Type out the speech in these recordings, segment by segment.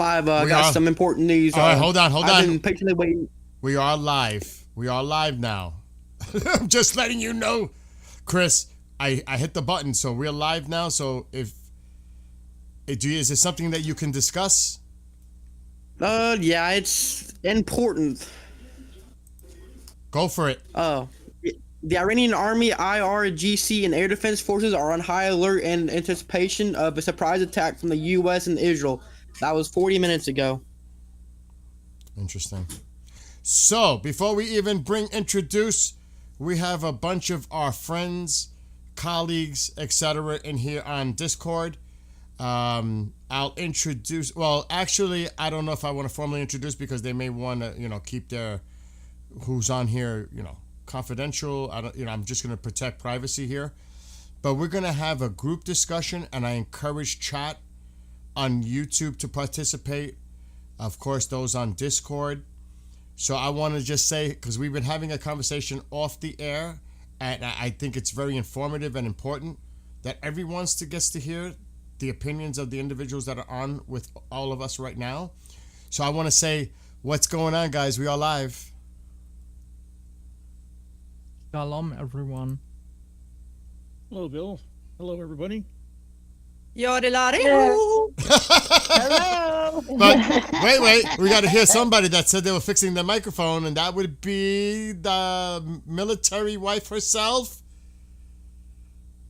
live. I got some important news. All right, hold on. I've been patiently waiting. We are live. We are live now. I'm just letting you know, Chris. I hit the button, so we're live now. So is it something that you can discuss? Yeah, it's important. Go for it. The Iranian Army, IRGC, and air defense forces are on high alert in anticipation of a surprise attack from the U.S. and Israel. That was 40 minutes ago. Interesting. So, before we even introduce, we have a bunch of our friends, colleagues, etc. in here on Discord. I'll introduce, well, actually, I don't know if I want to formally introduce because they may want to, keep their, who's on here, confidential. I'm just going to protect privacy here. But we're going to have a group discussion, and I encourage chat on YouTube to participate. Of course, those on Discord. So I want to just say, because we've been having a conversation off the air, and I think it's very informative and important that everyone gets to hear the opinions of the individuals that are on with all of us right now. So I want to say, what's going on, guys? We are live. Shalom, everyone. Hello, Bill. Hello, everybody. Yodelari. Hello. But wait, we got to hear somebody that said they were fixing the microphone, and that would be the military wife herself,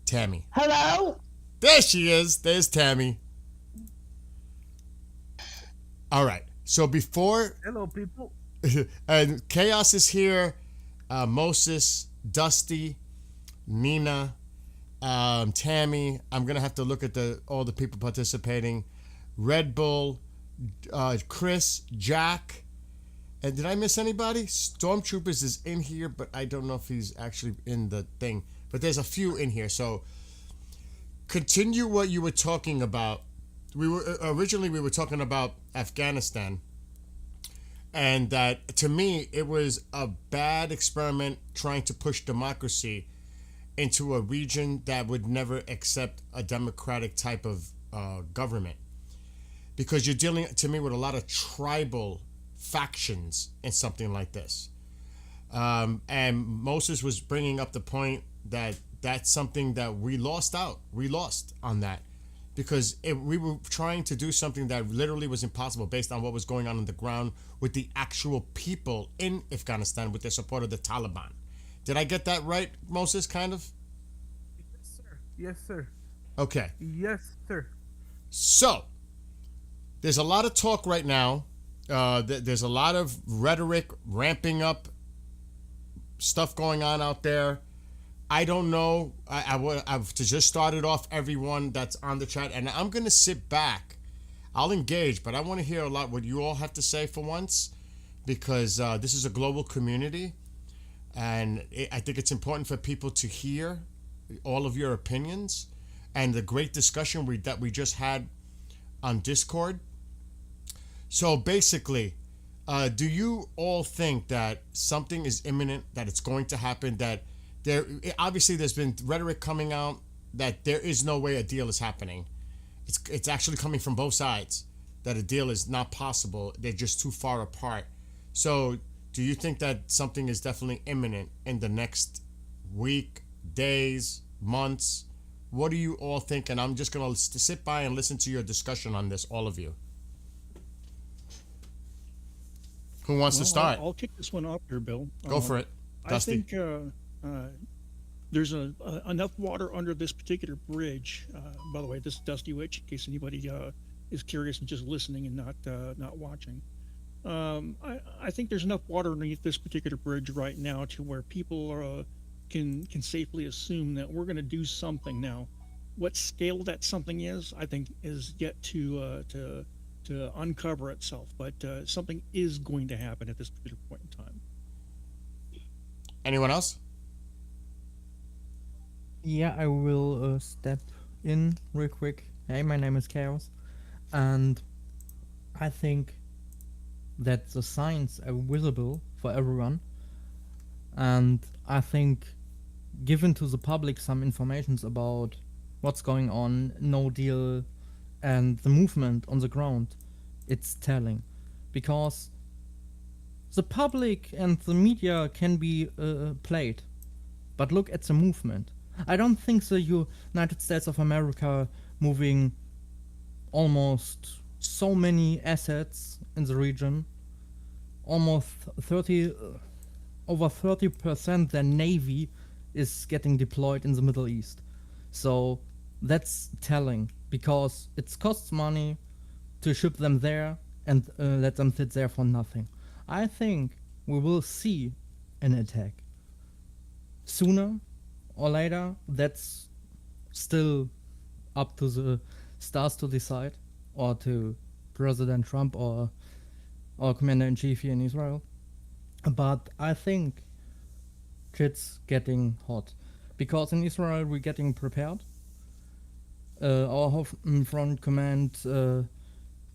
Tammy. Hello. There she is. There's Tammy. All right. So before... Hello, people. And Chaos is here. Moses, Dusty, Nina, Tammy. I'm going to have to look at all the people participating. Red Bull, Chris, Jack. And did I miss anybody? Stormtroopers is in here, but I don't know if he's actually in the thing. But there's a few in here. So continue what you were talking about. We were talking about Afghanistan, and that to me it was a bad experiment trying to push democracy into a region that would never accept a democratic type of government, because you're dealing to me with a lot of tribal factions in something like this. And Moses was bringing up the point that that's something that we lost on that, because we were trying to do something that literally was impossible based on what was going on the ground with the actual people in Afghanistan with the support of the Taliban. Did I get that right, Moses, kind of? Yes, sir. Yes, sir. Okay. Yes, sir. So, there's a lot of talk right now. There's a lot of rhetoric ramping up, stuff going on out there. I don't know. I've just started off everyone that's on the chat, and I'm going to sit back. I'll engage, but I want to hear a lot what you all have to say for once, because this is a global community, and I think it's important for people to hear all of your opinions and the great discussion that we just had on Discord. So basically, do you all think that something is imminent, that it's going to happen, that there's been rhetoric coming out that there is no way a deal is happening. It's actually coming from both sides that a deal is not possible. They're just too far apart. So do you think that something is definitely imminent in the next week, days, months? What do you all think? And I'm just going to sit by and listen to your discussion on this, all of you. Who wants to start? I'll kick this one off here, Bill. Go for it, Dusty. I think there's enough water under this particular bridge. By the way, this is Dusty Witch, in case anybody is curious and just listening and not watching. I think there's enough water underneath this particular bridge right now to where people can safely assume that we're going to do something now. What scale that something is, I think, is yet to uncover itself. But something is going to happen at this particular point in time. Anyone else? Yeah, I will step in real quick. Hey, my name is Chaos, and I think that the signs are visible for everyone, and I think given to the public some informations about what's going on, no deal, and the movement on the ground, it's telling, because the public and the media can be played, but look at the movement. I don't think the United States of America moving almost so many assets in the region, almost 30, over 30% their navy is getting deployed in the Middle East. So that's telling, because it costs money to ship them there and let them sit there for nothing. I think we will see an attack sooner or later. That's still up to the stars to decide, or to President Trump or Commander-in-Chief here in Israel. But I think shit's getting hot, because in Israel we're getting prepared. Our front command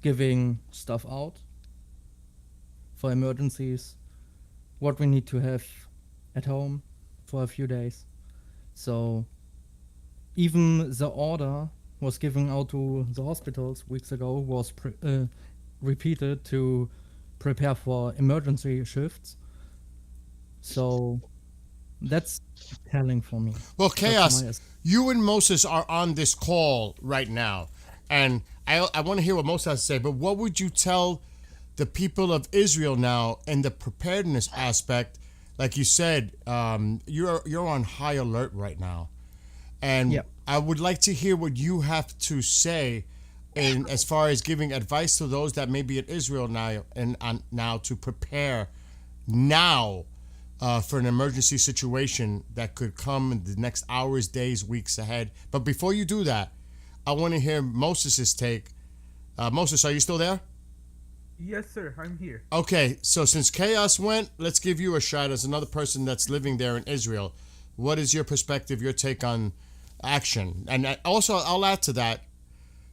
giving stuff out for emergencies, what we need to have at home for a few days. So even the order was given out to the hospitals weeks ago was repeated to prepare for emergency shifts. So that's telling for me. Well, That's Chaos, my you and Moses are on this call right now, and I want to hear what Moses has to say, but what would you tell the people of Israel now in the preparedness aspect? Like you said, you're on high alert right now, and Yep. I would like to hear what you have to say in as far as giving advice to those that may be in Israel now and now to prepare now for an emergency situation that could come in the next hours, days, weeks ahead. But before you do that, I want to hear Moses' take. Moses, are you still there? Yes, sir. I'm here. Okay, so since Chaos went, let's give you a shot as another person that's living there in Israel. What is your perspective, your take on action? And also, I'll add to that,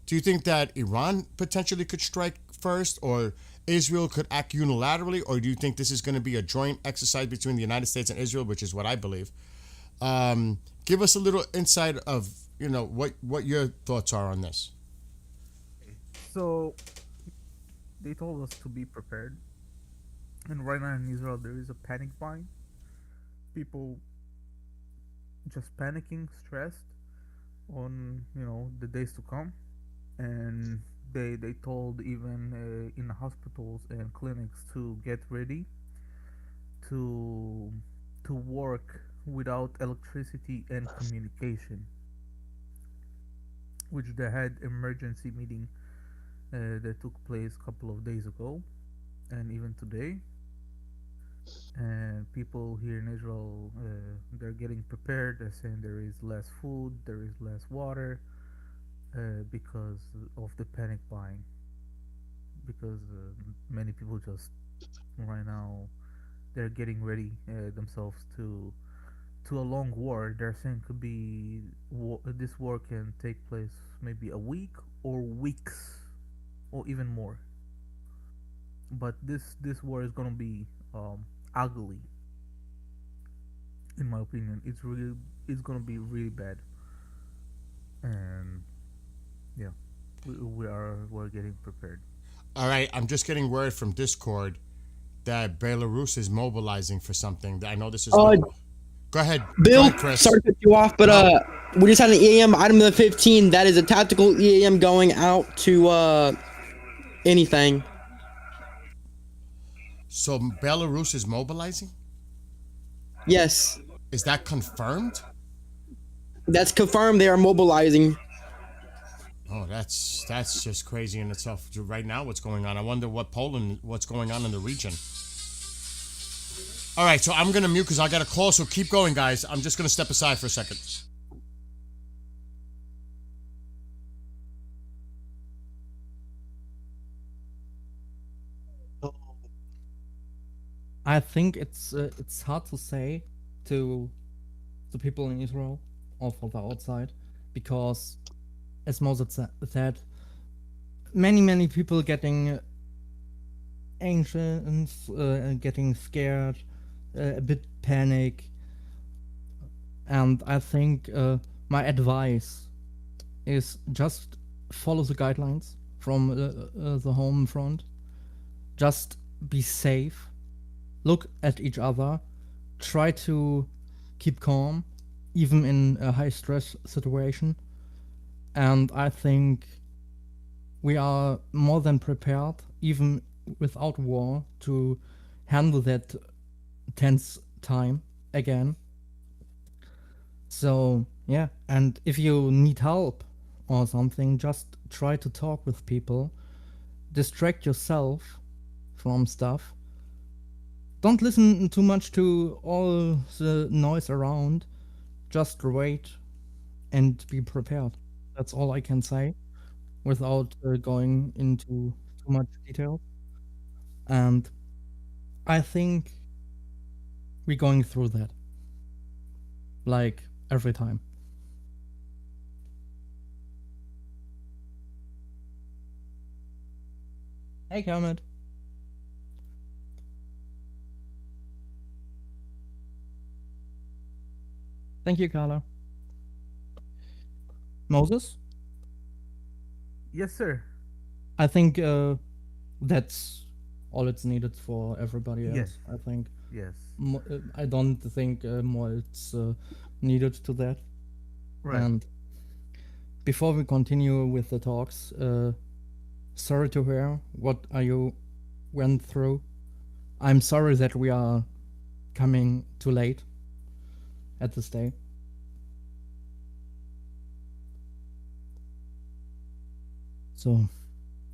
do you think that Iran potentially could strike first, or Israel could act unilaterally, or do you think this is going to be a joint exercise between the United States and Israel, which is what I believe? Give us a little insight of, what your thoughts are on this. So, they told us to be prepared. And right now in Israel, there is a panic buying. People just panicking, stressed on, the days to come. And they told even in the hospitals and clinics to get ready to work without electricity and communication, which they had emergency meeting that took place a couple of days ago, and even today. And people here in Israel, they're getting prepared. They're saying there is less food, there is less water, because of the panic buying. Because many people just right now they're getting ready themselves to a long war. They're saying could be this war can take place maybe a week or weeks or even more. But this war is gonna be ugly, in my opinion. It's gonna be really bad, and yeah, we're getting prepared. All right, I'm just getting word from Discord that Belarus is mobilizing for something. I know this is. Go ahead, Bill, Chris. sorry to cut you off, but we just had an EAM item of the 15. That is a tactical EAM going out to anything. So Belarus is mobilizing? Yes, Is that confirmed? that's confirmed. They are mobilizing. Oh, that's just crazy in itself. Right now, what's going on? I wonder what's going on in the region. All right, so I'm gonna mute because I got a call. So keep going, guys. I'm just gonna step aside for a second. I think it's hard to say to the people in Israel or for the outside, because as Moses said, many people getting anxious, getting scared, a bit panic, and I think my advice is just follow the guidelines, from the home front. Just be safe. Look at each other. Try to keep calm, even in a high stress situation. And I think we are more than prepared, even without war, to handle that tense time again. So, yeah, and if you need help or something, just try to talk with people. Distract yourself from stuff. Don't listen too much to all the noise around. Just wait and be prepared. That's all I can say without going into too much detail. And I think we're going through that. Like every time. Hey, Kermit. Thank you, Carla. Moses? Yes, sir. I think that's all it's needed for everybody else. Yes. I think. Yes. I don't think more it's needed to that. Right. And before we continue with the talks, sorry to hear what you went through. I'm sorry that we are coming too late at this day. So,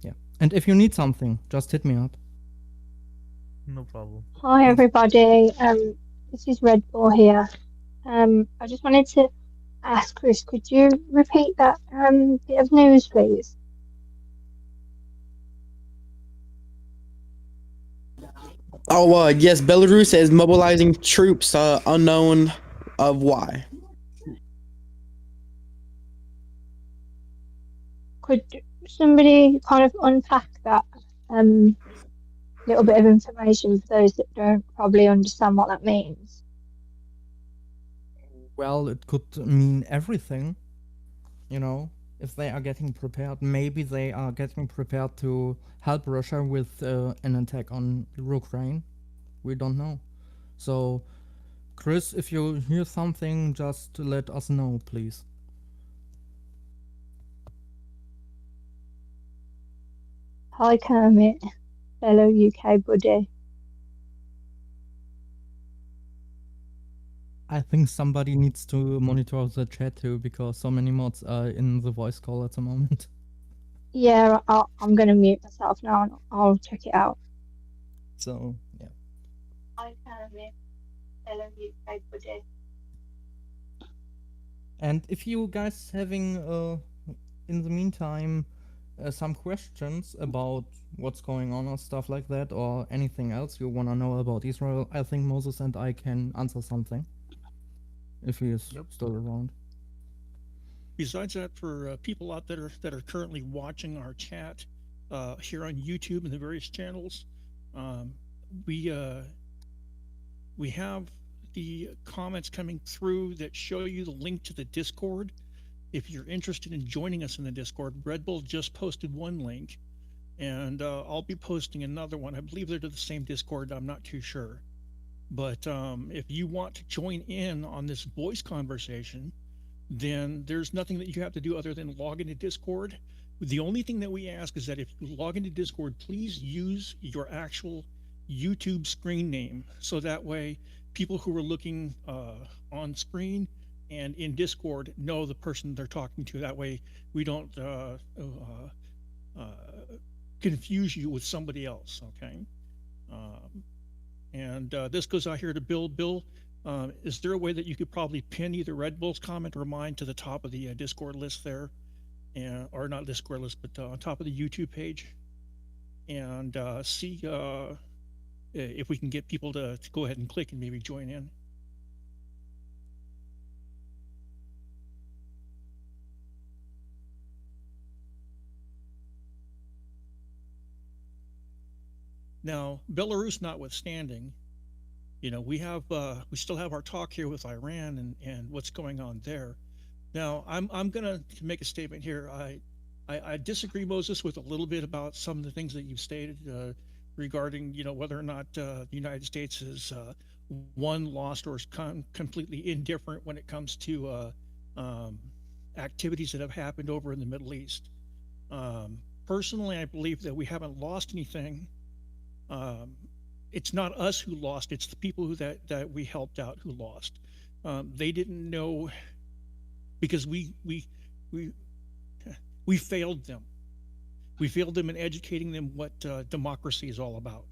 yeah. And if you need something, just hit me up. No problem. Hi everybody, this is Red Bull here. I just wanted to ask Chris, could you repeat that bit of news, please? Oh, yes, Belarus is mobilizing troops, unknown of why. Could somebody kind of unpack that little bit of information for those that don't probably understand what that means? Well, it could mean everything, you know. If they are getting prepared, maybe they are getting prepared to help Russia with an attack on Ukraine. We don't know. So, Chris, if you hear something, just let us know, please. Hi Kermit, fellow UK buddy. I think somebody needs to monitor the chat too, because so many mods are in the voice call at the moment. Yeah, I'm going to mute myself now and I'll check it out. So, yeah. Hi Kermit, fellow UK buddy. And if you guys having, in the meantime, some questions about what's going on or stuff like that, or anything else you want to know about Israel, I think Moses and I can answer something. If he is still around. Besides that, for people out there that are currently watching our chat here on YouTube and the various channels, we have the comments coming through that show you the link to the Discord. If you're interested in joining us in the Discord, Red Bull just posted one link, and I'll be posting another one. I believe they're to the same Discord. I'm not too sure. But if you want to join in on this voice conversation, then there's nothing that you have to do other than log into Discord. The only thing that we ask is that if you log into Discord, please use your actual YouTube screen name. So that way people who are looking on screen and in Discord know the person they're talking to. That way we don't confuse you with somebody else, okay? And this goes out here to Bill. Bill, is there a way that you could probably pin either Red Bull's comment or mine to the top of the Discord list there? Or not Discord list, but on top of the YouTube page? And see if we can get people to go ahead and click and maybe join in. Now, Belarus notwithstanding, you know, we still have our talk here with Iran and what's going on there. Now, I'm gonna make a statement here. I disagree, Moses, with a little bit about some of the things that you've stated regarding, whether or not the United States is won, lost, or is completely indifferent when it comes to activities that have happened over in the Middle East. Personally, I believe that we haven't lost anything. It's not us who lost; it's the people that we helped out who lost. They didn't know because we failed them. We failed them in educating them what democracy is all about.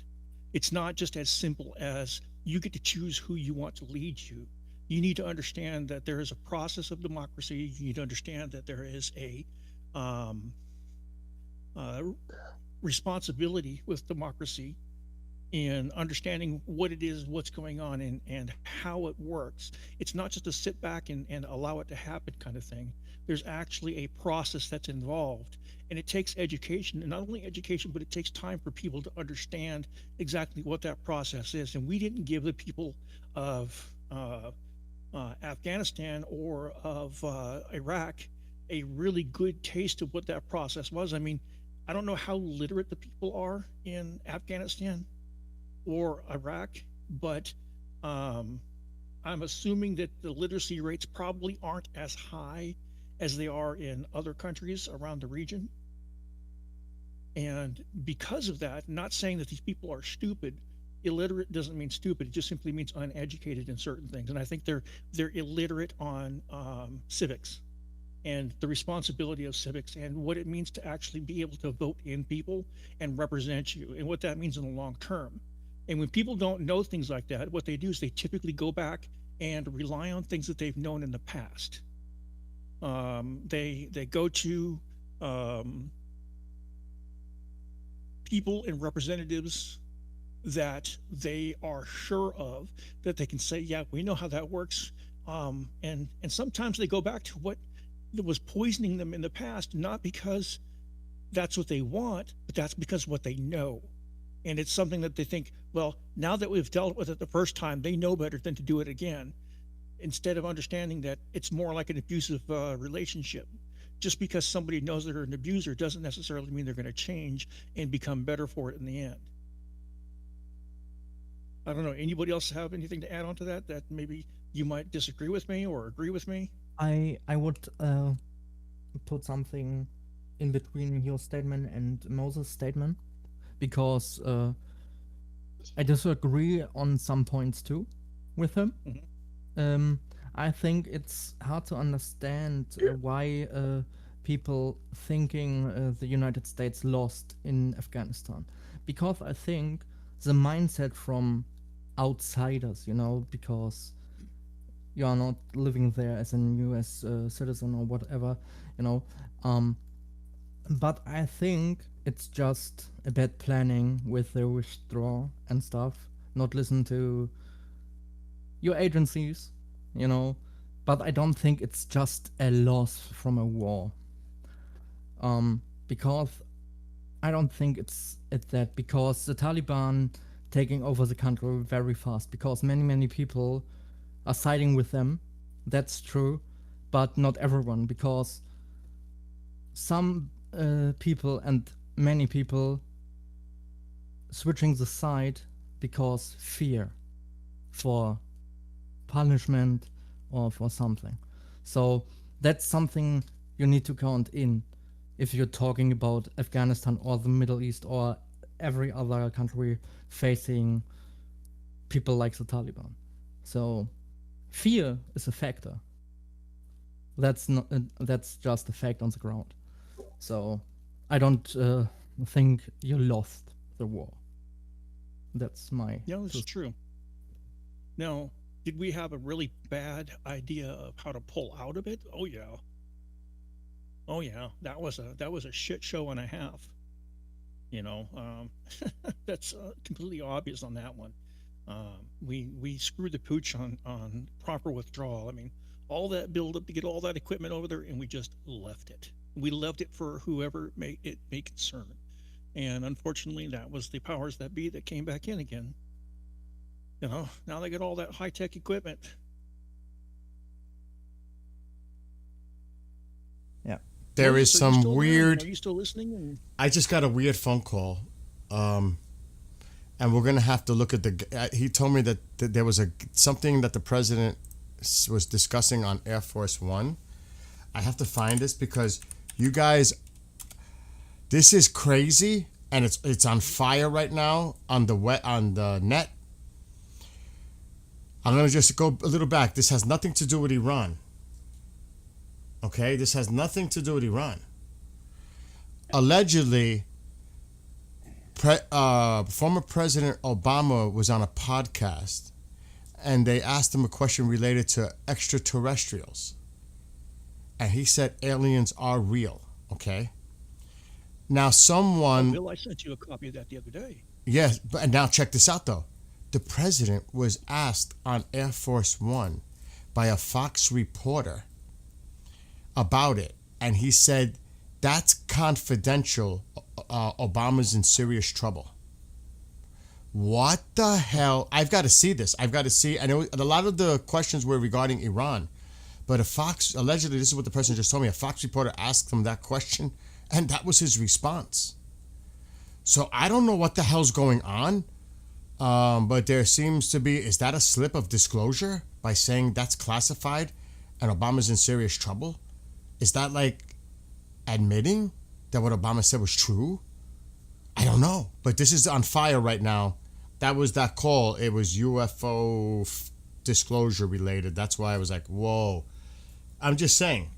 It's not just as simple as you get to choose who you want to lead you. You need to understand that there is a process of democracy. You need to understand that there is a responsibility with democracy in understanding what it is, what's going on, and how it works. It's not just a sit back and allow it to happen kind of thing. There's actually a process that's involved, and it takes education, and not only education, but it takes time for people to understand exactly what that process is. And we didn't give the people of Afghanistan or of Iraq a really good taste of what that process was. I mean, I don't know how literate the people are in Afghanistan or Iraq, but I'm assuming that the literacy rates probably aren't as high as they are in other countries around the region. And because of that, not saying that these people are stupid, illiterate doesn't mean stupid, it just simply means uneducated in certain things. And I think they're illiterate on civics and the responsibility of civics and what it means to actually be able to vote in people and represent you and what that means in the long term. And when people don't know things like that, what they do is they typically go back and rely on things that they've known in the past. They go to people and representatives that they are sure of, that they can say, yeah, we know how that works. And sometimes they go back to what was poisoning them in the past, not because that's what they want, but that's because what they know. And it's something that they think, well, now that we've dealt with it the first time, they know better than to do it again, instead of understanding that it's more like an abusive relationship. Just because somebody knows they're an abuser doesn't necessarily mean they're going to change and become better for it in the end. I don't know. Anybody else have anything to add on to that? That maybe you might disagree with me or agree with me? I would put something in between your statement and Moses' statement, because I disagree on some points too with him. I think it's hard to understand why people thinking the United States lost in Afghanistan, because I think the mindset from outsiders, because you are not living there as an US citizen or whatever, but I think it's just a bad planning with the withdrawal and stuff, not listen to your agencies, but I don't think it's just a loss from a war. Because I don't think it's that, because the Taliban taking over the country very fast, because many people are siding with them. That's true, but not everyone, because some people and many people switching the side because fear for punishment or for something. So that's something you need to count in if you're talking about Afghanistan or the Middle East or every other country facing people like the Taliban. So fear is a factor. That's not. That's just a fact on the ground. So I don't think you lost the war. That's my. Yeah, that's true. Now, did we have a really bad idea of how to pull out of it? Oh yeah. Oh yeah, that was a shit show and a half. That's completely obvious on that one. We screwed the pooch on proper withdrawal. I mean, all that build up to get all that equipment over there, and we just left it. We left it for whoever may concern. And unfortunately, that was the powers that be that came back in again. Now they get all that high-tech equipment. Yeah. there Moses, is are you some still there? weird. Are you still listening? And I just got a weird phone call, and we're gonna have to look at the. He told me that there was something that the president was discussing on Air Force One. I have to find this because you guys, this is crazy, and it's on fire right now on the net. I'm gonna just go a little back. This has nothing to do with Iran. Okay, this has nothing to do with Iran. Allegedly, former President Obama was on a podcast, and they asked him a question related to extraterrestrials, and he said aliens are real. Okay. Now, someone, Bill, I sent you a copy of that the other day. yes, but now check this out though. The president was asked on Air Force One by a Fox reporter about it, and he said that's confidential. Obama's in serious trouble. What the hell? I've got to see this. I've got to see. And a lot of the questions were regarding Iran, but allegedly, this is what the president just told me. A Fox reporter asked him that question, and that was his response. So I don't know what the hell's going on, but there seems to be. Is that a slip of disclosure by saying that's classified, and Obama's in serious trouble? Is that like admitting that what Obama said was true? I don't know, but this is on fire right now. That was that call. It was UFO disclosure related. That's why I was like, whoa. I'm just saying.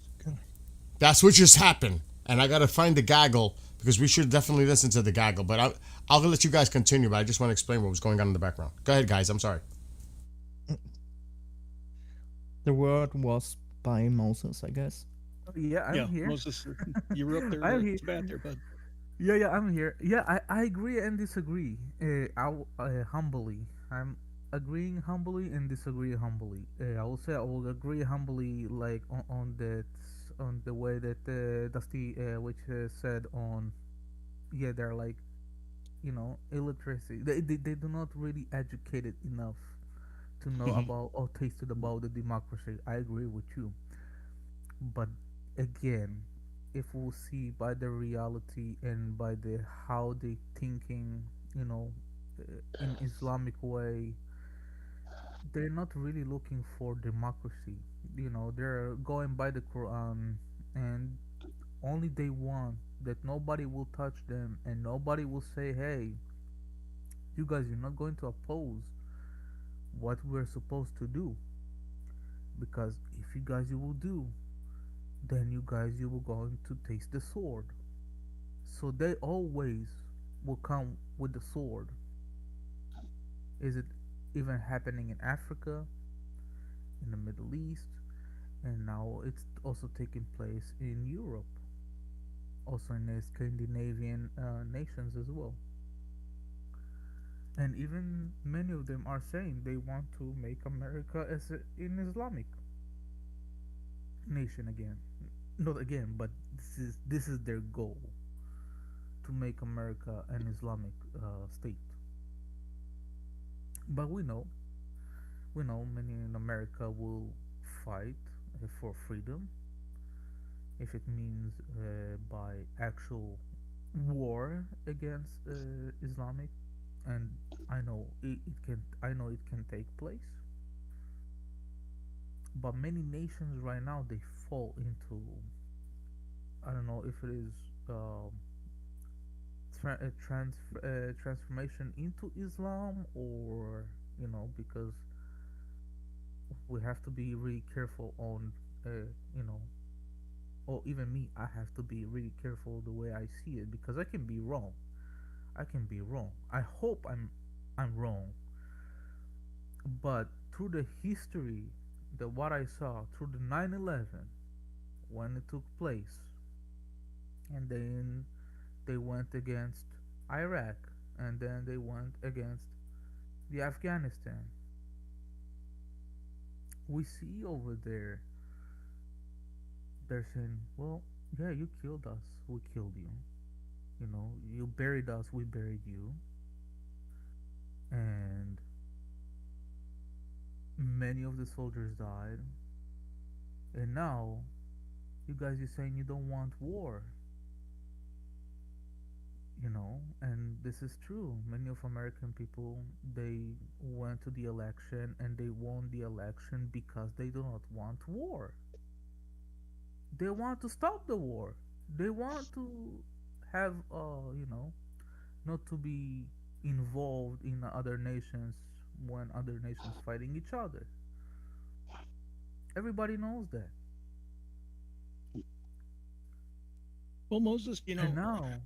That's what just happened. And I got to find the gaggle because we should definitely listen to the gaggle. But I'll let you guys continue, but I just want to explain what was going on in the background. Go ahead, guys. I'm sorry. The word was by Moses, I guess. Yeah, I'm here. Moses, you were up there. I'm here. It's bad there, bud. Yeah, I'm here. Yeah, I agree and disagree. Humbly, I'm agreeing humbly and disagree humbly. I will say I will agree humbly, like on the way that Dusty, which said on, yeah, they're like, illiteracy. They do not really educated enough to know about or tasted about the democracy. I agree with you, but again, if we'll see by the reality and by the how they thinking, in Islamic way, they're not really looking for democracy. They're going by the Quran, and only they want that nobody will touch them and nobody will say, hey, you guys, you're not going to oppose what we're supposed to do, because if you guys you will do, then you guys you will going to taste the sword. So they always will come with the sword. Is it even happening in Africa, in the Middle East, and now it's also taking place in Europe, also in the Scandinavian nations as well. And even many of them are saying they want to make America as an Islamic nation again. Not again, but this is their goal, to make America an Islamic state. But we know many in America will fight for freedom, if it means by actual war against Islamic, and I know it can take place. But many nations right now they fall into, I don't know if it is transformation into Islam, or because we have to be really careful on you know or even me, I have to be really careful the way I see it, because I can be wrong. I hope I'm wrong, but through the history, the what I saw through the 9/11 when it took place, and then they went against Iraq, and then they went against the Afghanistan. We see over there they're saying, well, yeah, you killed us, we killed you. You buried us, we buried you. And many of the soldiers died. And now You guys are saying you don't want war. You know, and this is true. Many of American people, they went to the election and they won the election because they do not want war. They want to stop the war. They want to have, not to be involved in other nations when other nations fighting each other. Everybody knows that. Well, Moses, And now,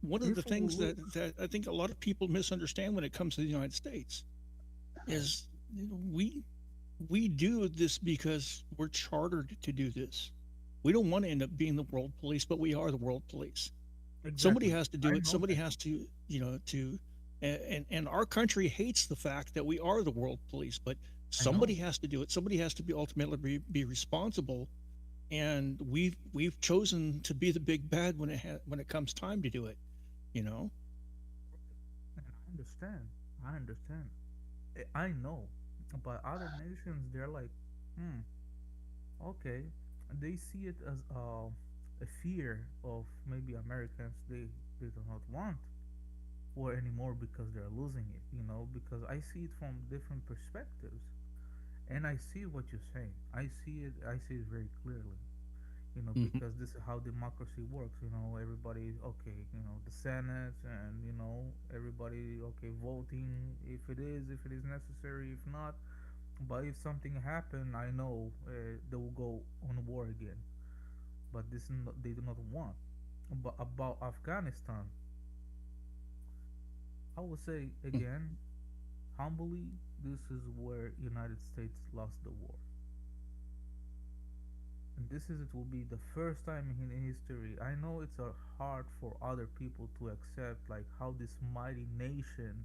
one of the if we things look, that I think a lot of people misunderstand when it comes to the United States is, we do this because we're chartered to do this. We don't want to end up being the world police, but we are the world police. Somebody exactly, has to do I it. know Somebody that. has to, and our country hates the fact that we are the world police, but I somebody know. has to do it. Somebody has to be ultimately be responsible, and we've chosen to be the big bad when it comes time to do it. You know, And I understand. I understand. I know. But other nations, they're like, hmm, okay. They see it as a fear of maybe Americans. They do not want war anymore because they're losing it. Because I see it from different perspectives, and I see what you're saying. I see it. I see it very clearly. hmm Because this is how democracy works. Everybody, okay, the Senate, and everybody, okay, voting if it is necessary, if not. But if something happen, I know they will go on war again. But this is not, they do not want. But about Afghanistan, I would say again, humbly, this is where United States lost the war. And it will be the first time in history. I know it's hard for other people to accept, like how this mighty nation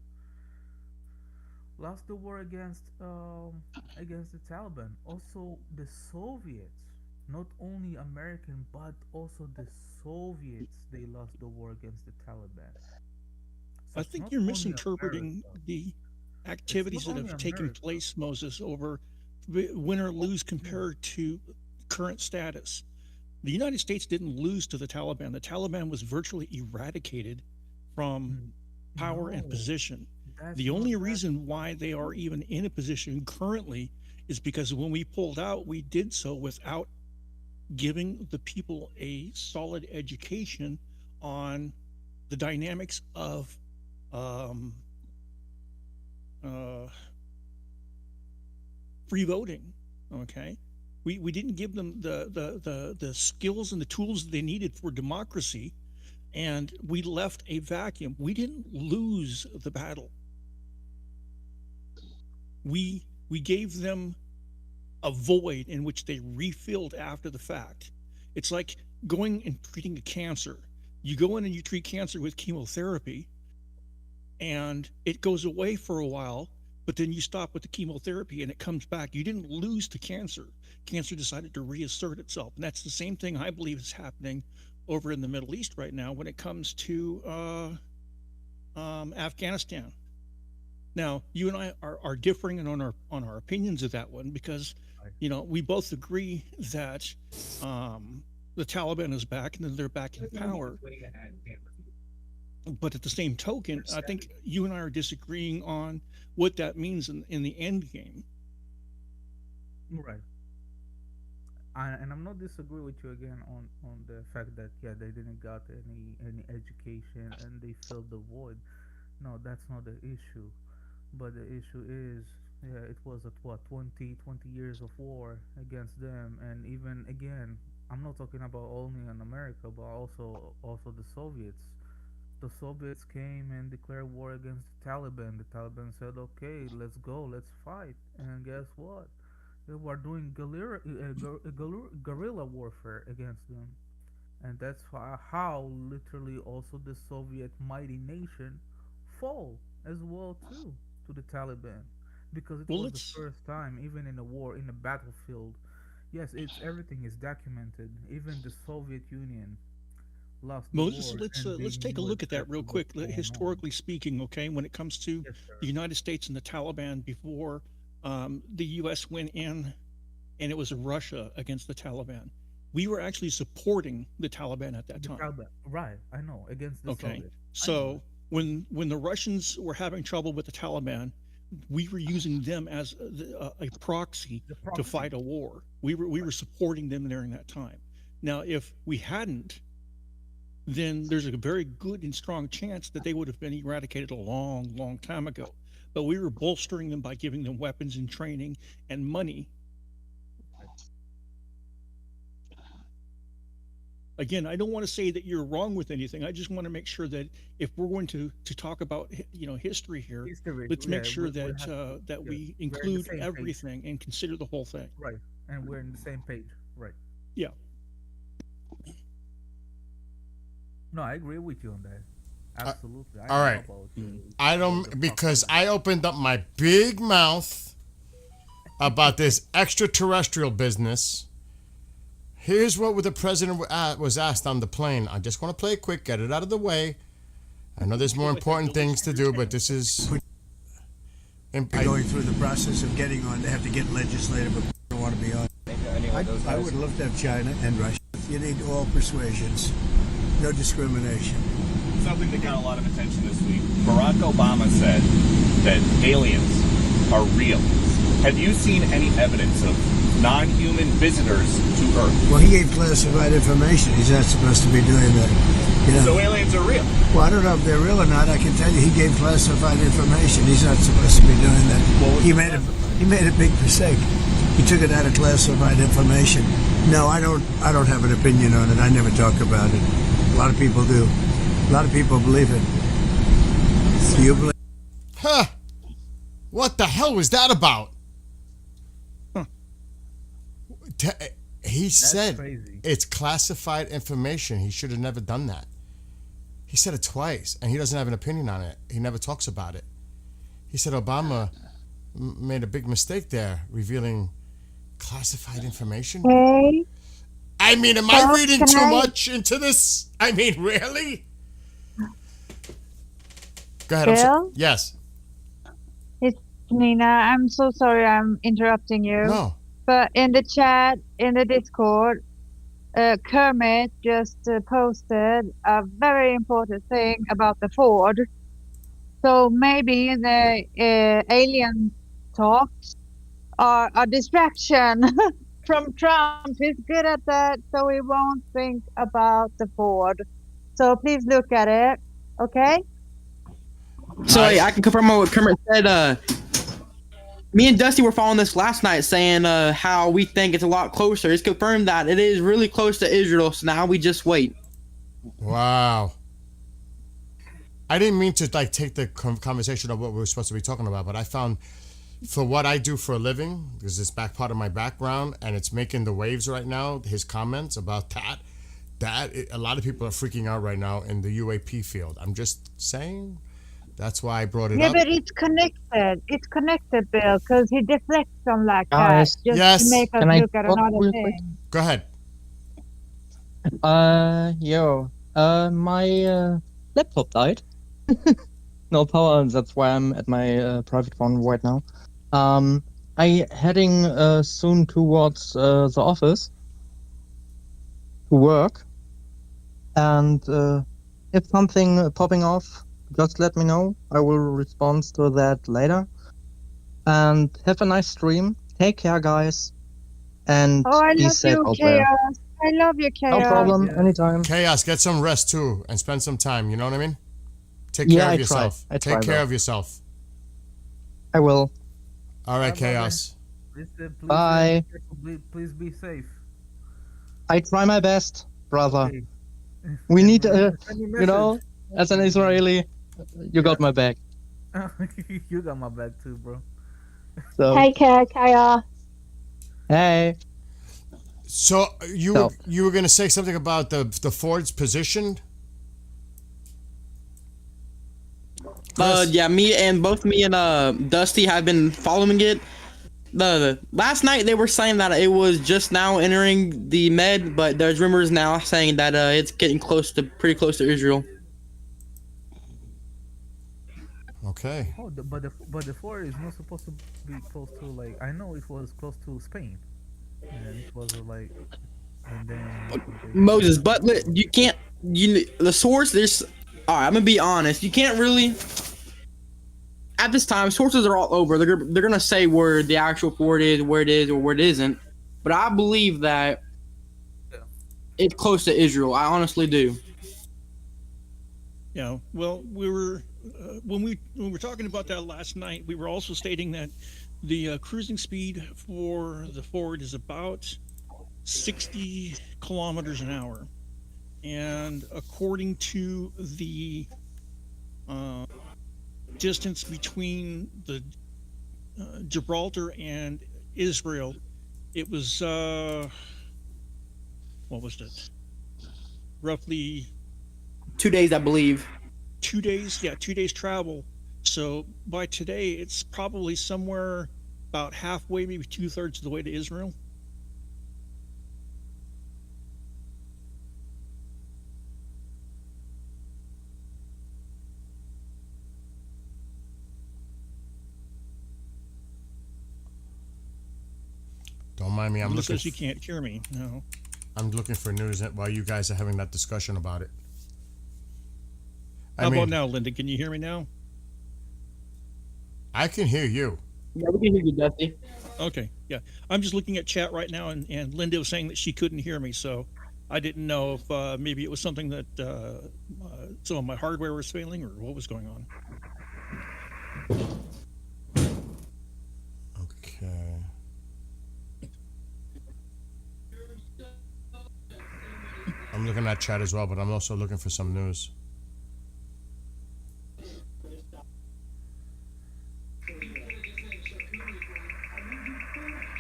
lost the war against the Taliban. Also, the Soviets, not only American but also the Soviets, they lost the war against the Taliban. So I it's think not you're only misinterpreting America. the It's not activities that only have taken America. place, Moses, over win or Oh, lose yeah. compared to current status. The United States didn't lose to the Taliban. The Taliban was virtually eradicated from N- power and No, position. that's The not only that's reason not why they are true. even in a position currently is because when we pulled out, we did so without giving the people a solid education on the dynamics of um, uh, free voting. Okay, we didn't give them the skills and the tools that they needed for democracy, and we left a vacuum. We didn't lose the battle. We gave them a void in which they refilled after the fact. It's like going and treating a cancer. You go in and you treat cancer with chemotherapy, and it goes away for a while, but then you stop with the chemotherapy and it comes back. You didn't lose to cancer. Cancer decided to reassert itself. And that's the same thing I believe is happening over in the Middle East right now when it comes to Afghanistan. Now, you and I are differing on our opinions of that one because, I, we both agree that the Taliban is back and that they're back in power. But at the same token, I think you and I are disagreeing on what that means in the end game. right. And I'm not disagree with you again on the fact that yeah they didn't got any education and they filled the void. No, that's not the issue. But the issue is, yeah, it was at what 20 years of war against them, and even again, I'm not talking about only in America, but also the Soviets. The Soviets came and declared war against the Taliban. The Taliban said, "Okay, let's go, let's fight." And guess what? They were doing guerrilla warfare against them, and that's how literally also the Soviet mighty nation fall as well too to the Taliban, because it Well, was the let's first time even in a war in a battlefield. Yes, it's everything is documented. Even the Soviet Union lost the Moses, war let's and they let's take a knew look at that real exactly what's quick, going on. historically speaking. Okay, when it comes to Yes, the sir. United States and the Taliban before the U.S. went in, and it was Russia against the Taliban. we were actually supporting the Taliban at that The time. Taliban- Right, I know, against the Okay. Soviets. I know So when the Russians were having trouble with the Taliban, we were using them as a proxy The to proxy. fight a war. We were supporting them during that time. Now, if we hadn't, then there's a very good and strong chance that they would have been eradicated a long, long time ago. But we were bolstering them by giving them weapons and training and money. Again, I don't want to say that you're wrong with anything. I just want to make sure that if we're going to talk about history here, History, let's make yeah, sure we that have- that yeah, we we're in the include same page. everything and consider the whole thing. Right, and we're in the same page. Right. Yeah. No, I agree with you on that. Absolutely. I all know right. about, I don't, because I opened up my big mouth about this extraterrestrial business. Here's what the president was asked on the plane. I just want to play it quick, get it out of the way. I know there's more important things to do, but this is. Going through the process of getting on, they have to get legislative, but don't want to be on. I would love to have China and Russia. You need all persuasions, no discrimination. Something that got a lot of attention this week. Barack Obama said that aliens are real. Have you seen any evidence of non-human visitors to Earth? Well, he gave classified information. He's not supposed to be doing that. You know? So aliens are real. Well, I don't know if they're real or not. I can tell you, he gave classified information. He's not supposed to be doing that. He made a big mistake. He took it out of classified information. No, I don't have an opinion on it. I never talk about it. A lot of people do. A lot of people believe it. Do you believe? Huh. What the hell was that about? He said crazy. it's classified information. He should have never done that. He said it twice, and he doesn't have an opinion on it. He never talks about it. He said Obama made a big mistake there, revealing classified information. Hey, I mean, am I reading can too I- much into this? I mean, really? Go ahead. Bill? Yes. Nina, I'm so sorry I'm interrupting you. No. But in the chat, in the Discord, Kermit just posted a very important thing about the Ford. So maybe the alien talks are a distraction from Trump. He's good at that, so we won't think about the Ford. So please look at it, okay? So I can confirm what Kermit said. Me and Dusty were following this last night, saying how we think it's a lot closer. It's confirmed that it is really close to Israel. So now we just wait. Wow. I didn't mean to take the conversation of what we were supposed to be talking about, but I found for what I do for a living, because it's back part of my background, and it's making the waves right now. His comments about a lot of people are freaking out right now in the UAP field. I'm just saying. That's why I brought it Yeah, up. but it's connected. It's connected, Bill, because he deflects them like Guys, that just yes. to make us Can I look at talk another real thing. quick? Go ahead. My laptop died. No power, and that's why I'm at my private phone right now. I heading soon towards the office to work, and if something popping off, just let me know. I will respond to that later. And have a nice stream. Take care, guys. And Oh, I be love safe you, out there. Chaos. I love you, Chaos. No problem. Yeah. Anytime. Chaos, get some rest too and spend some time. You know what I mean? Take Yeah, care I of try. yourself. I Take try, care bro. of yourself. I will. All right, Bye, Chaos. Listen, please, Bye. Please be safe. I try my best, brother. Okay. We need, Send me a you know, as an Israeli, you got my back. message. You got my back too, bro. So, Take care, Chaos. hey. So you So- were gonna say something about the Ford's position? Chris? Yeah, both me and Dusty have been following it. The last night they were saying that it was just now entering the Med, but there's rumors now saying that it's getting pretty close to Israel. Okay. Oh, but the Ford is not supposed to be close to, like, I know it was close to Spain, and it was like and then Moses, but you can't. The source. There's. All right, I'm gonna be honest. You can't really. At this time, sources are all over. They're gonna say where the actual fort is, where it is, or where it isn't. But I believe that it's close to Israel. I honestly do. Yeah. Well, we were when we were talking about that last night. We were also stating that the cruising speed for the Ford is about 60 kilometers an hour, and according to the distance between the Gibraltar and Israel, it was what was it? Roughly 2 days, I believe. 2 days. Yeah, 2 days travel. So by today, it's probably somewhere about halfway, maybe 2/3 of the way to Israel. Don't mind me. I'm Unless looking. you can't hear me. No. I'm looking for news while you guys are having that discussion about it. How about now, Linda? Can you hear me now? I can hear you. Yeah, we can hear you, Dusty. Okay. Yeah. I'm just looking at chat right now, and Linda was saying that she couldn't hear me, so I didn't know if maybe it was something that some of my hardware was failing or what was going on. Okay. I'm looking at chat as well, but I'm also looking for some news.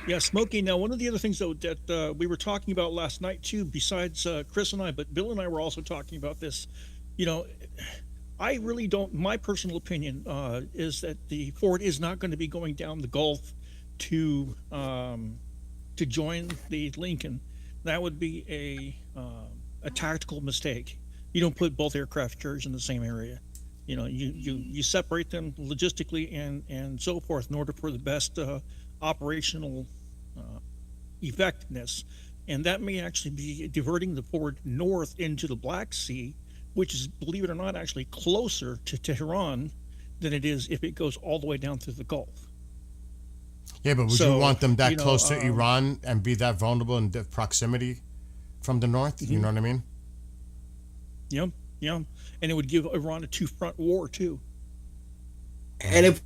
Yeah, Smokey. Now, one of the other things that we were talking about last night too, besides Chris and I, but Bill and I were also talking about this. You know, I really don't. My personal opinion is that the Ford is not going to be going down the Gulf to join the Lincoln. That would be a tactical mistake. You don't put both aircraft carriers in the same area. You know, you separate them logistically and so forth in order for the best operational effectiveness, and that may actually be diverting the Ford north into the Black Sea, which is, believe it or not, actually closer to Tehran than it is if it goes all the way down through the Gulf. Yeah, but would So, you want them that you know, close to Iran and be that vulnerable in the proximity from the north? You know what I mean? Yeah, yeah, and it would give Iran a two-front war too. And if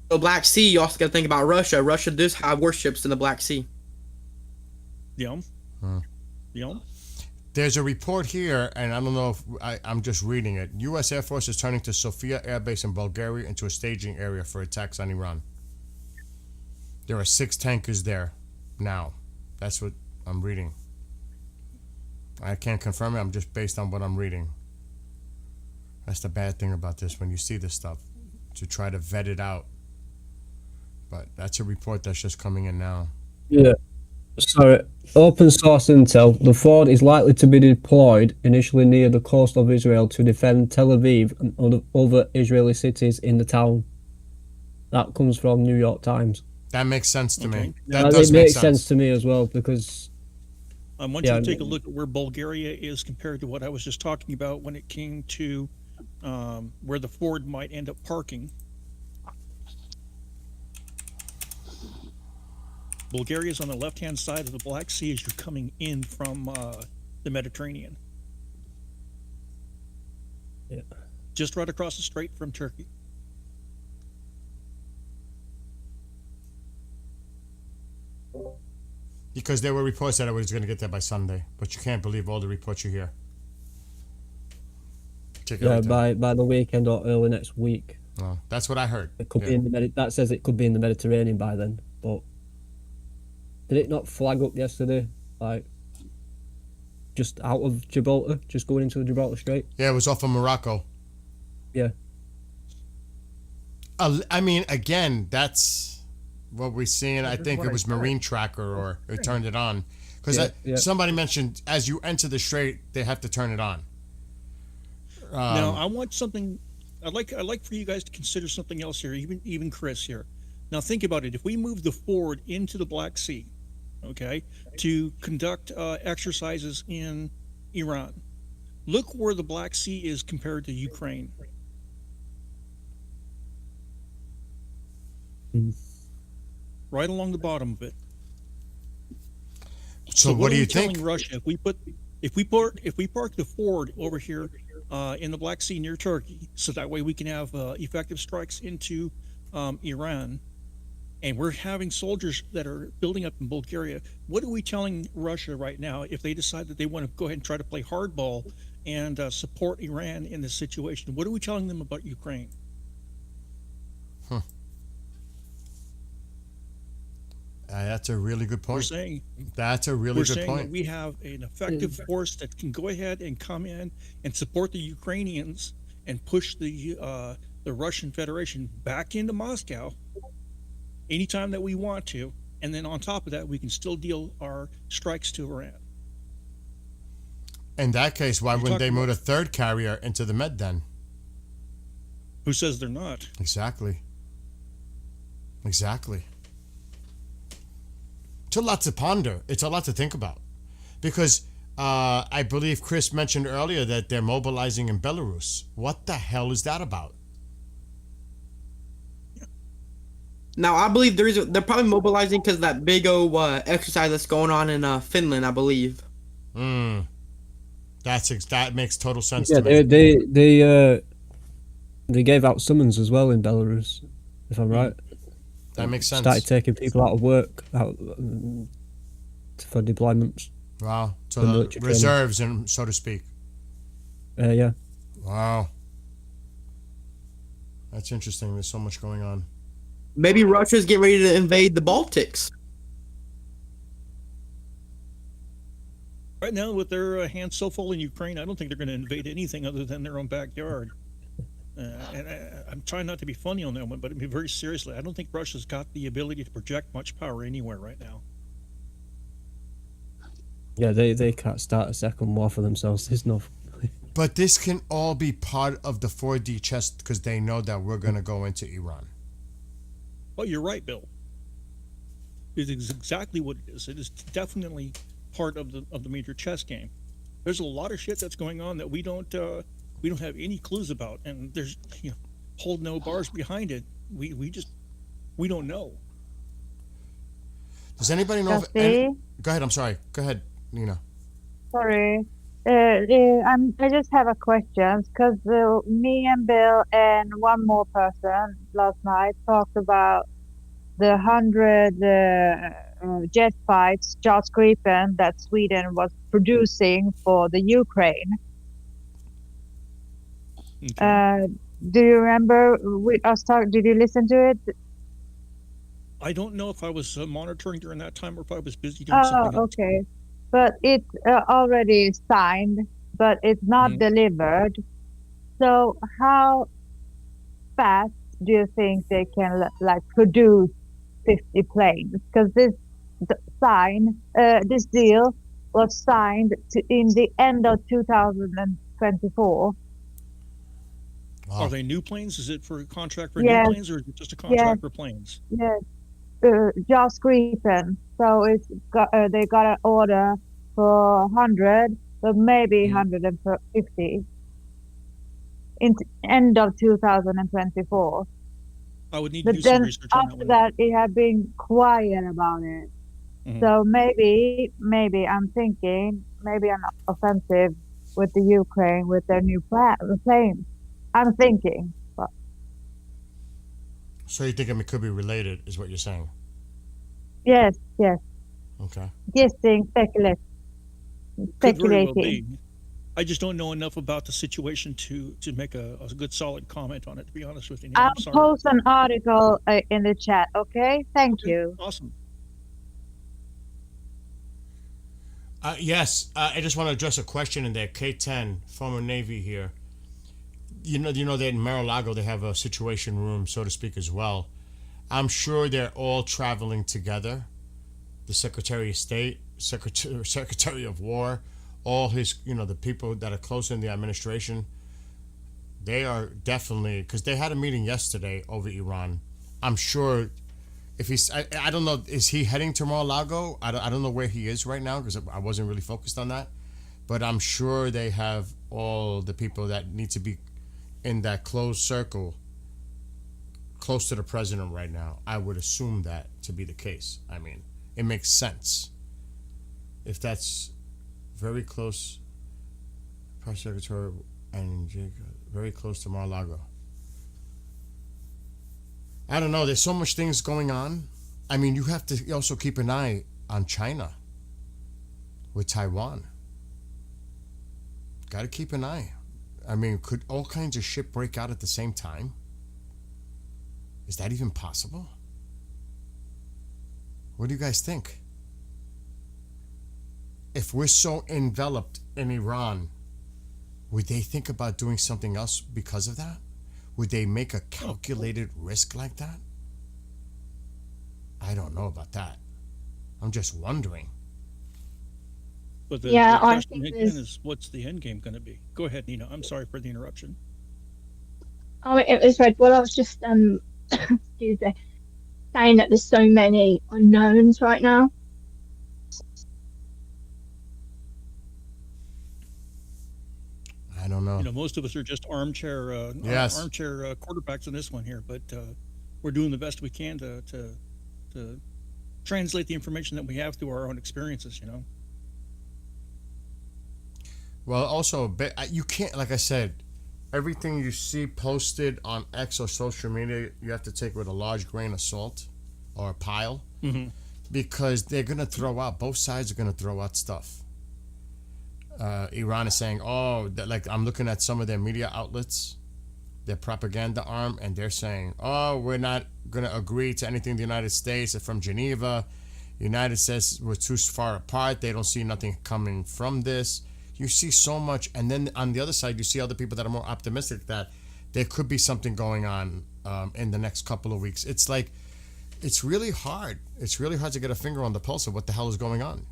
the Black Sea, you also got to think about Russia. Russia does have warships in the Black Sea. Yeah, yeah. There's a report here, and I don't know if I'm just reading it. U.S. Air Force is turning to Sofia Air Base in Bulgaria into a staging area for attacks on Iran. There are 6 tankers there now. That's what I'm reading. I can't confirm it. I'm just based on what I'm reading. That's the bad thing about this when you see this stuff, to try to vet it out. But that's a report that's just coming in now. Yeah. Sorry. Open source intel. The Ford is likely to be deployed initially near the coast of Israel to defend Tel Aviv and other Israeli cities in the town. That comes from New York Times. That makes sense to me. Okay. That does it make makes sense to me as well, because I want you to take a look at where Bulgaria is compared to what I was just talking about when it came to where the Ford might end up parking. Bulgaria is on the left-hand side of the Black Sea as you're coming in from the Mediterranean. Yeah. Just right across the strait from Turkey. Because there were reports that it was going to get there by Sunday, but you can't believe all the reports you hear. Check it yeah, out. by the weekend or early next week. Well, that's what I heard. It could be in the that says it could be in the Mediterranean by then, but did it not flag up yesterday, like just out of Gibraltar, just going into the Gibraltar Strait? Yeah, it was off of Morocco. Yeah. I mean, again, that's what we're seeing. I think it was Marine Tracker, or it turned it on. Because somebody mentioned as you enter the strait, they have to turn it on. Now, I want something. I'd like for you guys to consider something else here, even Chris here. Now, think about it. If we move the Ford into the Black Sea, okay, to conduct exercises in Iran. Look where the Black Sea is compared to Ukraine. Right along the bottom of it. So what are do you we telling think? Russia if we park the Ford over here in the Black Sea near Turkey, so that way we can have effective strikes into Iran, and we're having soldiers that are building up in Bulgaria. What are we telling Russia right now if they decide that they want to go ahead and try to play hardball and support Iran in this situation? What are we telling them about Ukraine? That's a really good We're point. saying That's a really we're good saying point. that we have an effective force that can go ahead and come in and support the Ukrainians and push the Russian Federation back into Moscow anytime that we want to, and then on top of that, we can still deal our strikes to Iran. In that case, why You're wouldn't they talking move a third carrier into the Med then? Who says they're not? Exactly. Exactly. It's a lot to ponder. It's a lot to think about. Because I believe Chris mentioned earlier that they're mobilizing in Belarus. What the hell is that about? Now I believe they're probably mobilizing because that big old exercise that's going on in Finland, I believe. That makes total sense Yeah, to me. they gave out summons as well in Belarus, if I'm right. That makes sense. Started taking people out of work for deployments. Wow. So For the military training. reserves, and so to speak. Yeah. Wow. That's interesting. There's so much going on. Maybe Russia's getting ready to invade the Baltics. Right now, with their hands so full in Ukraine, I don't think they're going to invade anything other than their own backyard. And I'm trying not to be funny on that one, but I mean, very seriously, I don't think Russia's got the ability to project much power anywhere right now. Yeah, they can't start a second war for themselves. There's no. But this can all be part of the 4D chess because they know that we're going to go into Iran. Oh, you're right, Bill. It is exactly what it is. It is definitely part of the major chess game. There's a lot of shit that's going on that we don't have any clues about, and there's hold no bars behind it. We don't know. Does anybody know? Go ahead. I'm sorry. Go ahead, Nina. Sorry. I just have a question because me and Bill and one more person last night talked about the 100 jet fights, JAS Gripen, that Sweden was producing for the Ukraine. Okay. Do you remember did you listen to it? I don't know if I was monitoring during that time or if I was busy doing something else. Okay. But it's already signed, but it's not delivered. So how fast do you think they can produce 50 planes? Because this deal was signed in the end of 2024. Wow. Are they new planes? Is it for a contract for Yes. new planes, or is it just a contract Yes. for planes? Yes, JAS Gripen. So they got an order for 100, but maybe 150 in end of 2024. I would need to But do some then research on that after one. that, it had been quiet about it. So maybe I'm thinking maybe an offensive with the Ukraine with their new planes. I'm thinking, but So you think it could be related, is what you're saying? yes, Okay. guessing, Could very well speculating. be. I just don't know enough about the situation to make a good solid comment on it, to be honest with you. Neil. I'll I'm sorry. post an article in the chat. Okay, thank you. Awesome. Yes, I just want to address a question in there. K10, former Navy here. You know that in Mar-a-Lago they have a situation room, so to speak, as well. I'm sure they're all traveling together. The Secretary of State, Secretary of War, all his, the people that are close in the administration. They are definitely, because they had a meeting yesterday over Iran. I'm sure if he's, I don't know, is he heading to Mar-a-Lago? I don't know where he is right now because I wasn't really focused on that. But I'm sure they have all the people that need to be in that closed circle close to the president right now. I would assume that to be the case. I mean, it makes sense. If that's very close, Press Secretary and very close to Mar-a-Lago. I don't know. There's so much things going on. I mean, you have to also keep an eye on China with Taiwan. Got to keep an eye. I mean, could all kinds of shit break out at the same time? Is that even possible? What do you guys think? If we're so enveloped in Iran, would they think about doing something else because of that? Would they make a calculated risk like that? I don't know about that. I'm just wondering. But the Yeah, I question think again there's- is, what's the end game going to be? Go ahead, Nina. I'm sorry for the interruption. Oh, it was right. Well, I was just excuse me, saying that there's so many unknowns right now. I don't know. You know, most of us are just armchair quarterbacks in this one here, but we're doing the best we can to translate the information that we have through our own experiences. You know. Well, also, you can't, like I said, everything you see posted on X or social media, you have to take with a large grain of salt or a pile, because they're going to throw out, both sides are going to throw out stuff. Iran is saying, like I'm looking at some of their media outlets, their propaganda arm, and they're saying, we're not going to agree to anything the United States from Geneva. United States we're too far apart. They don't see nothing coming from this. You see so much, and then on the other side, you see other people that are more optimistic that there could be something going on in the next couple of weeks. It's like, it's really hard. It's really hard to get a finger on the pulse of what the hell is going on,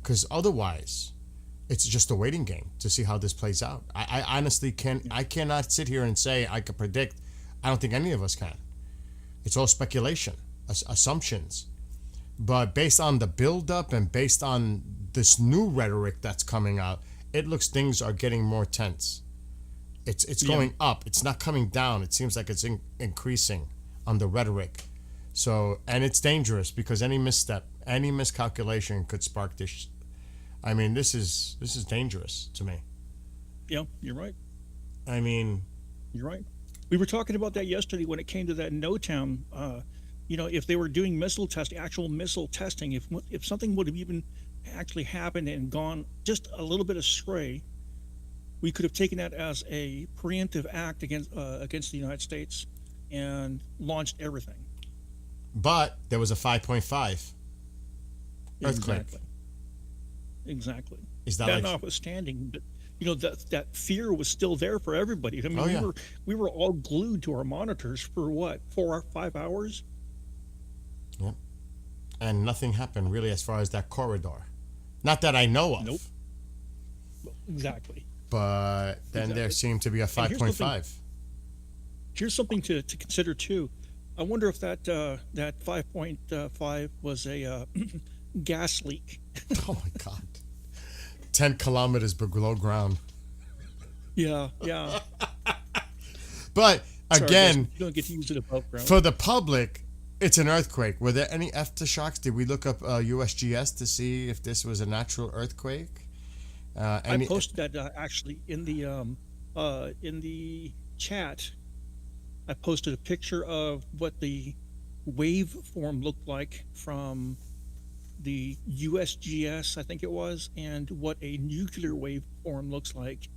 because otherwise, it's just a waiting game to see how this plays out. I honestly cannot sit here and say I could predict. I don't think any of us can. It's all speculation, assumptions. But based on the buildup and based on this new rhetoric that's coming out, it looks things are getting more tense. It's going up. It's not coming down. It seems like it's increasing on the rhetoric. So, and it's dangerous because any misstep, any miscalculation could spark this. I mean, this is dangerous to me. Yeah, you're right. I mean, you're right. We were talking about that yesterday when it came to that No Town. You know, if they were doing missile testing, actual missile testing, if something would have even actually happened and gone just a little bit astray, we could have taken that as a preemptive act against the United States and launched everything. But there was a 5.5 earthquake. Exactly. Is that that like, notwithstanding, but you know that fear was still there for everybody. I mean, we were all glued to our monitors for what, 4 or 5 hours. Yep. And nothing happened really as far as that corridor. Not that I know of. Nope. Exactly. But then there seemed to be a 5.5. Here's something to consider too. I wonder if that 5.5 was a gas leak. Oh my God. 10 kilometers below ground. Yeah. But again, you don't get to use it above ground. For the public, it's an earthquake. Were there any aftershocks? Did we look up USGS to see if this was a natural earthquake? I posted that actually in the chat. I posted a picture of what the waveform looked like from the USGS, I think it was, and what a nuclear waveform looks like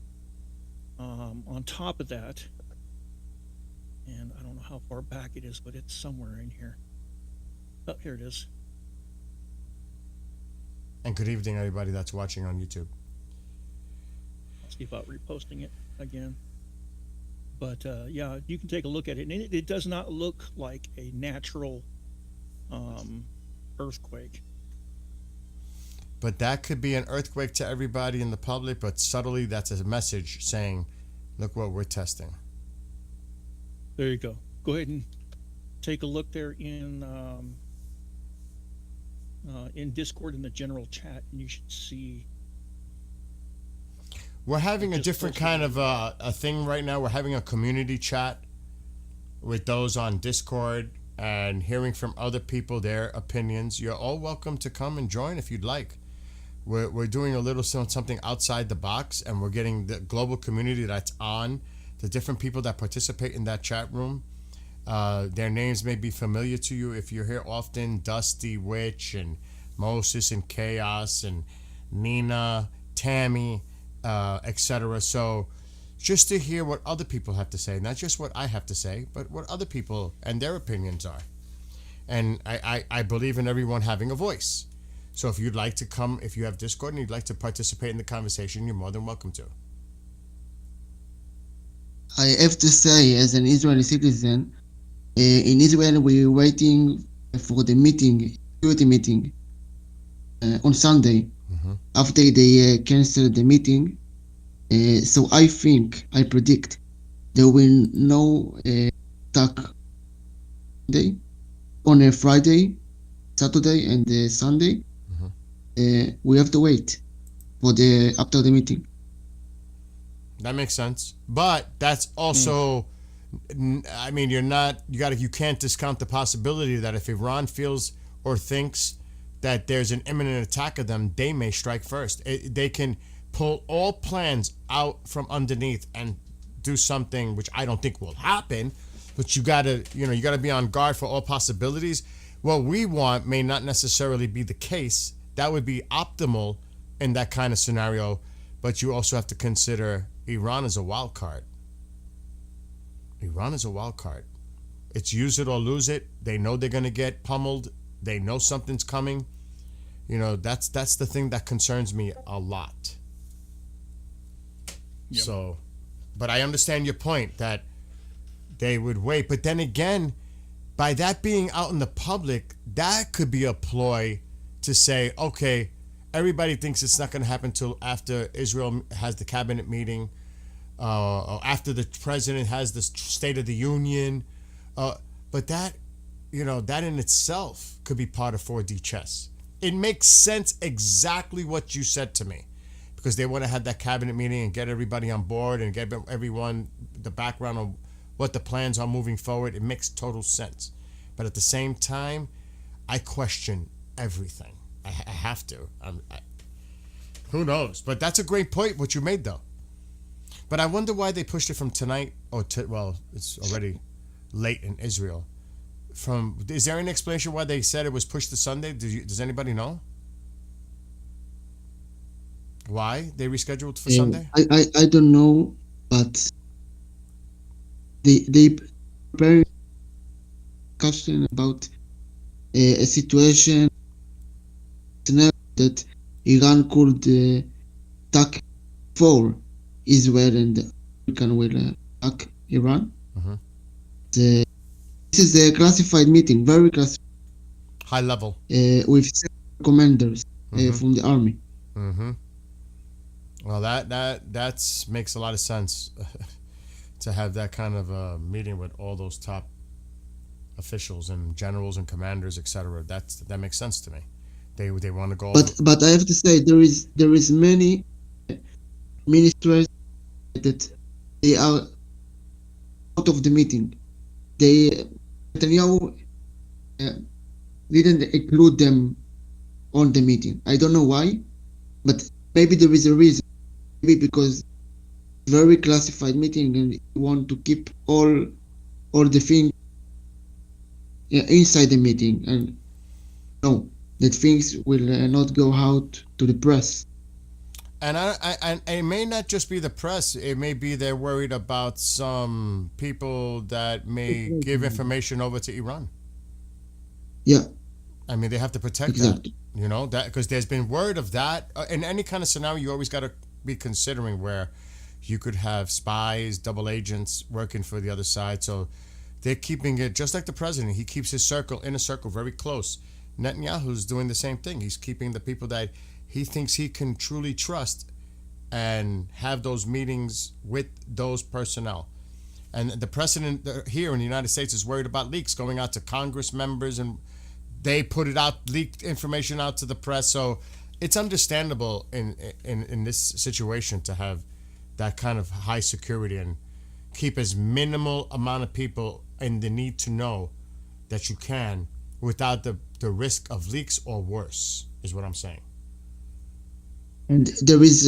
on top of that. And I don't know how far back it is, but it's somewhere in here. Oh, here it is. And good evening, everybody that's watching on YouTube. I'll see about reposting it again. But yeah, you can take a look at it. And it does not look like a natural earthquake. But that could be an earthquake to everybody in the public, but subtly that's a message saying, look what we're testing. There you go. Go ahead and take a look there in Discord in the general chat, and you should see. We're having a Just different posted kind it. of a thing right now. We're having a community chat with those on Discord and hearing from other people their opinions. You're all welcome to come and join if you'd like. We're doing a little something outside the box, and we're getting the global community that's on, the different people that participate in that chat room. Their names may be familiar to you if you're here often. Dusty, Witch, and Moses, and Chaos, and Nina, Tammy, etc. So just to hear what other people have to say, not just what I have to say, but what other people and their opinions are. And I believe in everyone having a voice. So if you'd like to come, if you have Discord and you'd like to participate in the conversation, you're more than welcome to. I have to say, as an Israeli citizen, in Israel we're waiting for the meeting, security meeting, on Sunday. After they cancel the meeting, so I predict there will no attack day on a Friday, Saturday, and Sunday. We have to wait for after the meeting. That makes sense, but that's also, I mean, you can't discount the possibility that if Iran feels or thinks that there's an imminent attack of them, they may strike first. They can pull all plans out from underneath and do something which I don't think will happen, but you gotta be on guard for all possibilities. What we want may not necessarily be the case. That would be optimal in that kind of scenario, but you also have to consider Iran is a wild card. Iran is a wild card. It's use it or lose it. They know they're gonna get pummeled. They know something's coming. That's the thing that concerns me a lot. Yep. So, but I understand your point that they would wait. But then again, by that being out in the public, that could be a ploy to say, okay, everybody thinks it's not going to happen till after Israel has the cabinet meeting, or after the president has the State of the Union. But that in itself could be part of 4D chess. It makes sense exactly what you said to me, because they want to have that cabinet meeting and get everybody on board and get everyone the background on what the plans are moving forward. It makes total sense. But at the same time, I question everything. I have to. Who knows? But that's a great point, what you made, though. But I wonder why they pushed it from tonight, it's already late in Israel. Is there an explanation why they said it was pushed to Sunday? Does anybody know why they rescheduled for Sunday? I don't know, but they preparing discussion about a situation that Iran could attack for Israel and American will attack Iran. This is a classified meeting, very classified. High level. With several commanders from the army. Well, that makes a lot of sense to have that kind of a meeting with all those top officials and generals and commanders, etc. That makes sense to me. They want to go. But I have to say there is many ministers that they are out of the meeting. Netanyahu didn't include them on the meeting. I don't know why, but maybe there is a reason. Maybe because it's a very classified meeting and you want to keep all the things inside the meeting and no, that things will not go out to the press. And it may not just be the press. It may be they're worried about some people that may give information over to Iran. Yeah. I mean, they have to protect that. That because there's been word of that. In any kind of scenario, you always got to be considering where you could have spies, double agents working for the other side. So they're keeping it just like the president. He keeps his inner circle very close. Netanyahu's doing the same thing. He's keeping the people that he thinks he can truly trust and have those meetings with those personnel. And the president here in the United States is worried about leaks going out to Congress members, and they put it out, leaked information out to the press. So it's understandable in this situation to have that kind of high security and keep as minimal amount of people in the need to know that you can without the risk of leaks or worse, is what I'm saying. And there is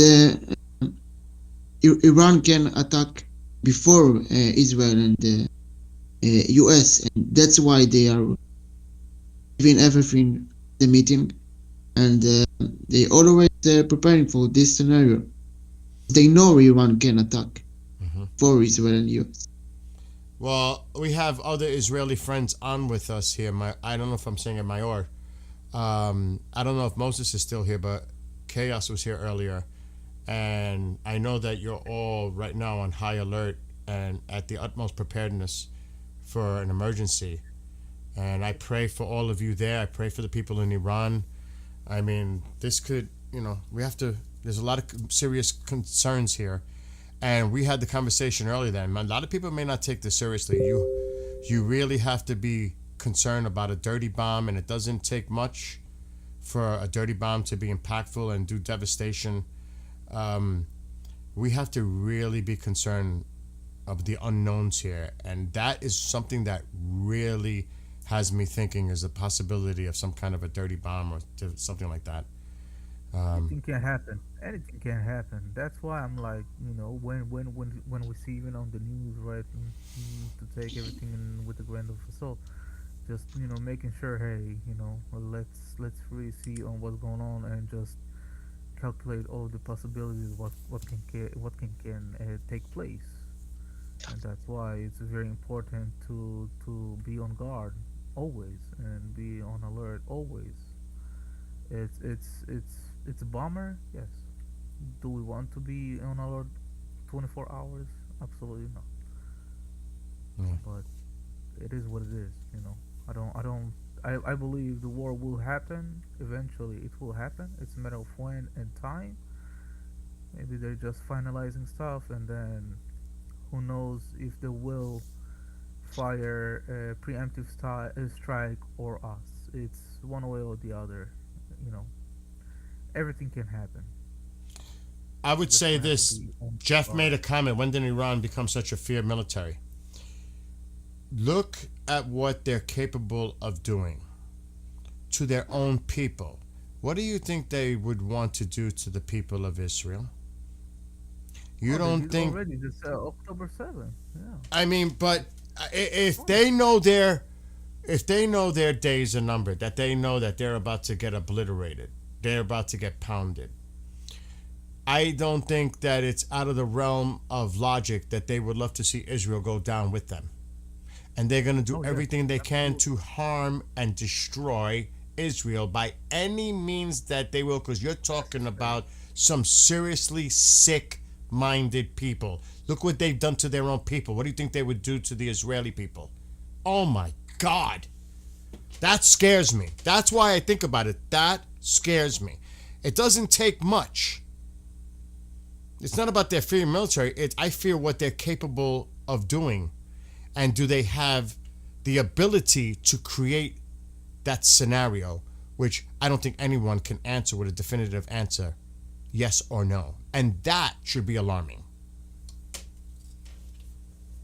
Iran can attack before Israel and the US, and that's why they are giving everything the meeting, and they always preparing for this scenario. They know Iran can attack for Israel and US. Well, we have other Israeli friends on with us here. I don't know if I'm saying it, Mayor. I don't know if Moses is still here, but Chaos was here earlier. And I know that you're all right now on high alert and at the utmost preparedness for an emergency. And I pray for all of you there. I pray for the people in Iran. I mean, this could, there's a lot of serious concerns here. And we had the conversation earlier then. A lot of people may not take this seriously. You really have to be concerned about a dirty bomb, and it doesn't take much for a dirty bomb to be impactful and do devastation. We have to really be concerned of the unknowns here, and that is something that really has me thinking is a possibility of some kind of a dirty bomb or something like that. Anything can happen. Anything can happen. That's why I'm like, when we see even on the news, right, to take everything in with a grain of salt. Just making sure, hey, let's really see on what's going on and just calculate all the possibilities what can take place. And that's why it's very important to be on guard always and be on alert always. It's a bomber, yes. Do we want to be on alert 24 hours? Absolutely not. Yeah. But it is what it is, I believe the war will happen eventually. It will happen. It's a matter of when and time. Maybe they're just finalizing stuff, and then who knows if they will fire a preemptive strike or us. It's one way or the other. Everything can happen. I would say this. Jeff made a comment. When did Iran become such a feared military? Look at what they're capable of doing to their own people. What do you think they would want to do to the people of Israel? You don't think already this October 7th? Yeah. I mean, but if they know their days are numbered, that they know that they're about to get obliterated, they're about to get pounded, I don't think that it's out of the realm of logic that they would love to see Israel go down with them. And they're going to do everything they can to harm and destroy Israel by any means that they will, because you're talking about some seriously sick-minded people. Look what they've done to their own people. What do you think they would do to the Israeli people? Oh my God. That scares me. That's why I think about it. That scares me. It doesn't take much. It's not about their fear military. I fear what they're capable of doing. And do they have the ability to create that scenario, which I don't think anyone can answer with a definitive answer, yes or no. And that should be alarming.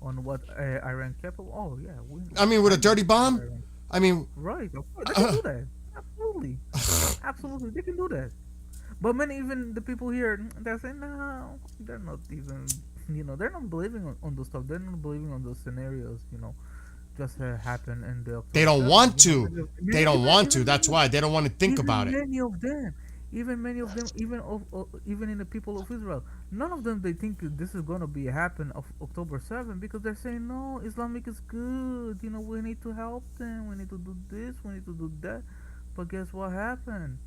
On what Iran capable? Oh yeah. I mean, with a dirty bomb? I mean, right, of course they can do that. Absolutely. Absolutely, they can do that. But many, even the people here, they're saying, no, they're not even, they're not believing on those stuff. They're not believing on those scenarios, just happen and they don't want to. They don't want to. That's why they don't want to think about it. Many of them, even in the people of Israel, none of them they think this is gonna be happen of October 7th, because they're saying no, Islamic is good. We need to help them. We need to do this. We need to do that. But guess what happened?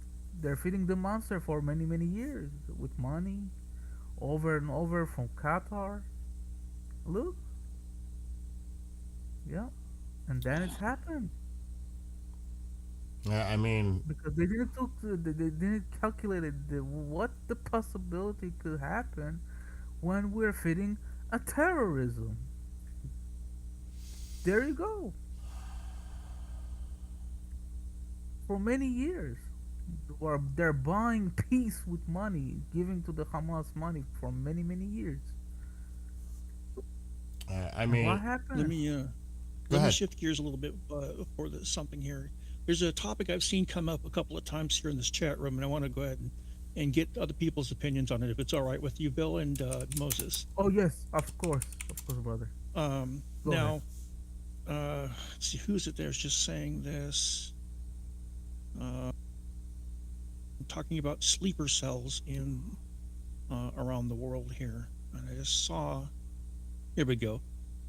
They're feeding the monster for many, many years with money, over and over from Qatar. Look, yeah, and then it's happened. Yeah, I mean, because they didn't calculate what the possibility could happen when we're feeding a terrorism. There you go. For many years, they're buying peace with money, giving to the Hamas money for many, many years. I mean, What happened? Let me ahead. shift gears a little bit for something here. There's a topic I've seen come up a couple of times here in this chat room, and I want to go ahead and get other people's opinions on it, if it's all right with you, Bill and Moses. Oh yes, of course, brother. Go Now, let's see, who's it there's just saying this? I'm talking about sleeper cells in around the world here, and I just saw. Here we go.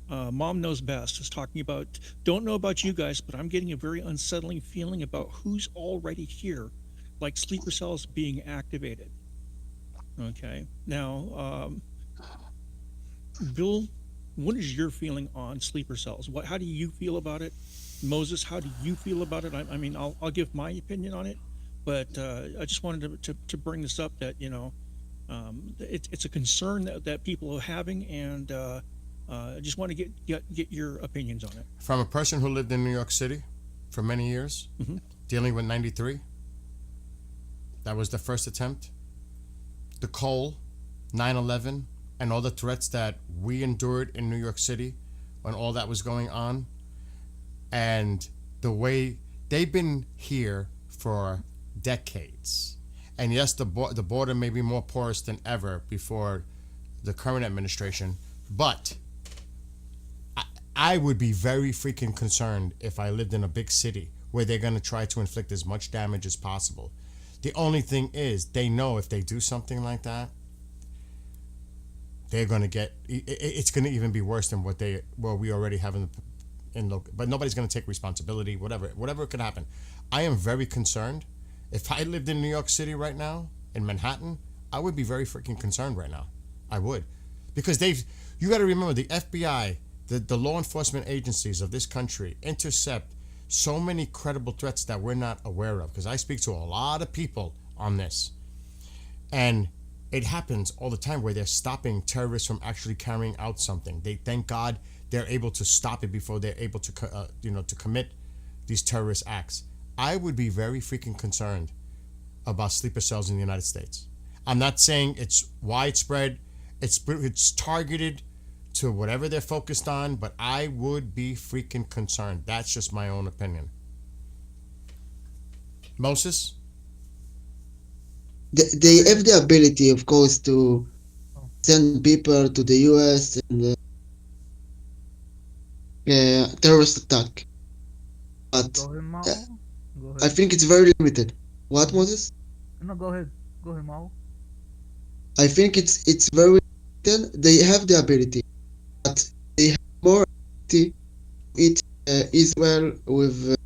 Mom Knows Best is talking about, don't know about you guys, but I'm getting a very unsettling feeling about who's already here, like sleeper cells being activated. Okay. Now, Bill, what is your feeling on sleeper cells? How do you feel about it? Moses, how do you feel about it? I mean, I'll give my opinion on it, but I just wanted to bring this up that, it's a concern that people are having, and I just want to get your opinions on it. From a person who lived in New York City for many years, dealing with 93, that was the first attempt. The Cole, 9/11, and all the threats that we endured in New York City when all that was going on, and the way they've been here for decades. And yes, the border may be more porous than ever before the current administration, but I would be very freaking concerned if I lived in a big city where they're going to try to inflict as much damage as possible. The only thing is, they know if they do something like that, they're going to get, it's going to even be worse than what we already have but nobody's going to take responsibility, whatever could happen. I am very concerned. If I lived in New York City right now, in Manhattan, I would be very freaking concerned right now. I would. Because you got to remember, the FBI, the law enforcement agencies of this country intercept so many credible threats that we're not aware of. Because I speak to a lot of people on this. And it happens all the time where they're stopping terrorists from actually carrying out something. Thank God they're able to stop it before they're able to, to commit these terrorist acts. I would be very freaking concerned about sleeper cells in the United States. I'm not saying it's widespread. It's targeted to whatever they're focused on, but I would be freaking concerned. That's just my own opinion. Moses? They have the ability, of course, to send people to the US and terrorist attack. But Go ahead, Mao. Go ahead. I think it's very limited. What, Moses? No, go ahead. Go ahead, Mao. I think it's very limited. They have the ability, but they have more ability to hit Israel with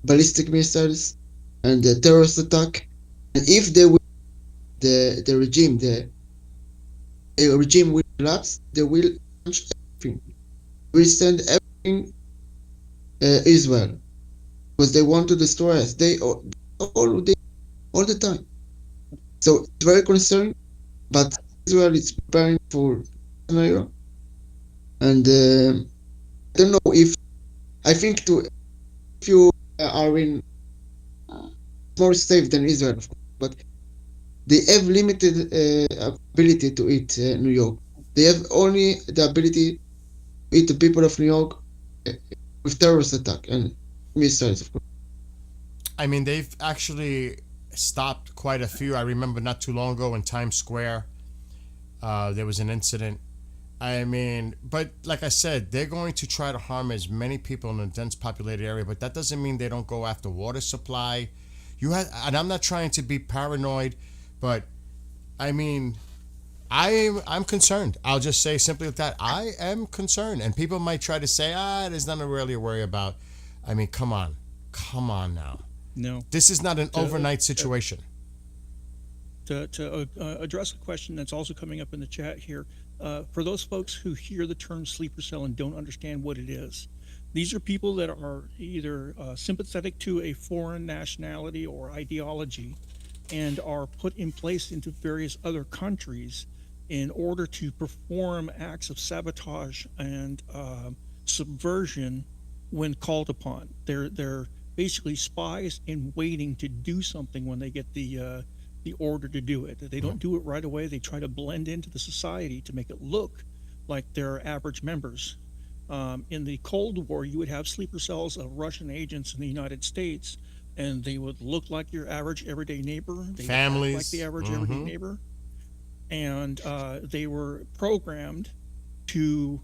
ballistic missiles and the terrorist attack. And if they will, the regime will collapse, they will launch everything. Will send everything Israel, because they want to destroy us. They all the time. So it's very concerning. But Israel is preparing for scenario, and I don't know if you are in more safe than Israel, of course, but they have limited ability to hit New York. They have only the ability to hit the people of New York with terrorist attack and missiles, of course. I mean, they've actually stopped quite a few. I remember not too long ago in Times Square, there was an incident. I mean, but like I said, they're going to try to harm as many people in a dense populated area, but that doesn't mean they don't go after water supply. And I'm not trying to be paranoid, but I mean, I'm concerned. I'll just say simply like that. I am concerned, and people might try to say, there's nothing really to worry about. I mean, come on now. No, this is not an overnight situation. To address a question that's also coming up in the chat here, for those folks who hear the term sleeper cell and don't understand what it is, these are people that are either sympathetic to a foreign nationality or ideology and are put in place into various other countries in order to perform acts of sabotage and subversion when called upon. They're basically spies in waiting to do something when they get the order to do it. They don't do it right away. They try to blend into the society to make it look like they're average members. In the Cold War, you would have sleeper cells of Russian agents in the United States, and they would look like your average everyday neighbor. They would act Families. like the average everyday neighbor, and they were programmed to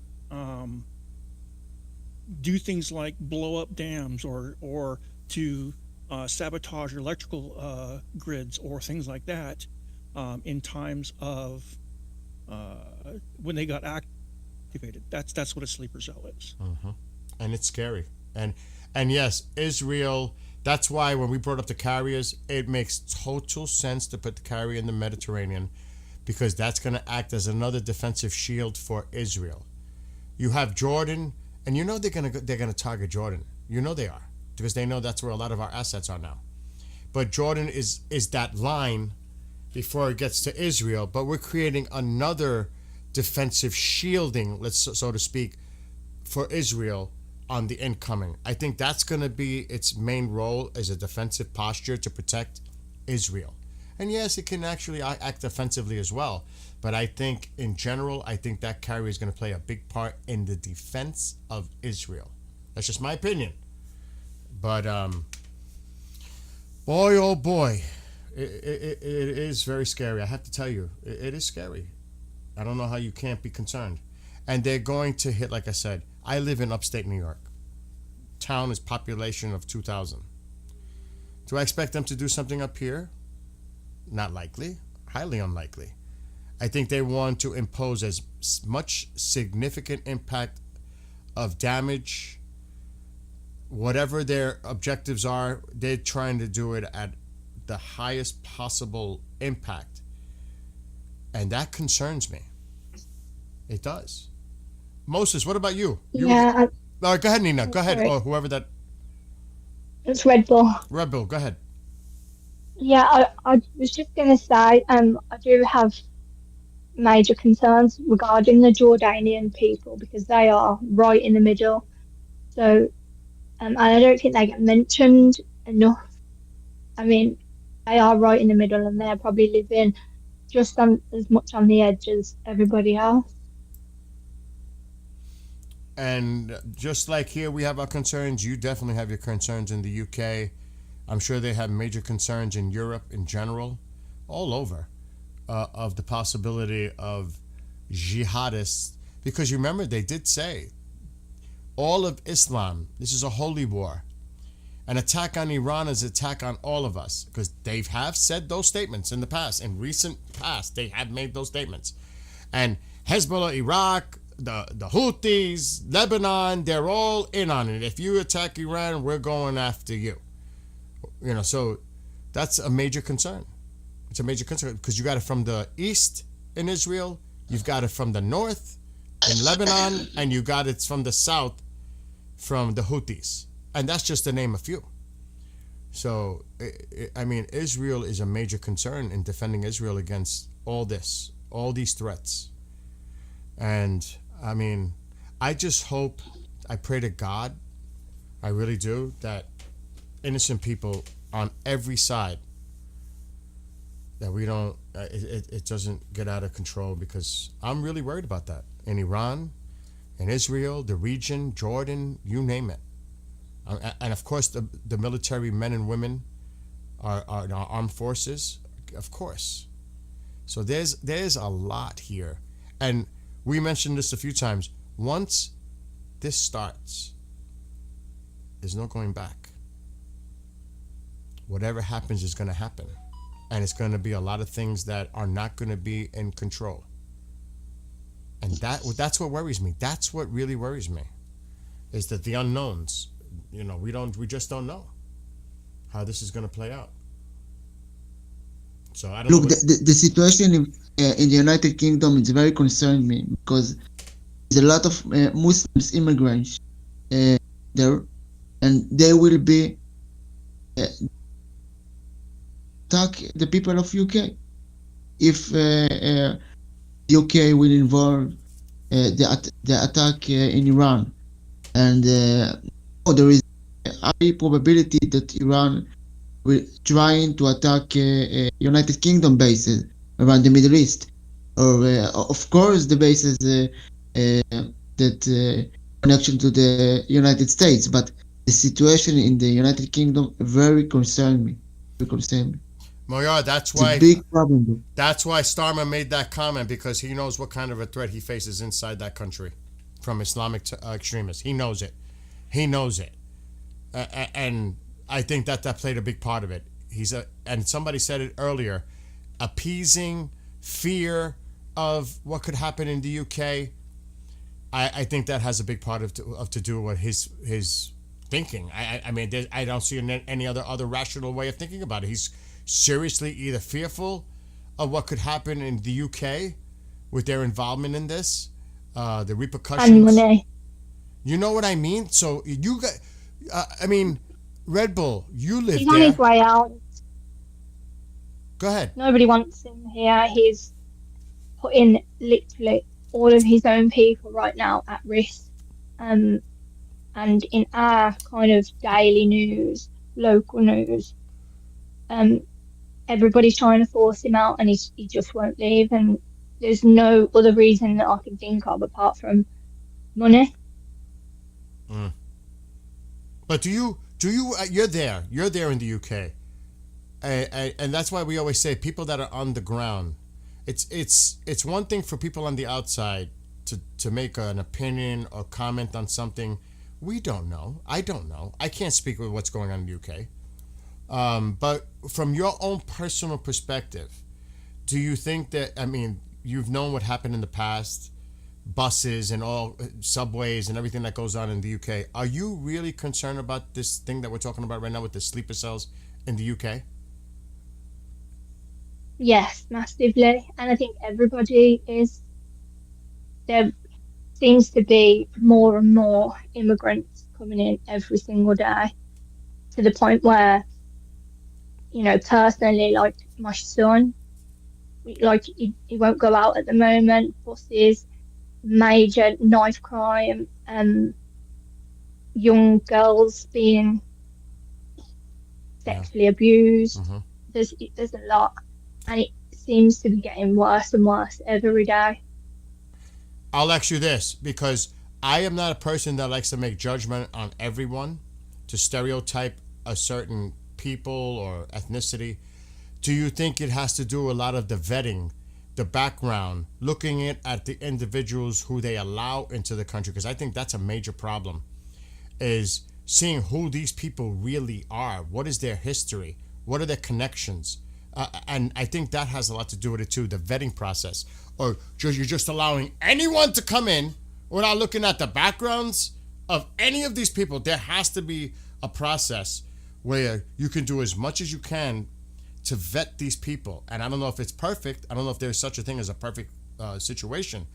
do things like blow up dams or to sabotage electrical grids or things like that in times of when they got activated. That's what a sleeper cell is. And it's scary. And yes, Israel. That's why when we brought up the carriers, it makes total sense to put the carrier in the Mediterranean, because that's going to act as another defensive shield for Israel. You have Jordan, and you know they're gonna target Jordan. You know they are, because they know that's where a lot of our assets are now. But Jordan is that line before it gets to Israel. But we're creating another defensive shielding, so to speak, for Israel on the incoming. I think that's going to be its main role, as a defensive posture to protect Israel. And yes, it can actually act offensively as well. But I think in general, I think that carrier is going to play a big part in the defense of Israel. That's just my opinion. But boy, oh boy, it is very scary. I have to tell you, it is scary. I don't know how you can't be concerned. And they're going to hit, like I said, I live in upstate New York. Town is population of 2,000. Do I expect them to do something up here? Not likely. Highly unlikely. I think they want to impose as much significant impact of damage. Whatever their objectives are, they're trying to do it at the highest possible impact. And that concerns me. It does. Moses, what about you? Yeah. All right, go ahead, Nina. Go ahead. Sorry. Or whoever that. It's Red Bull. Red Bull, go ahead. Yeah, I was just going to say, I do have major concerns regarding the Jordanian people, because they are right in the middle. So, and I don't think they get mentioned enough. I mean, they are right in the middle, and they're probably living just as much on the edge as everybody else. And just like here we have our concerns, you definitely have your concerns in the UK. I'm sure they have major concerns in Europe in general, all over, of the possibility of jihadists. Because you remember, they did say, all of Islam, this is a holy war. An attack on Iran is an attack on all of us. Because they have said those statements in the past. In recent past, they have made those statements. And Hezbollah, Iraq, the Houthis, Lebanon, they're all in on it. If you attack Iran, we're going after you. You know, so that's a major concern. It's a major concern because you got it from the east in Israel, you've got it from the north in Lebanon, and you got it from the south from the Houthis. And that's just to name a few. So, I mean, Israel is a major concern in defending Israel against all this, all these threats. And, I mean, I just hope, I pray to God, I really do, that innocent people on every side, that we don't, it doesn't get out of control, because I'm really worried about that. In Iran, in Israel, the region, Jordan, you name it. And of course, the military men and women are our armed forces, of course. So there's a lot here. And we mentioned this a few times. Once this starts, there's no going back. Whatever happens is going to happen. And it's going to be a lot of things that are not going to be in control. And that's what worries me. That's what really worries me, is that the unknowns. You know, we just don't know how this is going to play out. So I don't Look, know. the situation in the United Kingdom is very concerning me, because there's a lot of Muslims immigrants there, and they will be attack the people of UK if UK will involve the attack in Iran. and there is a high probability that Iran will trying to attack United Kingdom bases around the Middle East, or of course the bases that connection to the United States. But the situation in the United Kingdom very concerned me. Moyar, that's It's a why big problem. that's why Starmer made that comment, because he knows what kind of a threat he faces inside that country from Islamic extremists. He knows it. He knows it. And I think that played a big part of it. And somebody said it earlier, appeasing fear of what could happen in the UK. I think that has a big part of to do with his thinking. I mean, I don't see any other rational way of thinking about it. He's seriously either fearful of what could happen in the UK with their involvement in this, the repercussions. And money. You know what I mean? So you got, I mean, Red Bull, you live He's on there. his way out. Go ahead. Nobody wants him here. He's putting literally all of his own people right now at risk. And in our kind of daily news, local news, everybody's trying to force him out, and he just won't leave. And there's no other reason that I can think of apart from money. But do you you're there in the UK, and that's why we always say people that are on the ground. It's one thing for people on the outside to make an opinion or comment on something. We don't know. I don't know. I can't speak with what's going on in the UK. But from your own personal perspective, do you think that, I mean, you've known what happened in the past, buses and all subways and everything that goes on in the UK. Are you really concerned about this thing that we're talking about right now with the sleeper cells in the UK? Yes, massively. And I think everybody is. There seems to be more and more immigrants coming in every single day, to the point where, you know, personally, like my son, like he won't go out at the moment. Buses, major knife crime, young girls being sexually abused. Mm-hmm. There's a lot, and it seems to be getting worse and worse every day. I'll ask you this, because I am not a person that likes to make judgment on everyone, to stereotype a certain people or ethnicity. Do you think it has to do a lot of the vetting, the background, looking at the individuals who they allow into the country? Because I think that's a major problem, is seeing who these people really are. What is their history? What are their connections? And I think that has a lot to do with it too, the vetting process. Or you're just allowing anyone to come in without looking at the backgrounds of any of these people. There has to be a process where you can do as much as you can to vet these people. And I don't know if it's perfect. I don't know if there's such a thing as a perfect situation.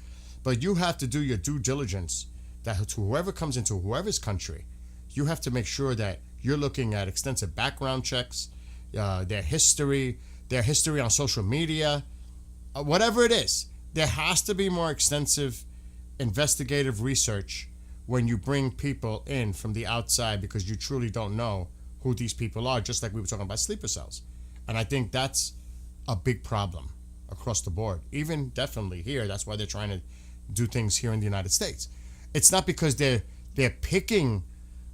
But you have to do your due diligence, that to whoever comes into whoever's country, you have to make sure that you're looking at extensive background checks, their history on social media, whatever it is. There has to be more extensive investigative research when you bring people in from the outside, because you truly don't know who these people are, just like we were talking about sleeper cells. And I think that's a big problem across the board, even definitely here. That's why they're trying to do things here in the United States. It's not because they're picking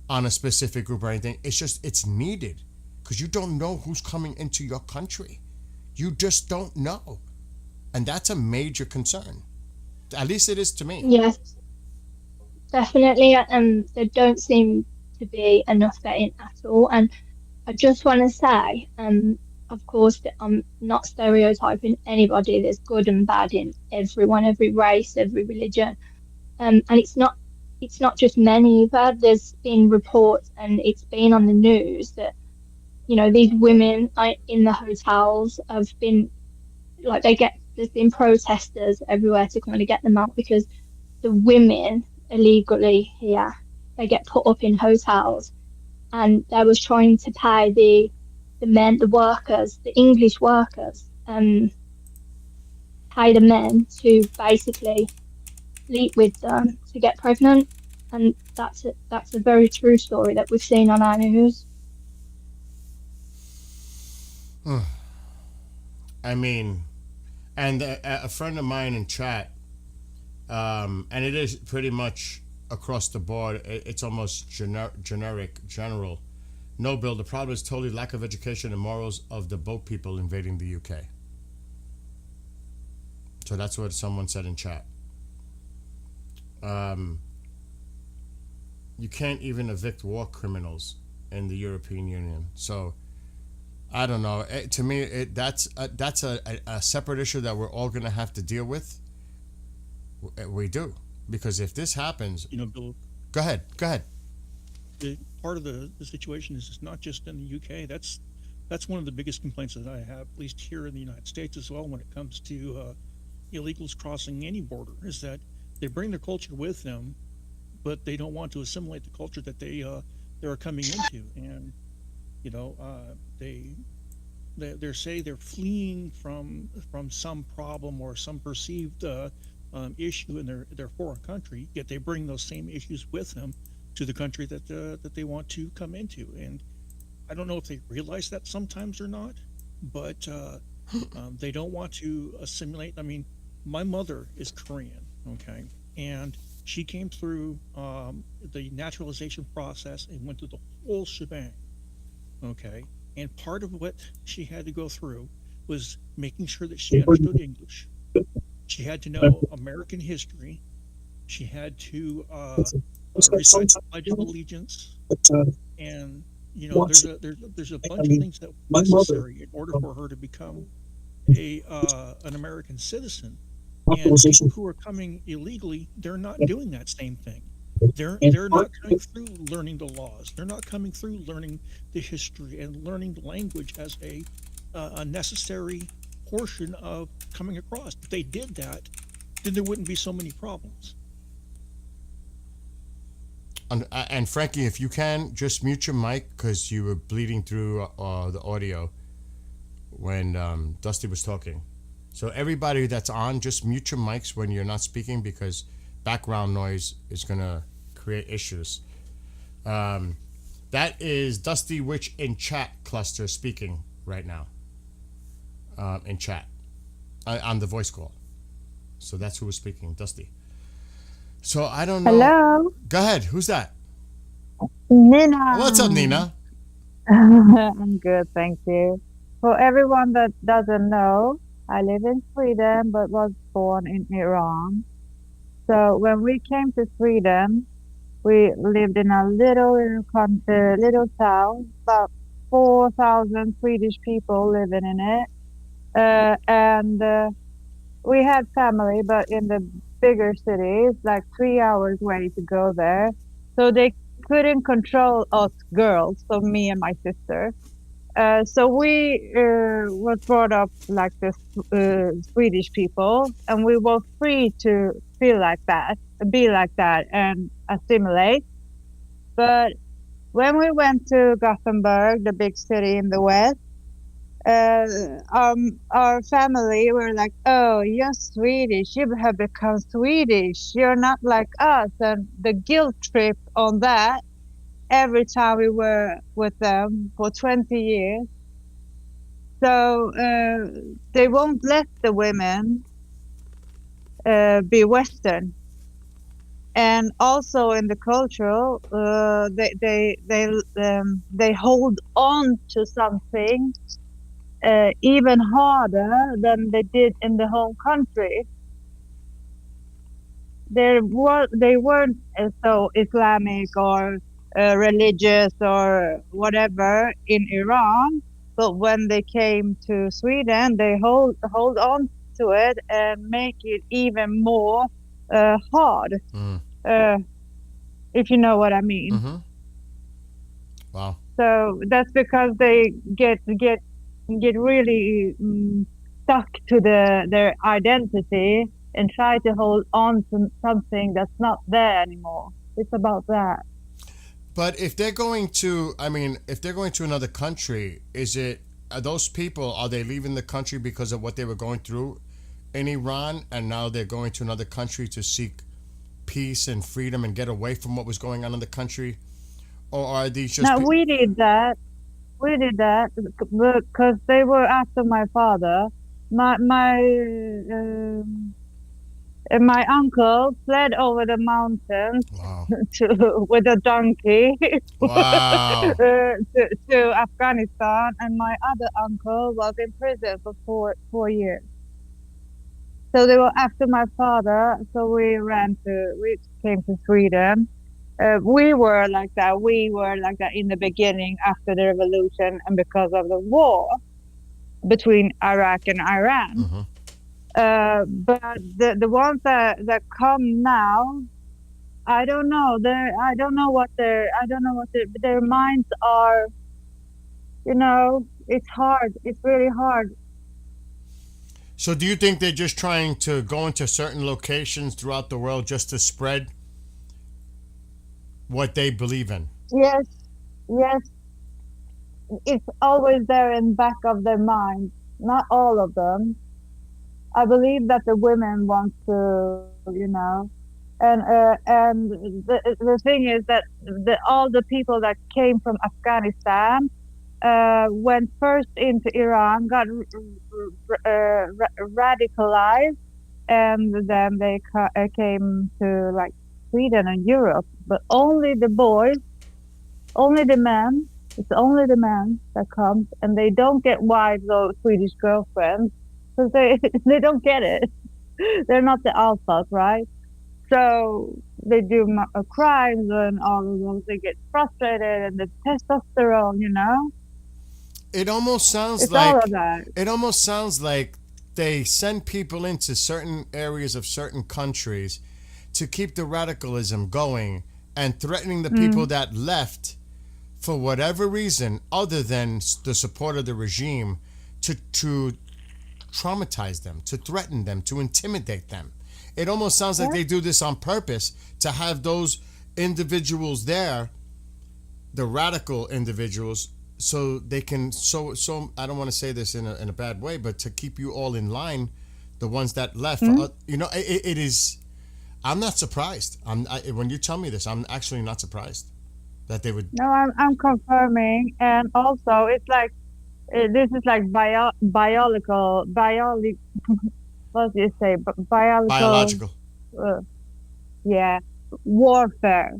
on a specific group or anything. It's just, it's needed, because you don't know who's coming into your country. You just don't know. And that's a major concern. At least it is to me. Yes, definitely. There don't seem to be enough vetting at all. And I just want to say, of course, that I'm not stereotyping anybody. There's good and bad in everyone, every race, every religion. And it's not just men either. There's been reports, and it's been on the news, that, you know, these women in the hotels have been, like, there's been protesters everywhere to kind of get them out, because the women illegally here, they get put up in hotels, and they was trying to pay the men, the workers, the English workers, pay the men to basically sleep with them to get pregnant. and that's a very true story that we've seen on our news. I mean, and a friend of mine in chat, and it is pretty much across the board. It's almost general. No, Bill, the problem is totally lack of education and morals of the boat people invading the UK. So that's what someone said in chat. You can't even evict war criminals in the European Union. So I don't know. To me, that's a separate issue that we're all going to have to deal with. We do, because if this happens, You know, Bill, go ahead. part of the situation is it's not just in the UK. That's one of the biggest complaints that I have, at least here in the United States as well, when it comes to illegals crossing any border, is that they bring their culture with them, but they don't want to assimilate the culture that they are coming into, and you know, they say they're fleeing from some problem or some perceived issue in their foreign country, yet they bring those same issues with them to the country that they want to come into. And I don't know if they realize that sometimes or not, but they don't want to assimilate. I mean, my mother is Korean, okay, and she came through the naturalization process and went through the whole shebang, okay. And part of what she had to go through was making sure that she understood English. She had to know American history. She had to recite the Pledge of Allegiance, and you know, there's a bunch of things that were necessary in order for her to become an American citizen. And people who are coming illegally, they're not doing that same thing. They're not coming through learning the laws. They're not coming through learning the history and learning the language as a necessary portion of coming across. If they did that, then there wouldn't be so many problems. And Frankie, if you can, just mute your mic because you were bleeding through the audio when Dusty was talking. So everybody that's on, just mute your mics when you're not speaking because background noise is going to create issues. That is Dusty Witch in chat cluster speaking right now. In chat. On the voice call. So that's who was speaking, Dusty. So I don't know. Hello? Go ahead. Who's that? Nina. What's up, Nina? I'm good, thank you. For everyone that doesn't know, I live in Sweden but was born in Iran. So when we came to Sweden, we lived in a little town, about 4,000 Swedish people living in it. And we had family, but in the bigger cities, like 3 hours way to go there. So they couldn't control us girls, so me and my sister. So we were brought up like the Swedish people, and we were free to feel like that, be like that, and assimilate. But when we went to Gothenburg, the big city in the west, our family were like, "Oh, you're Swedish. You have become Swedish. You're not like us." And the guilt trip on that every time we were with them for 20 years. So they won't let the women be Western. And also in the cultural, they hold on to something even harder than they did in the home country. They weren't so Islamic or religious or whatever in Iran, but when they came to Sweden, they hold on to it and make it even more hard. If you know what I mean. Mm-hmm. Wow. So that's because they get really stuck to their identity and try to hold on to something that's not there anymore. It's about that. But if they're going to, if they're going to another country, are those people, are they leaving the country because of what they were going through in Iran, and now they're going to another country to seek peace and freedom and get away from what was going on in the country? Or are these just... No, we did that. We did that because they were after my father. My uncle fled over the mountains Wow. with a donkey Wow. to Afghanistan, and my other uncle was in prison for 4 years. So they were after my father. So we came to Sweden. We were like that. We were like that in the beginning after the revolution and because of the war between Iraq and Iran. Mm-hmm. But the ones that come now, I don't know. I don't know what their minds are. You know, it's hard. It's really hard. So do you think they're just trying to go into certain locations throughout the world just to spread what they believe in? Yes. It's always there in back of their mind. Not all of them. I believe that the women want to, you know, and the thing is that all the people that came from Afghanistan went first into Iran, got radicalized, and then they came to like Sweden and Europe. But only the boys, only the men. It's only the men that comes, and they don't get wives or Swedish girlfriends because they don't get it. They're not the alphas, right? So they do crimes and all of those. They get frustrated, and the testosterone, you know. It almost sounds It's like all of that. it almost sounds like they send people into certain areas of certain countries to keep the radicalism going and threatening the people that left for whatever reason other than the support of the regime to traumatize them, to threaten them, to intimidate them. It almost sounds like they do this on purpose to have those individuals there, the radical individuals, so they can so I don't want to say this in a bad way, but to keep you all in line, the ones that left. You know, it is. I'm not surprised. When you tell me this, I'm actually not surprised that they would. No, I'm confirming, and also it's like this is like biological. What do you say? Biological. Yeah, warfare.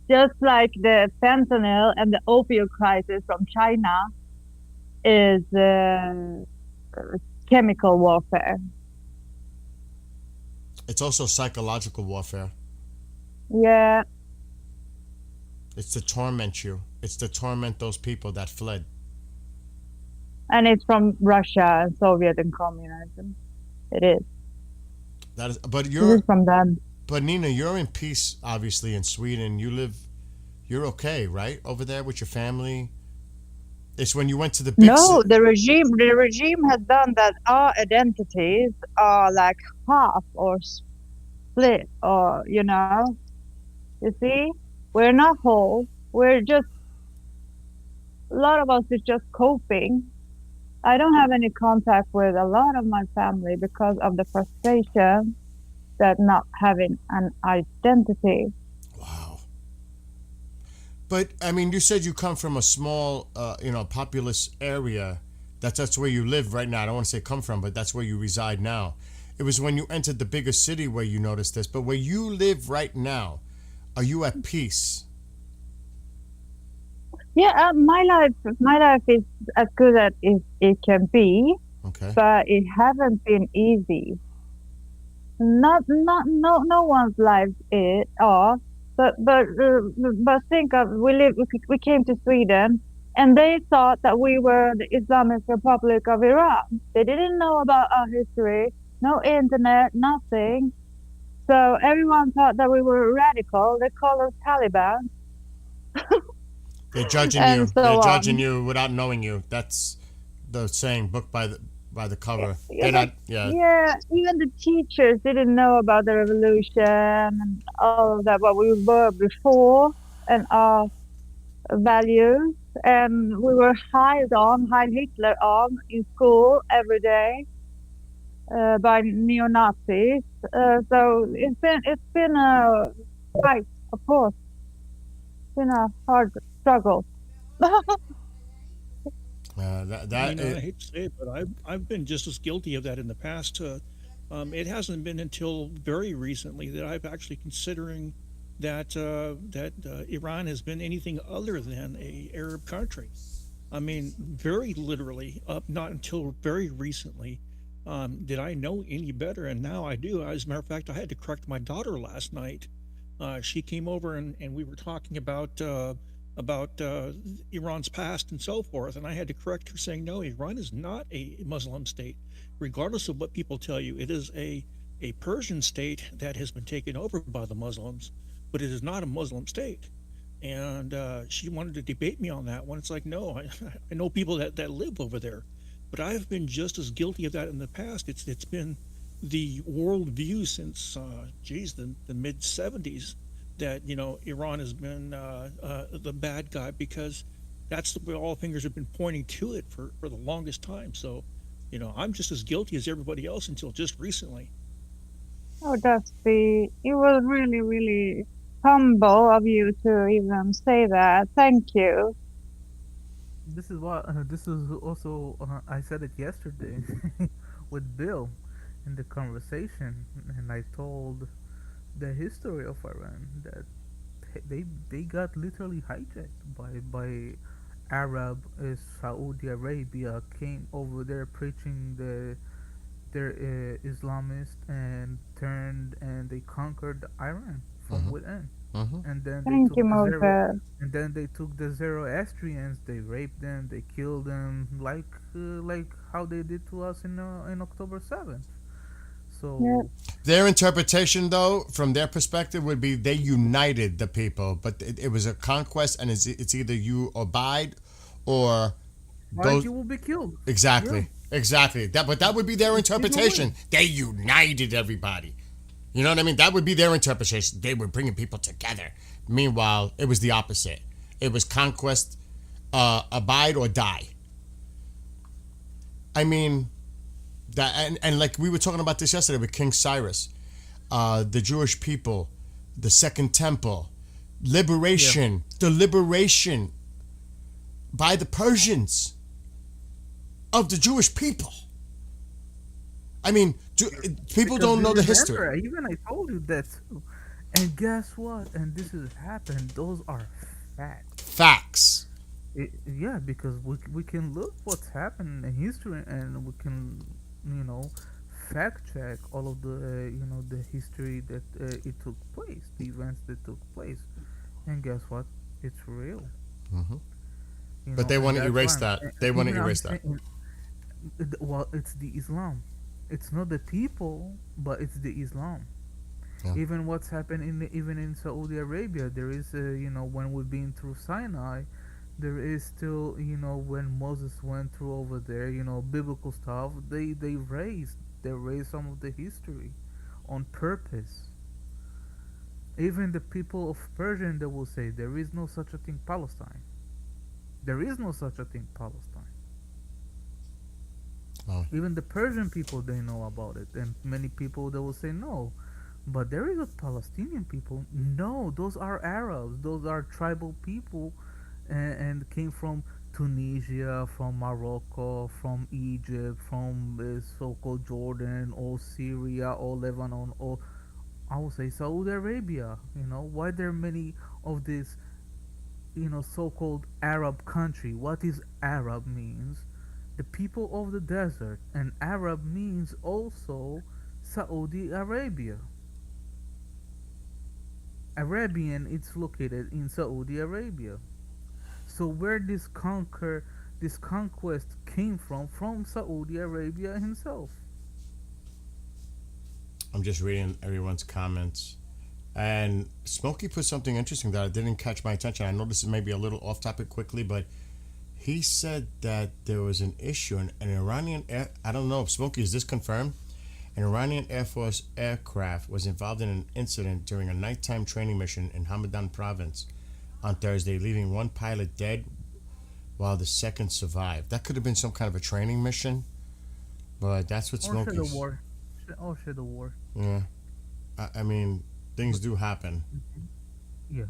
Just like the fentanyl and the opioid crisis from China is chemical warfare. It's also psychological warfare. Yeah. It's to torment you. It's to torment those people that fled. And it's from Russia and Soviet and communism. It is. That is, but It you're. is from them. But Nina, you're in peace, obviously, in Sweden. You're okay, right, over there with your family. It's when you went to the big. No, the regime has done that. Our identities are like half or split, or you know. You see, we're not whole. We're just. A lot of us is just coping. I don't have any contact with a lot of my family because of the frustration that not having an identity. Wow. But I mean, you said you come from a small, populous area. That's where you live right now. I don't want to say come from, but that's where you reside now. It was when you entered the bigger city where you noticed this. But where you live right now, are you at peace? Yeah, my life is as good as it can be. Okay. But it hasn't been easy. No one's life is off. But think of we came to Sweden, and they thought that we were the Islamic Republic of Iran. They didn't know about our history, no internet, nothing. So everyone thought that we were radical. They called us Taliban. They're judging And you. so They're on. judging you without knowing you. That's the saying, book by the cover. They're not. Yeah. Yeah, even the teachers didn't know about the revolution and all of that, what we were before and our values. And we were Heil Hitler on in school every day. by neo-Nazis. So it's been a fight, of course. It's been a hard struggle. I hate to say it, but I've been just as guilty of that in the past. It hasn't been until very recently that I've actually considering that Iran has been anything other than a Arab country. I mean, very literally, not until very recently did I know any better, and now I do. As a matter of fact, I had to correct my daughter last night. She came over and we were talking about Iran's past and so forth, and I had to correct her, saying, no, Iran is not a Muslim state, regardless of what people tell you. It is a Persian state that has been taken over by the Muslims, but it is not a Muslim state. And she wanted to debate me on that one. It's like, no, I know people that live over there, but I've been just as guilty of that in the past. It's been the worldview since, the mid 70s that, Iran has been the bad guy, because that's the way all fingers have been pointing to it for the longest time. So, I'm just as guilty as everybody else until just recently. Oh, Dusty, it was really, really humble of you to even say that. Thank you. This is what this is also I said it yesterday with Bill in the conversation, and I told the history of Iran, that they got literally hijacked by Arab. Saudi Arabia came over there preaching their Islamist, and turned and they conquered Iran from within. And then Thank you, Moses. and then they took the Zoroastrians. They raped them. They killed them, like how they did to us in October 7th. So their interpretation, though, from their perspective, would be they united the people, but it was a conquest, and it's either you abide or you will be killed. Exactly, exactly. But that would be their interpretation. They united everybody. You know what I mean? That would be their interpretation. They were bringing people together. Meanwhile, it was the opposite. It was conquest, abide or die. I mean, that and like we were talking about this yesterday with King Cyrus, the Jewish people, the Second Temple, liberation, the liberation by the Persians of the Jewish people. I mean, people don't know the history. Even I told you that too. And guess what? And this has happened. Those are facts. Facts. Yeah, because we can look what's happened in history, and we can, fact check all of the, the history that it took place, the events that took place. And guess what? It's real. But they want to erase that. They want to erase that. Well, it's the Islam. It's not the people, but it's the Islam. Yeah. Even what's happened even in Saudi Arabia, there is, when we've been through Sinai, there is still, when Moses went through over there, biblical stuff. They raised some of the history on purpose. Even the people of Persia, they will say there is no such a thing Palestine. There is no such a thing Palestine. Oh. Even the Persian people, they know about it, and many people, they will say no, but there is a Palestinian people. No, those are Arabs. Those are tribal people, and came from Tunisia, from Morocco, from Egypt, from so-called Jordan, or Syria, or Lebanon, or I would say Saudi Arabia. Why there are many of these, so-called Arab country? What is Arab means? The people of the desert, and Arab means also Saudi Arabia. Arabian, it's located in Saudi Arabia. So where this conquest came from Saudi Arabia himself. I'm just reading everyone's comments. And Smokey put something interesting that didn't catch my attention. I know this is maybe a little off topic quickly, but he said that there was an issue, an Iranian I don't know, Smokey, is this confirmed? An Iranian Air Force aircraft was involved in an incident during a nighttime training mission in Hamadan province on Thursday, leaving one pilot dead while the second survived. That could have been some kind of a training mission. But that's what Or smoke Shadow is. War. Or Shadow War. Yeah. I mean, things do happen. Yeah.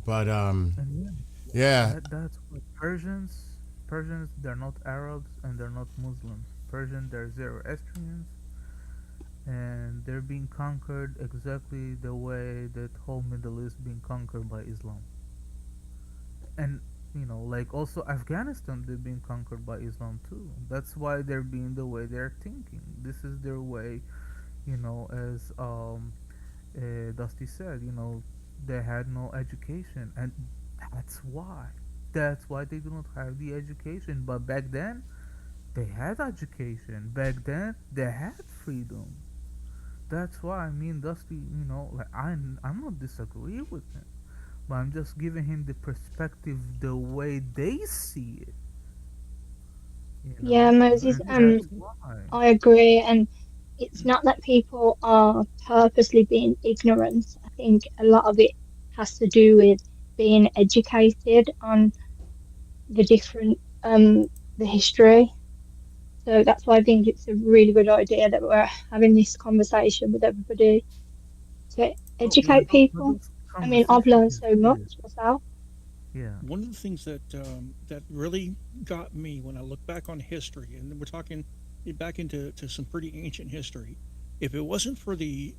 But And yeah. that's what Persians, they're not Arabs and they're not Muslims. Persian, they're Zoroastrians, and they're being conquered exactly the way that whole Middle East being conquered by Islam. And like also Afghanistan, they're being conquered by Islam too. That's why they're being the way they're thinking. This is their way, as Dusty said. They had no education, and that's why. That's why they do not have the education. But back then, they had education. Back then, they had freedom. That's why I mean, Dusty. Like I'm not disagreeing with him, but I'm just giving him the perspective, the way they see it. Yeah, Moses, And that's why. I agree, and it's not that people are purposely being ignorant. I think a lot of it has to do with being educated on the different the history. So that's why I think it's a really good idea that we're having this conversation with everybody to educate people. I mean, I've learned so much myself. Yeah. One of the things that that really got me when I look back on history, and we're talking back into some pretty ancient history, if it wasn't for the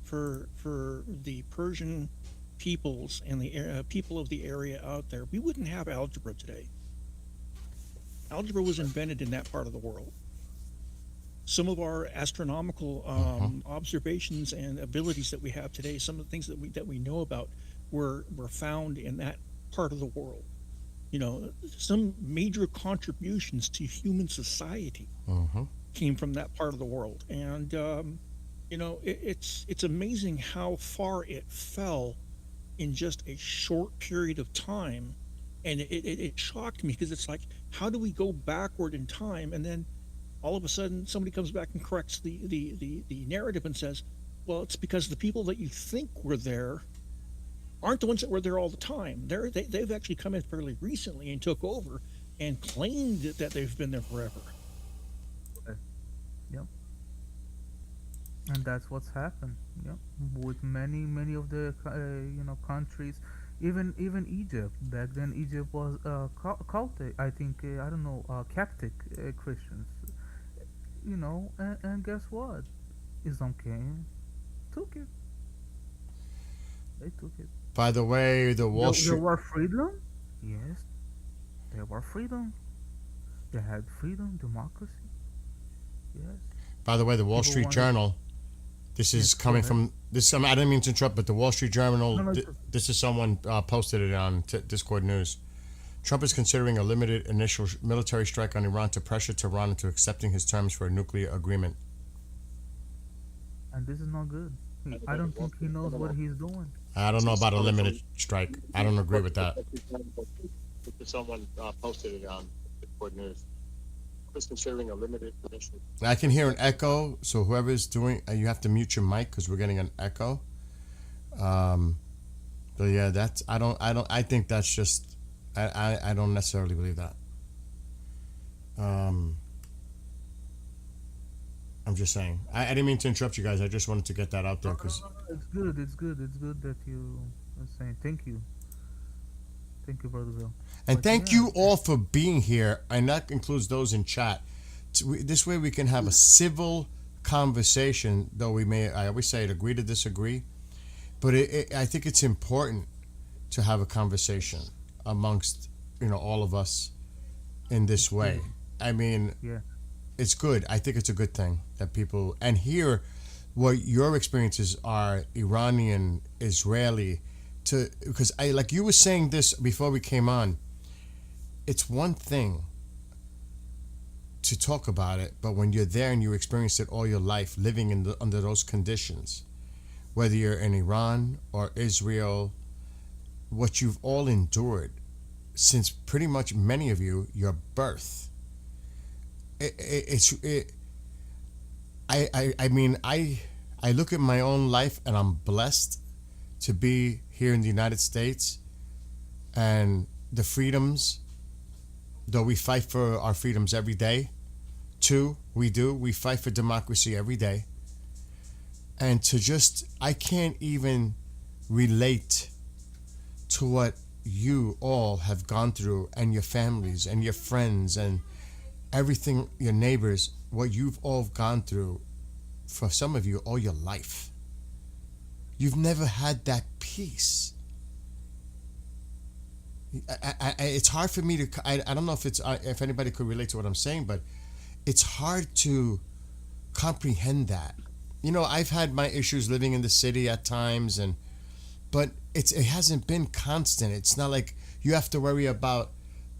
Persian peoples and the people of the area out there, we wouldn't have algebra today. Algebra was invented in that part of the world. Some of our astronomical observations and abilities that we have today, some of the things that we know about, were found in that part of the world. Some major contributions to human society came from that part of the world, and it's amazing how far it fell in just a short period of time, and it shocked me, because it's like, how do we go backward in time, and then all of a sudden somebody comes back and corrects the narrative and says, well, it's because the people that you think were there aren't the ones that were there all the time. They've actually come in fairly recently and took over and claimed that they've been there forever. Yep. And that's what's happened. Yep. With many of the countries, even Egypt. Back then, Egypt was cultic. I think I don't know, Coptic Christians. And guess what? Islam came, took it. They took it. By the way, the Wall Street. There were freedom? Yes. There were freedom. They had freedom, democracy. Yes. By the way, the Wall Street Journal. This is coming from this. I didn't mean to interrupt, but the Wall Street Journal. This is someone posted it on Discord News. Trump is considering a limited initial military strike on Iran to pressure Tehran into accepting his terms for a nuclear agreement. And this is not good. I don't think he knows what he's doing. I don't know about a limited strike. I don't agree with that. Someone posted it on Discord News. Was considering a limited initial. I can hear an echo, so whoever's doing, you have to mute your mic because we're getting an echo. But yeah, that's I think that's just I don't necessarily believe that. I'm just saying. I didn't mean to interrupt you guys. I just wanted to get that out there because it's good. It's good that you are saying thank you. Thank you, Brother Bill. And thank you all for being here, and that includes those in chat. This way we can have a civil conversation, though I always say it, agree to disagree. But I think it's important to have a conversation amongst, all of us in this way. I mean, it's good. I think it's a good thing that people, and hear what your experiences are, Iranian, Israeli, because like you were saying this before we came on, it's one thing to talk about it, but when you're there and you experienced it all your life, living under those conditions, whether you're in Iran or Israel, what you've all endured since pretty much many of you, your birth. I mean, I look at my own life and I'm blessed to be here in the United States, and the freedoms, though we fight for our freedoms every day, too, We do. We fight for democracy every day. And I can't even relate to what you all have gone through, and your families and your friends and everything, your neighbors, what you've all gone through, for some of you, all your life. You've never had that peace. It's hard for me to, I don't know if anybody could relate to what I'm saying, but it's hard to comprehend that. You know, I've had my issues living in the city at times, but it hasn't been constant. It's not like you have to worry about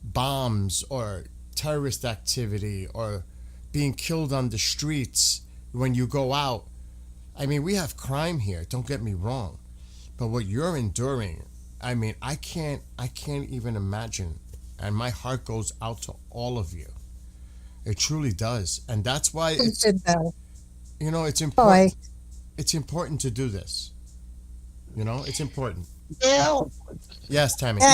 bombs or terrorist activity or being killed on the streets when you go out. I mean, we have crime here, don't get me wrong, but what you're enduring, I mean, I can't even imagine. And my heart goes out to all of you. It truly does. And that's why it's important. It's important to do this. You know, it's important. Bill. Yes, Tammy. Could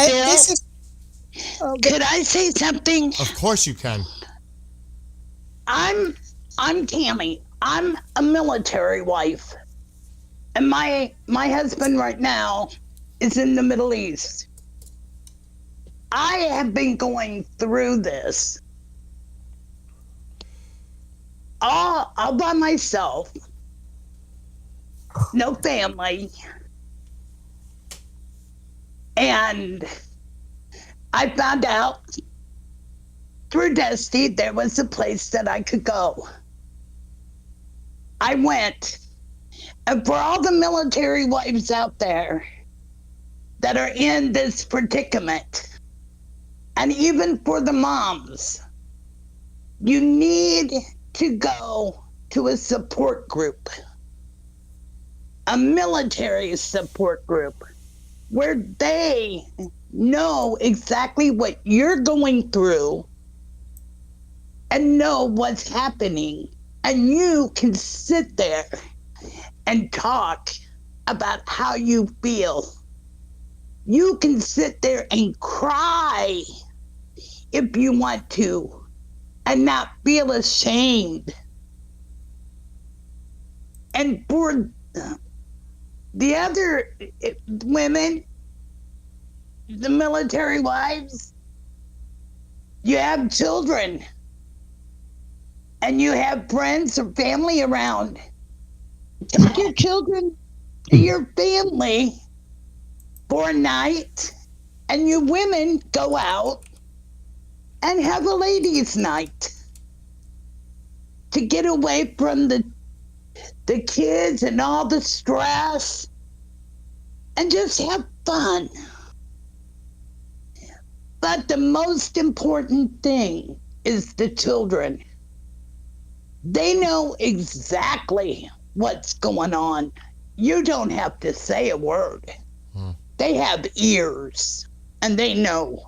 I say something? Of course you can. I'm Tammy. I'm a military wife. And my husband right now is in the Middle East. I have been going through this all by myself. No family. And I found out through Dusty there was a place that I could go. I went. And for all the military wives out there that are in this predicament, and even for the moms, you need to go to a support group, a military support group, where they know exactly what you're going through and know what's happening. And you can sit there and talk about how you feel. You can sit there and cry if you want to and not feel ashamed. And for the other women, the military wives, you have children and you have friends or family around. Take your children to your family for a night, and you women go out and have a ladies' night to get away from the kids and all the stress and just have fun. But the most important thing is the children. They know exactly what's going on. You don't have to say a word. They have ears and they know.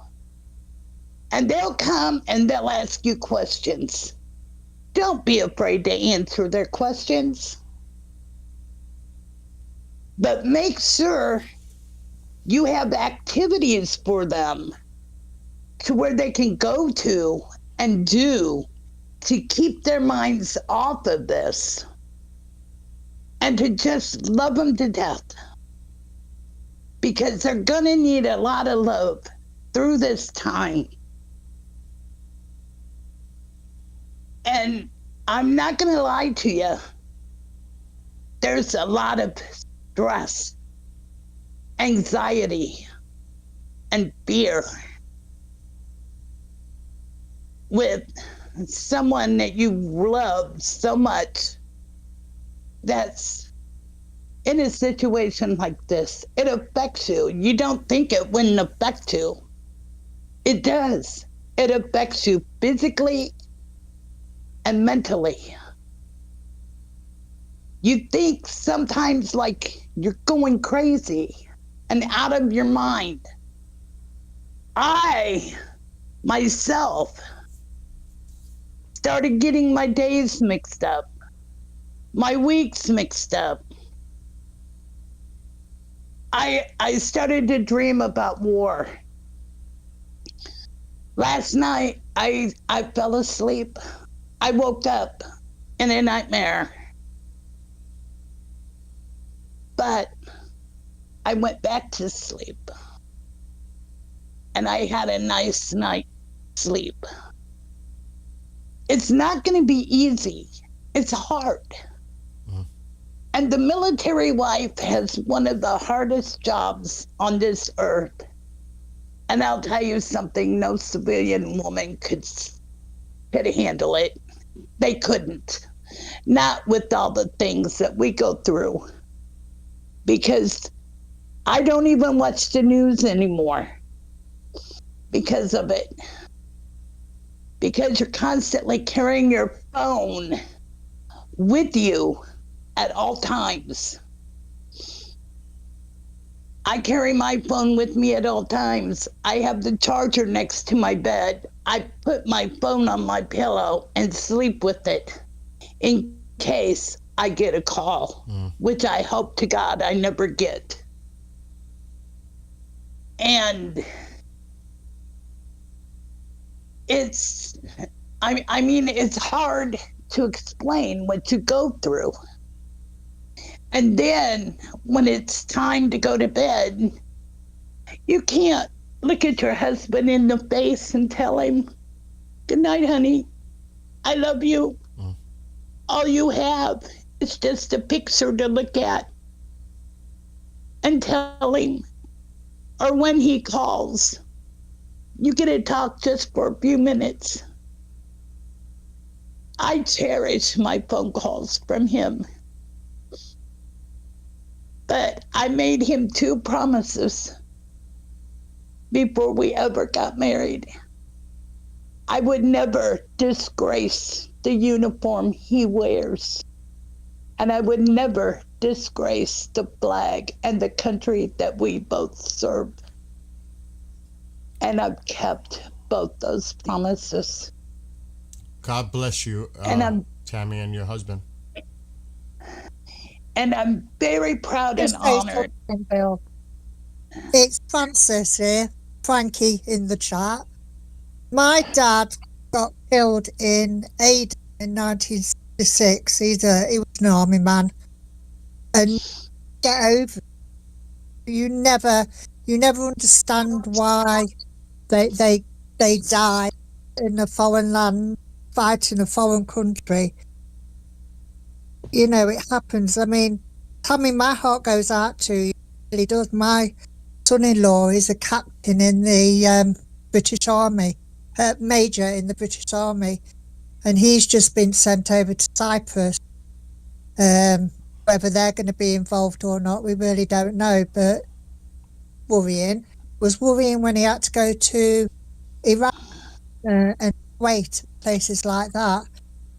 And they'll come and they'll ask you questions. Don't be afraid to answer their questions. But make sure you have activities for them to where they can go to and do to keep their minds off of this and to just love them to death. Because they're going to need a lot of love through this time. And I'm not going to lie to you. There's a lot of stress, anxiety, and fear with someone that you love so much that's in a situation like this. It affects you. You don't think it wouldn't affect you. It does. It affects you physically and mentally. You think sometimes like you're going crazy and out of your mind. I, myself, started getting my days mixed up, my weeks mixed up. I started to dream about war. Last night, I fell asleep I woke up in a nightmare. But I went back to sleep. And I had a nice night's sleep. It's not going to be easy. It's hard. And the military wife has one of the hardest jobs on this earth. And I'll tell you something, no civilian woman could handle it. They couldn't. Not with all the things that we go through. Because I don't even watch the news anymore because of it. Because you're constantly carrying your phone with you at all times. I carry my phone with me at all times. I have the charger next to my bed. I put my phone on my pillow and sleep with it in case I get a call, which I hope to God I never get. And I mean, it's hard to explain what you go through. And then when it's time to go to bed, you can't look at your husband in the face and tell him, "Good night, honey. I love you." All you have is just a picture to look at and tell him. Or when he calls, you get to talk just for a few minutes. I cherish my phone calls from him. But I made him 2 promises before we ever got married. I would never disgrace the uniform he wears. And I would never disgrace the flag and the country that we both serve. And I've kept both those promises. God bless you, Tammy, and your husband. And I'm very proud and honored. Bill. It's Francis here, Frankie in the chat. My dad got killed in Aden in 1966. He was an army man. And get over it. You never understand why they die in a foreign land, fighting a foreign country. You know, it happens. I mean, Tommy, my heart goes out to you. He does. My son-in-law is a captain in the British Army, major in the British Army, and he's just been sent over to Cyprus. Whether they're going to be involved or not, we really don't know, but worrying. Was worrying when he had to go to Iraq and Kuwait, places like that.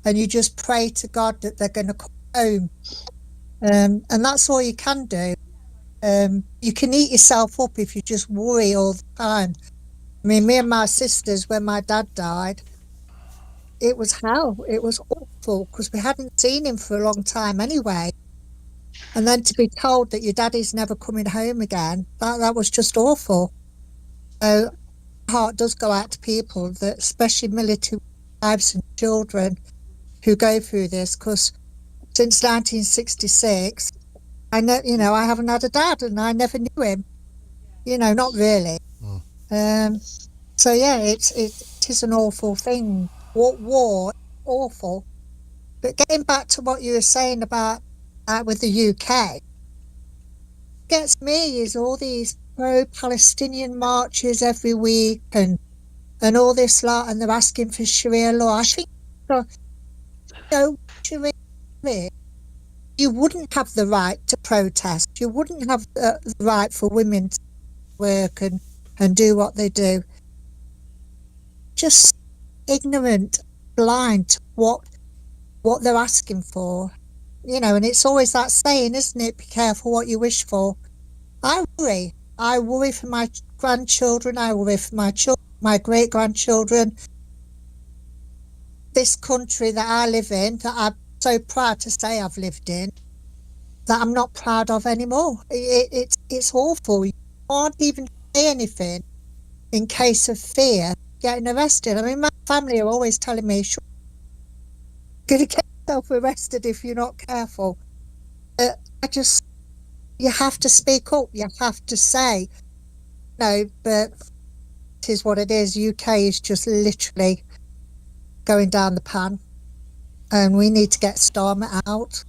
And you just pray to God that they're going to come home. And that's all you can do. You can eat yourself up if you just worry all the time. I mean, me and my sisters, when my dad died, it was hell. It was awful because we hadn't seen him for a long time anyway. And then to be told that your daddy's never coming home again, that was just awful. So my heart does go out to people, that especially military wives and children who go through this, because since 1966, I haven't had a dad and I never knew him. Not really. So yeah, it is an awful thing. War, awful. But getting back to what you were saying about with the UK, gets me is all these pro-Palestinian marches every week and all this lot, and they're asking for Sharia law. I think Sharia, you wouldn't have the right to protest. You wouldn't have the right for women to work and do what they do. Just ignorant, blind to what they're asking for. And it's always that saying, isn't it? Be careful what you wish for. I worry. I worry for my grandchildren. I worry for my great-grandchildren. This country that I live in, that I'm so proud to say I've lived in, that I'm not proud of anymore. It's awful. You can't even say anything in case of fear getting arrested. I mean, my family are always telling me, going to get yourself arrested if you're not careful. You have to speak up. You have to say, no, but it is what it is. UK is just literally going down the pan, and we need to get Starmer out.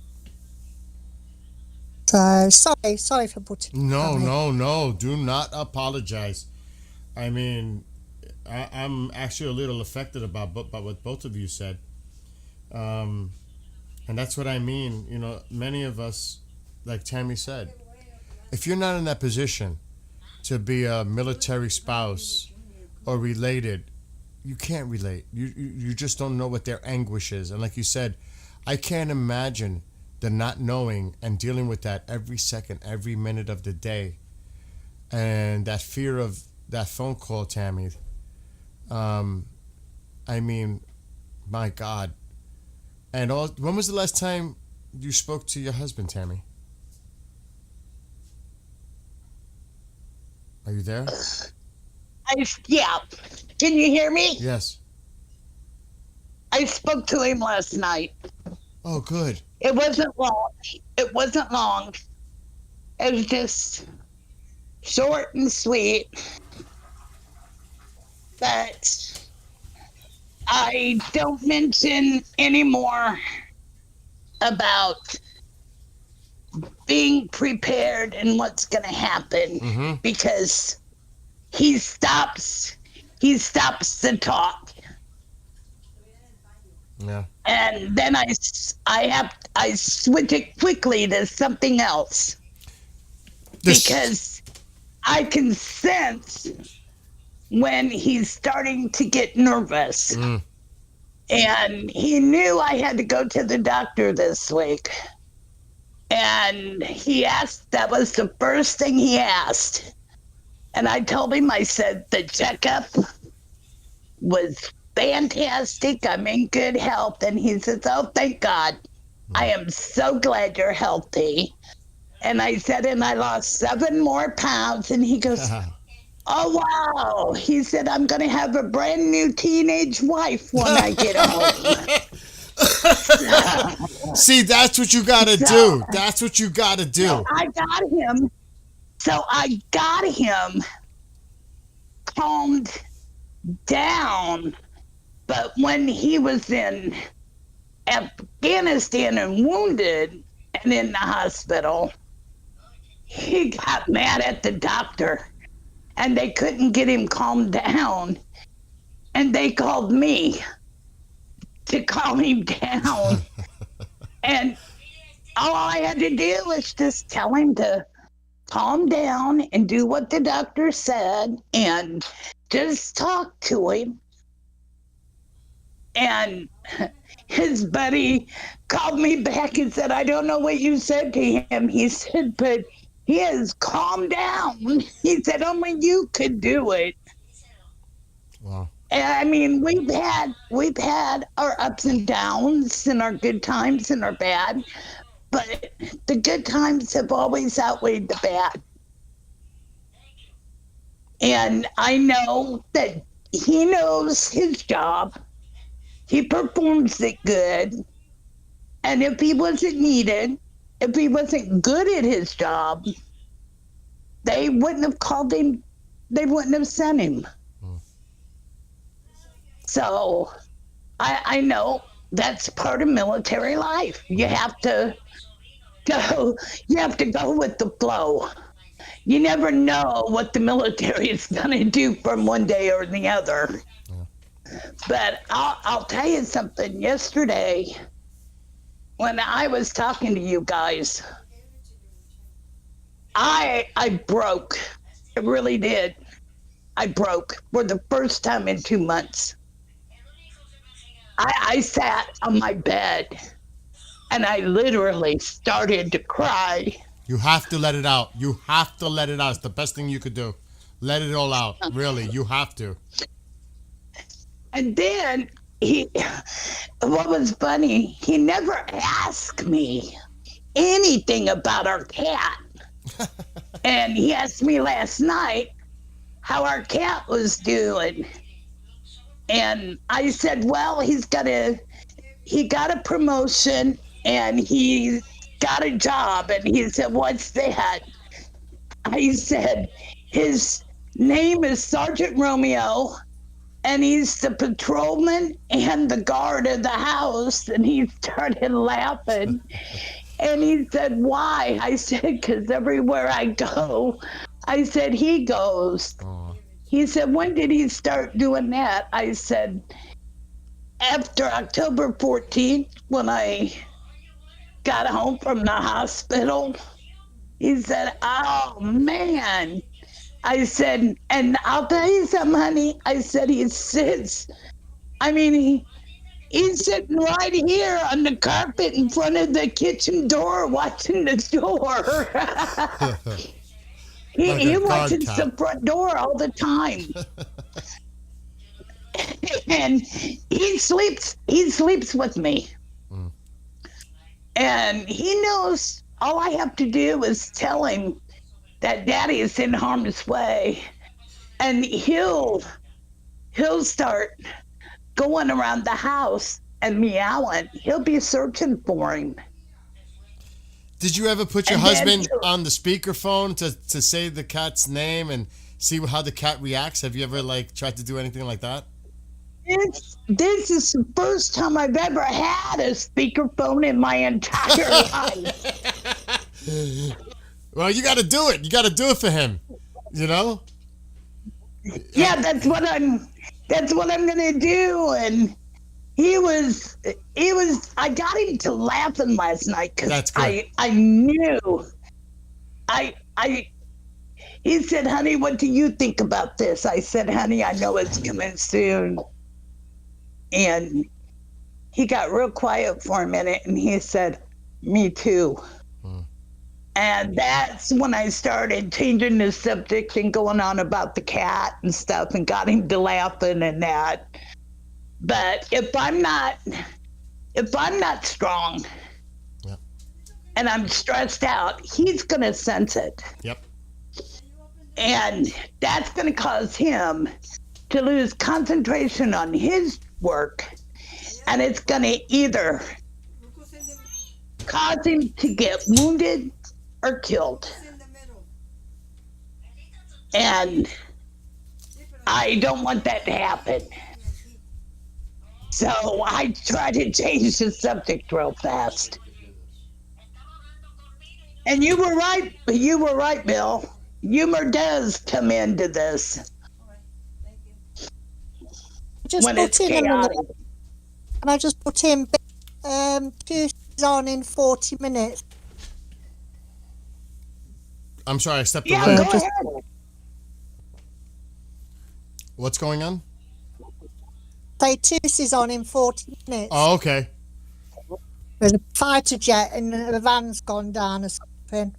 So sorry for putting. No. Do not apologize. I mean, I'm actually a little affected about what both of you said, and that's what I mean. You know, many of us, like Tammy said, if you're not in that position to be a military spouse or related, you can't relate. You just don't know what their anguish is. And like you said, I can't imagine the not knowing and dealing with that every second, every minute of the day. And that fear of that phone call, Tammy. I mean, my God. And when was the last time you spoke to your husband, Tammy? Are you there? Yeah. Can you hear me? Yes. I spoke to him last night. Oh, good. It wasn't long. It was just short and sweet. But I don't mention anymore about being prepared and what's going to happen because he stops the talk. Yeah. And then I switch it quickly to something else because I can sense when he's starting to get nervous. And he knew I had to go to the doctor this week. And that was the first thing he asked. And I told him, I said, the checkup was fantastic. I'm in good health. And he says, oh, thank God. I am so glad you're healthy. And I said, and I lost 7 more pounds. And he goes, oh, wow. He said, I'm going to have a brand new teenage wife when I get home. See, that's what you got to do. That's what you got to do. So I got him calmed down. But when he was in Afghanistan and wounded and in the hospital, he got mad at the doctor and they couldn't get him calmed down. And they called me to calm him down. And all I had to do was just tell him to calm down and do what the doctor said and just talk to him. And his buddy called me back and said, I don't know what you said to him. He said, but he has calmed down. He said, only you could do it. Wow. And I mean, we've had our ups and downs and our good times and our bad, but the good times have always outweighed the bad. And I know that he knows his job. He performs it good. And if he wasn't needed, if he wasn't good at his job, they wouldn't have called him, they wouldn't have sent him. So I know that's part of military life. You have to go with the flow. You never know what the military is going to do from one day or the other. But I'll tell you something. Yesterday, when I was talking to you guys, I broke. I really did. I broke for the first time in 2 months. I sat on my bed and I literally started to cry. You have to let it out. You have to let it out. It's the best thing you could do. Let it all out. Really, you have to. And then what was funny, he never asked me anything about our cat. And he asked me last night how our cat was doing. And I said, well, he's he got a promotion and he got a job. And he said, "What's that?" I said, "His name is Sergeant Romeo, and he's the patrolman and the guard of the house." And he started laughing. And he said, "Why?" I said, "Because everywhere I go," I said, "he goes." He said, "When did he start doing that?" I said, "After October 14th, when I got home from the hospital." He said, "Oh, man." I said, "And I'll tell you something, honey." I said, "He sits, I mean, he's sitting right here on the carpet in front of the kitchen door watching the door." He watches the front door all the time. And he sleeps with me. And he knows all I have to do is tell him that Daddy is in harm's way, and he'll start going around the house and meowing. He'll be searching for him. Did you ever put your And then husband on the speakerphone to say the cat's name and see how the cat reacts? Have you ever tried to do anything like that? This is the first time I've ever had a speakerphone in my entire life. Well, you got to do it. You got to do it for him. You know? Yeah, that's what I'm gonna do. And he was. I got him to laughing last night because I knew. He said, "Honey, what do you think about this?" I said, "Honey, I know it's coming soon." And he got real quiet for a minute, and he said, "Me too." And that's when I started changing the subject and going on about the cat and stuff, and got him to laughing and that. But if I'm not strong, and I'm stressed out, he's gonna sense it. Yep. And that's gonna cause him to lose concentration on his work, and it's gonna either cause him to get wounded or killed. And I don't want that to happen. So I try to change the subject real fast. And you were right, Bill. Humor does come into this. Just when put it's in chaotic. Can I just put in Tuesdays on in 40 minutes? I'm sorry, I stepped Yeah, away. go ahead. What's going on? Say Tuesdays on in 40 minutes. Oh, okay. There's a fighter jet and the van's gone down or something.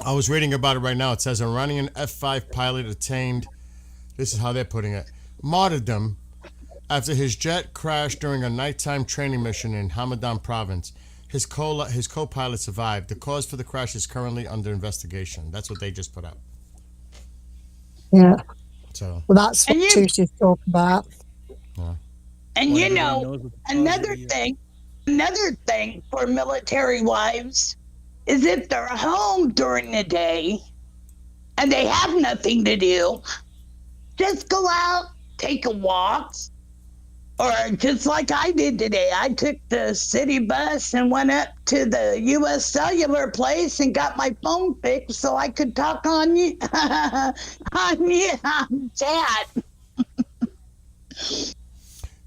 I was reading about it right now. It says Iranian F-5 pilot attained, this is how they're putting it, martyrdom after his jet crashed during a nighttime training mission in Hamadan province. His co-pilot survived. The cause for the crash is currently under investigation. That's what they just put out. Yeah. So. Well, that's what Tuesdays talk about. Yeah. And you know, another thing for military wives is if they're home during the day and they have nothing to do, just go out, take a walk, or just like I did today. I took the city bus and went up to the U.S. Cellular place and got my phone fixed so I could talk on chat.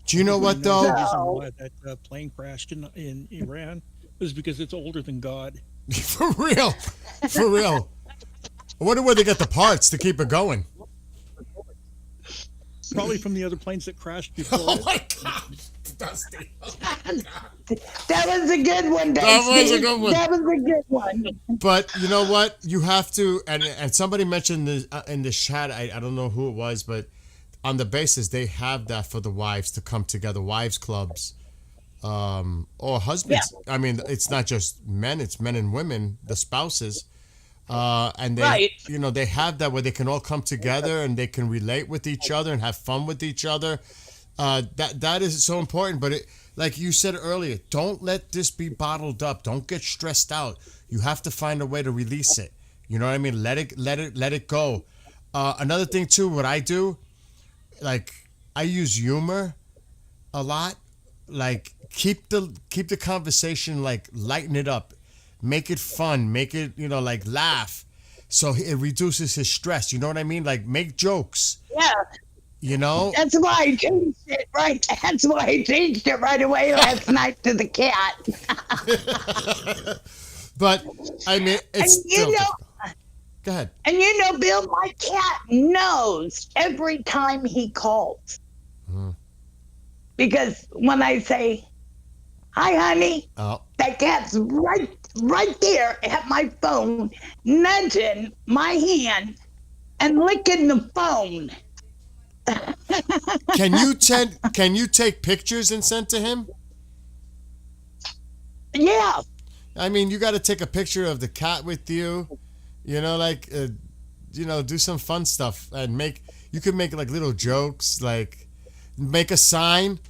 Do you know what though? The reason why that plane crashed in Iran was because it's older than God. For real. For real. I wonder where they get the parts to keep it going. Probably from the other planes that crashed before. Oh my God, Dusty. That was a good one, Dusty. That was a good one. That was a good one. But you know what? You have to, and somebody mentioned this, in the chat, I don't know who it was, but on the basis they have that for the wives to come together, wives clubs, or husbands. Yeah. I mean, it's not just men, it's men and women, the spouses. And they, you know, they have that where they can all come together and they can relate with each other and have fun with each other. That is so important. But like you said earlier, don't let this be bottled up. Don't get stressed out. You have to find a way to release it. You know what I mean? Let it go. Another thing too, what I do, like I use humor a lot. Like keep the conversation, like lighten it up, make it fun, make it, like laugh, so it reduces his stress. You know what I mean? Like make jokes. Yeah. That's why I changed it right. That's why I changed it right away last night to the cat. But I mean, it's still go ahead. And Bill, my cat knows every time he calls. Because when I say, "Hi, honey," that cat's right there at my phone, nudging my hand and licking the phone. Can you take pictures and send to him? Yeah. I mean, you got to take a picture of the cat with you. Do some fun stuff and you can make like little jokes, like make a sign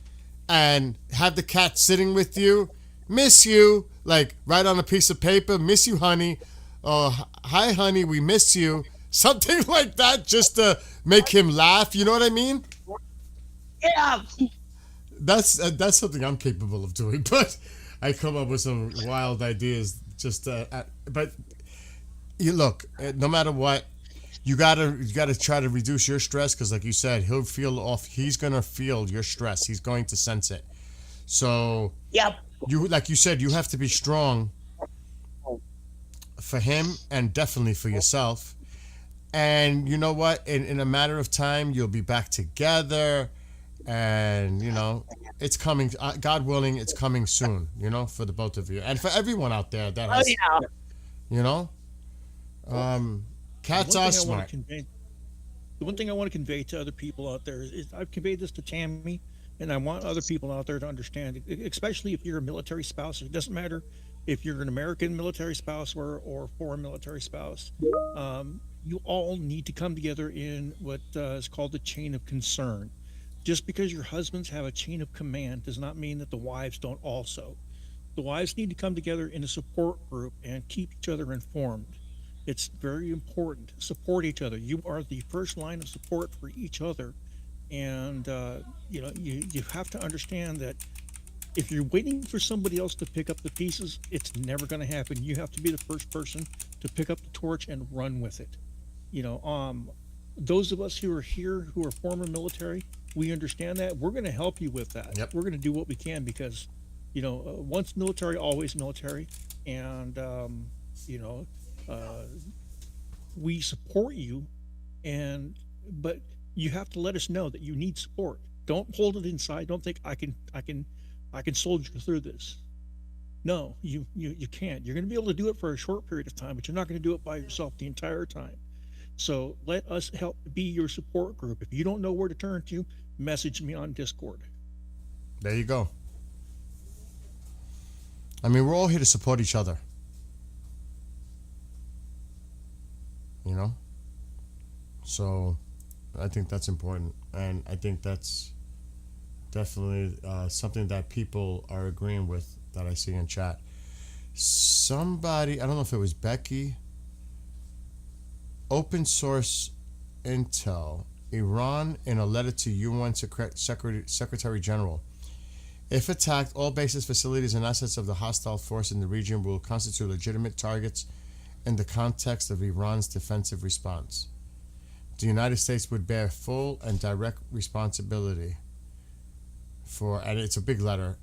and have the cat sitting with you. Miss you, like write on a piece of paper, "Miss you, honey," or "Hi, honey, we miss you." Something like that, just to make him laugh. You know what I mean? Yeah. That's something I'm capable of doing, but I come up with some wild ideas. But you look, no matter what, you gotta try to reduce your stress, because, like you said, he'll feel off. He's gonna feel your stress. He's going to sense it. So yep. Like you said, you have to be strong for him and definitely for yourself. And you know what? In a matter of time, you'll be back together, and it's coming. God willing, it's coming soon. For the both of you and for everyone out there that has. Cats are smart. The one thing I want to convey to other people out there is I've conveyed this to Tammy, and I want other people out there to understand, especially if you're a military spouse. It doesn't matter if you're an American military spouse or foreign military spouse. You all need to come together in what is called the chain of concern. Just because your husbands have a chain of command does not mean that the wives don't also. The wives need to come together in a support group and keep each other informed. It's very important. Support each other. You are the first line of support for each other. And, you have to understand that if you're waiting for somebody else to pick up the pieces, it's never going to happen. You have to be the first person to pick up the torch and run with it. Those of us who are here, who are former military, we understand that. We're going to help you with that. Yep. We're going to do what we can because, once military, always military. And, we support you, but you have to let us know that you need support. Don't hold it inside. Don't think I can soldier through this. No, you can't. You're going to be able to do it for a short period of time, but you're not going to do it by yourself the entire time. So let us help be your support group. If you don't know where to turn to, message me on Discord. There you go. I mean, we're all here to support each other. So I think that's important, and I think that's definitely something that people are agreeing with that I see in chat. Somebody, I don't know if it was Becky, open source intel, Iran in a letter to UN Secretary General. If attacked, all bases, facilities, and assets of the hostile force in the region will constitute legitimate targets in the context of Iran's defensive response. The United States would bear full and direct responsibility for, and it's a big letter,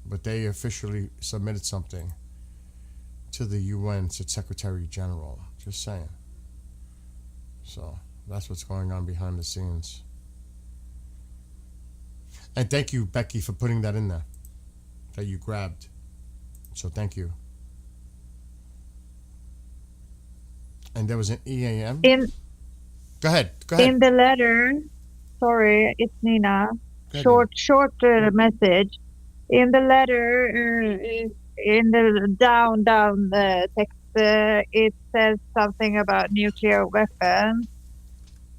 but they officially submitted something to the UN Secretary General. Just saying. So that's what's going on behind the scenes. And thank you, Becky, for putting that in there, that you grabbed. So thank you. And there was an EAM. Go ahead. In the letter, sorry, it's Nina. Short message. In the letter, in the down text, it says something about nuclear weapons,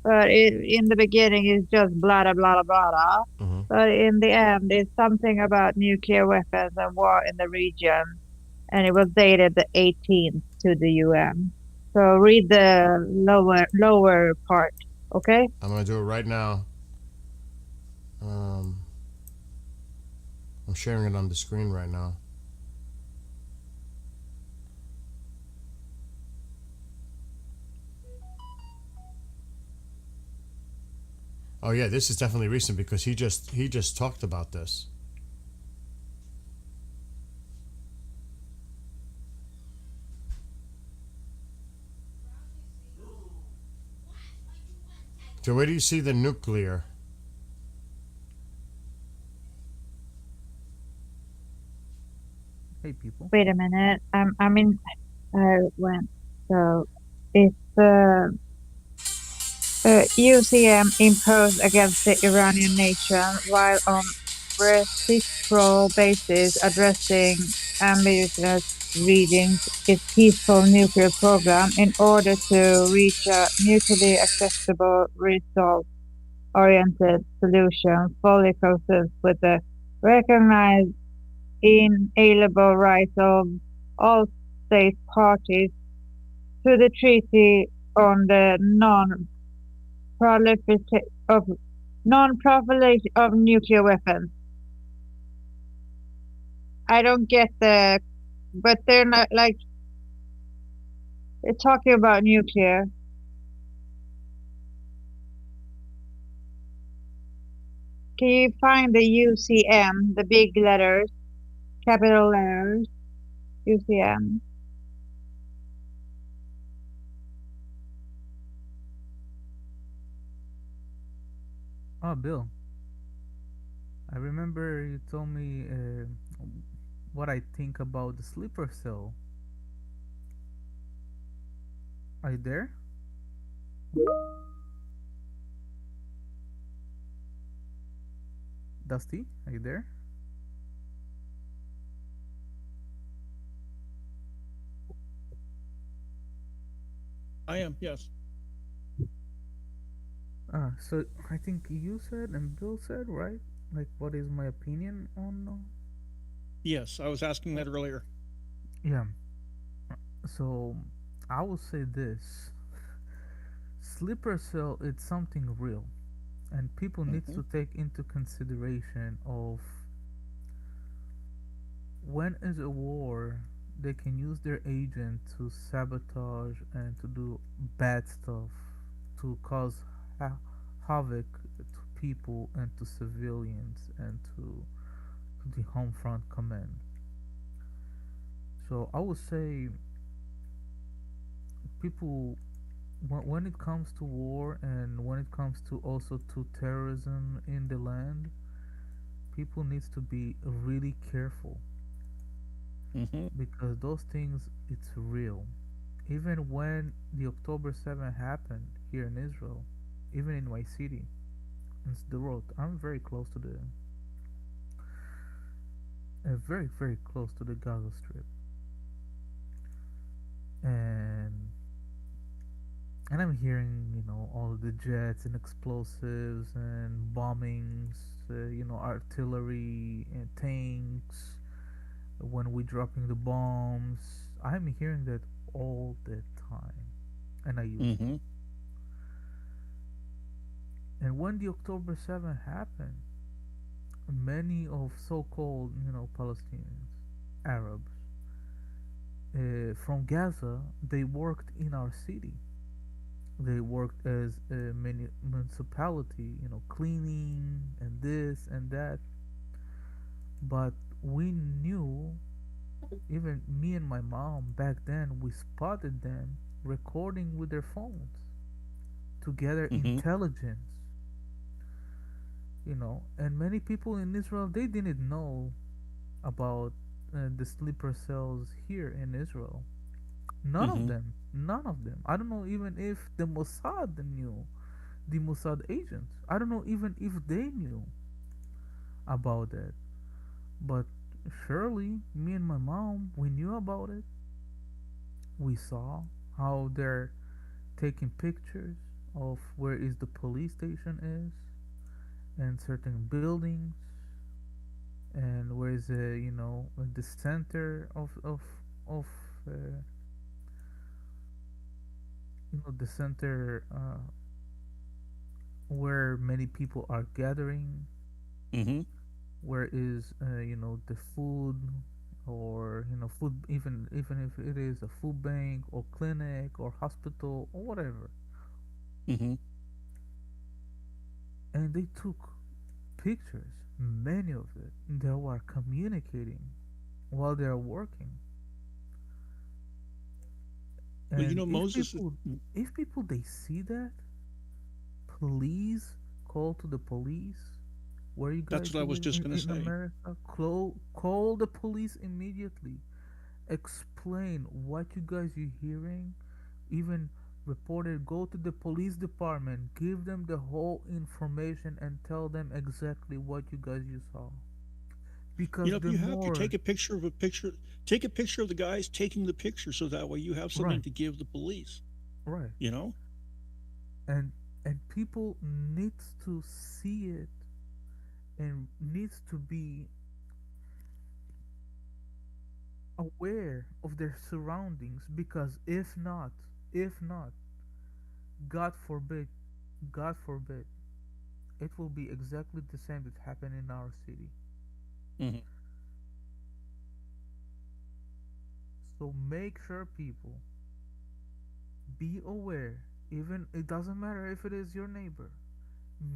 but in the beginning it's just blah blah blah blah blah. But in the end, it's something about nuclear weapons and war in the region, and it was dated the 18th to the UN. So read the lower part, okay? I'm gonna do it right now. I'm sharing it on the screen right now. Oh yeah, this is definitely recent because he just talked about this. So where do you see the nuclear? Hey, people. Wait a minute. I mean, when so it's UCM imposed against the Iranian nation while on reciprocal basis addressing ambiguous readings its peaceful nuclear program in order to reach a mutually acceptable result-oriented solution fully consistent with the recognized inalienable rights of all state parties to the Treaty on the non-proliferation of nuclear weapons. I don't get but they're not like they're talking about nuclear. Can you find the UCM, the big letters, capital letters, UCM? Oh, Bill. I remember you told me what I think about the sleeper cell. Are you there? Dusty, are you there? I am, yes. So I think you said and Bill said, right? Like, what is my opinion on? Yes, I was asking that earlier. Yeah. So I will say this: sleeper cell, it's something real, and people need to take into consideration of when is a war. They can use their agent to sabotage and to do bad stuff, to cause havoc to people and to civilians and to the home front command. So I would say people when it comes to war and when it comes to also to terrorism in the land, people needs to be really careful because those things it's real. Even when the October 7 happened here in Israel, even in my city, in Sderot, I'm very close to the very close to the Gaza Strip, and I'm hearing, all of the jets and explosives and bombings, artillery and tanks when we dropping the bombs. I'm hearing that all the time, and I used to. And when the October 7 happened, many of so-called, Palestinians, Arabs, from Gaza, they worked in our city. They worked as a municipality, cleaning and this and that. But we knew, even me and my mom back then, we spotted them recording with their phones to gather intelligence. And many people in Israel, they didn't know about the sleeper cells here in Israel. None of them. None of them. I don't know even if the Mossad knew, the Mossad agents. I don't know even if they knew about that. But surely, me and my mom, we knew about it. We saw how they're taking pictures of where is the police station is, and certain buildings, and where is the center of uh, the center where many people are gathering, Mm-hmm. where is the food, or food, even if it is a food bank or clinic or hospital or whatever. Mm-hmm. And they took pictures, many of it. They were communicating while they are working. Well, And Moses. if people they see that, please call to the police. Where you guys That's what I was live just gonna in say. America? Call the police immediately. Explain what you guys are hearing. Even report it. Go to the police department. Give them the whole information and tell them exactly what you guys you saw. Because If the you have to more take a picture of take a picture of the guys taking the picture, so that way you have something Right. to give the police. right, You know. and people needs to see it and needs to be aware of their surroundings, because if not, god forbid god forbid, it will be exactly the same that happened in our city. Mm-hmm. So make sure people be aware. Even it doesn't matter if it is your neighbor.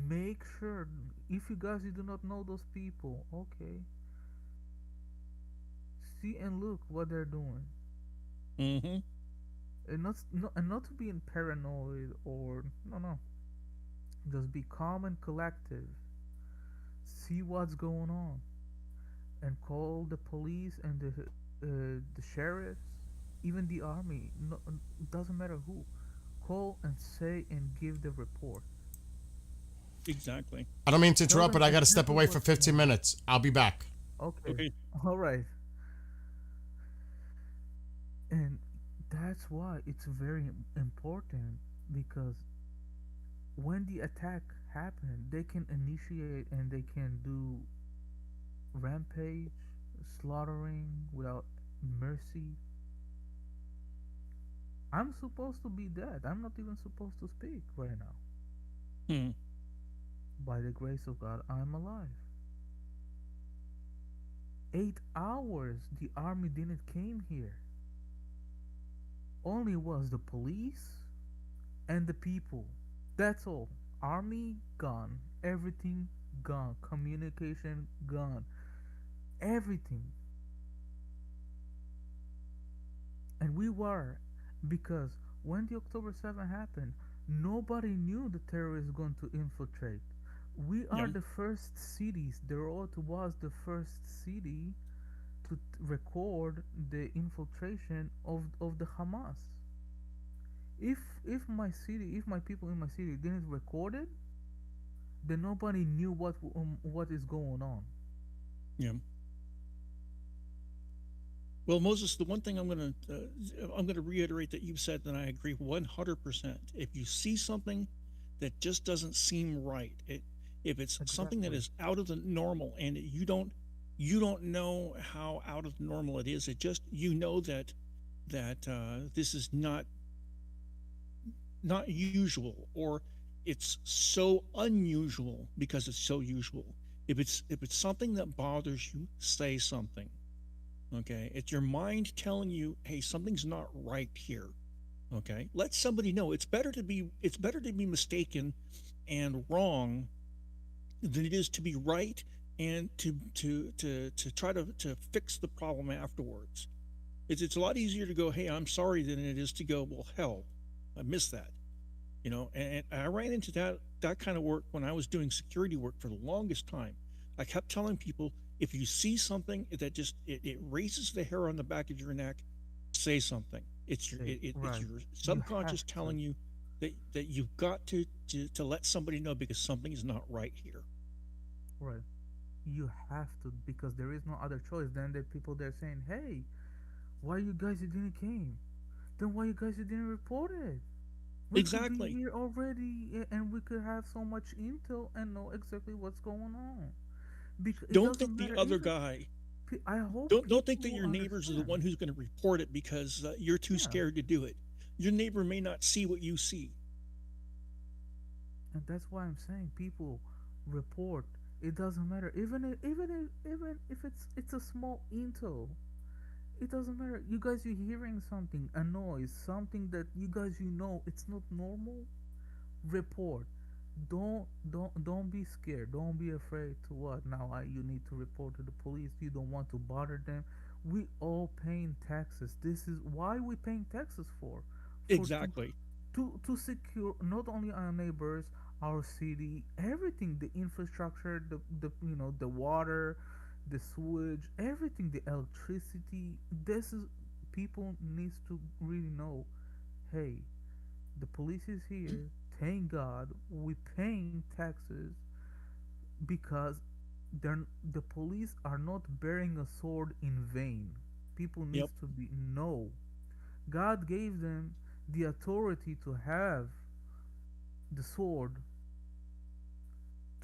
Make sure, if you do not know those people, okay, see and look what they're doing. Mm-hmm. And not to be in paranoid, or no, just be calm and collective. See what's going on and call the police and the sheriffs, even the army. No, doesn't matter who. Call and say and give the report. Exactly. I don't mean to Tell interrupt, them but I got to step exactly away for what's 15 going on. minutes. I'll be back. Okay. Okay. All right. And that's why it's very important, because when the attack happened, they can initiate and they can do rampage, slaughtering without mercy. I'm supposed to be dead. I'm not even supposed to speak right now. Hmm. By the grace of God, I'm alive. 8 hours the army didn't came here. Only was the police and the people. That's all. Army gone. Everything gone. Communication gone. Everything. And we were, because when the October 7 happened, nobody knew the terrorists going to infiltrate. We are Yeah. the first cities. Deroit was the first city to record the infiltration of the Hamas. If my people in my city didn't record it, then nobody knew what is going on. Yeah. Well, Moses, the one thing I'm gonna reiterate that you've said, and I agree 100%. If you see something that just doesn't seem right, if it's something that Exactly. is out of the normal, and you don't know how out of the normal it is, it just that this is not usual, or it's so unusual because it's so usual. If it's something that bothers you, say something. Okay, it's your mind telling you, hey, something's not right here. Okay, let somebody know. It's better to be mistaken and wrong than it is to be right and to try to fix the problem afterwards. It's a lot easier to go, hey, I'm sorry, than it is to go, well, hell, I missed that. And I ran into that kind of work when I was doing security work for the longest time. I kept telling people, if you see something that just it raises the hair on the back of your neck, say something. It's your it's Right. your You subconscious have to. telling you that you've got to let somebody know, because something is not right here. Right. You have to, because there is no other choice. Then the people they're saying, hey, why you guys didn't came? Then why you guys didn't report it? We Exactly. could be here already, and we could have so much intel and know exactly what's going on. Because it Don't doesn't think the matter. other Even guy. I hope Don't think that people your neighbors are the understand. one who's going to report it because you're too Yeah. scared to do it. Your neighbor may not see what you see. And that's why I'm saying people report. It doesn't matter. Even if it's a small intel, it doesn't matter. You guys, you're hearing something, a noise, something that you guys it's not normal. Report. Don't be scared. Don't be afraid to what now. You need to report to the police. You don't want to bother them. We all paying taxes. This is why we paying taxes for Exactly. to secure not only our neighbors, our city, everything, the infrastructure, the water, the sewage, everything, the electricity. This is people needs to really know. Hey, the police is here. Thank God we paying taxes because the police are not bearing a sword in vain. People Yep. needs to be know. God gave them the authority to have the sword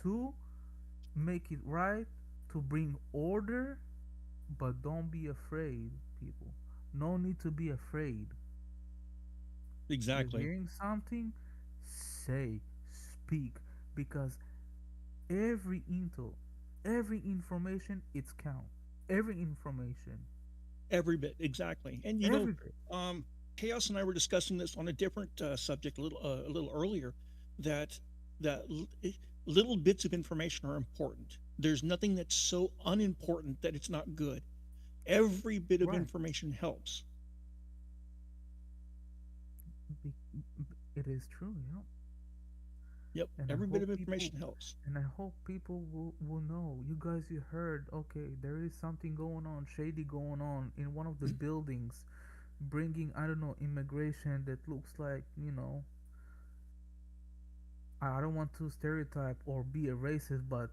to make it right, to bring order, but don't be afraid, people. No need to be afraid. You're Exactly. hearing something? Say, speak, because every intel, every information, it's count. Every information, Every bit. Exactly. And every bit. Chaos and I were discussing this on a different subject a little earlier. That little bits of information are important. There's nothing that's so unimportant that it's not good. Every bit of Right. information helps. Be- It is true, yeah. Yep. And Every I bit hope of people, information helps. and I hope people will know. You guys, you heard? Okay, there is something going on, shady going on in one of the buildings, bringing I don't know immigration that looks like I don't want to stereotype or be a racist, but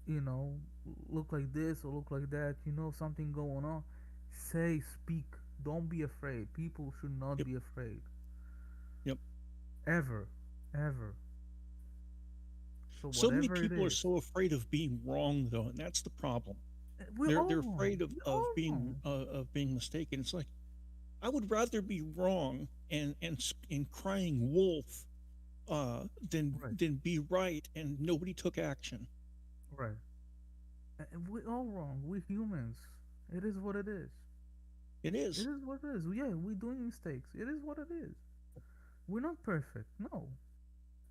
look like this or look like that. Something going on. Say, speak. Don't be afraid. People should not Yep. be afraid Yep. ever, ever. So So many whatever it people are is, so afraid of being wrong, though, and that's the problem. we're all They're wrong. afraid We're all wrong. of being mistaken. It's like I would rather be wrong and crying wolf than Right. be right and nobody took action. Right. And we're all wrong. We're humans. It is what it is. It It is. is what it is. Yeah, we're doing mistakes. It is what it is. We're not perfect. No.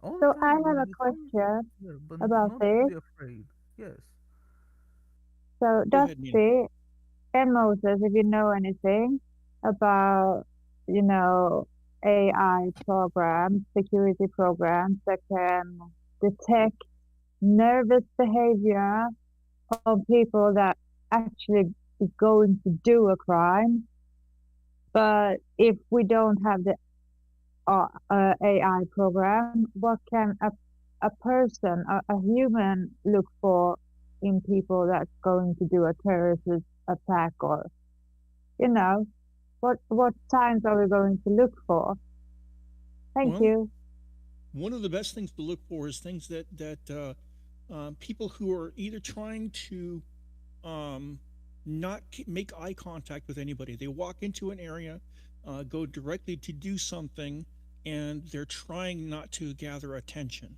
All the So I time have a we come question here, but about not to this. be afraid. Yes. So Go ahead, Nina. Dusty and Moses, if you know anything about, AI programs, security programs that can detect nervous behavior of people that actually is going to do a crime. But if we don't have the AI program, what can a person, a human, look for in people that's going to do a terrorist attack, or what signs are we going to look for? Thank Well, you. one of the best things to look for is things that people who are either trying to not make eye contact with anybody. They walk into an area, go directly to do something, and they're trying not to gather attention.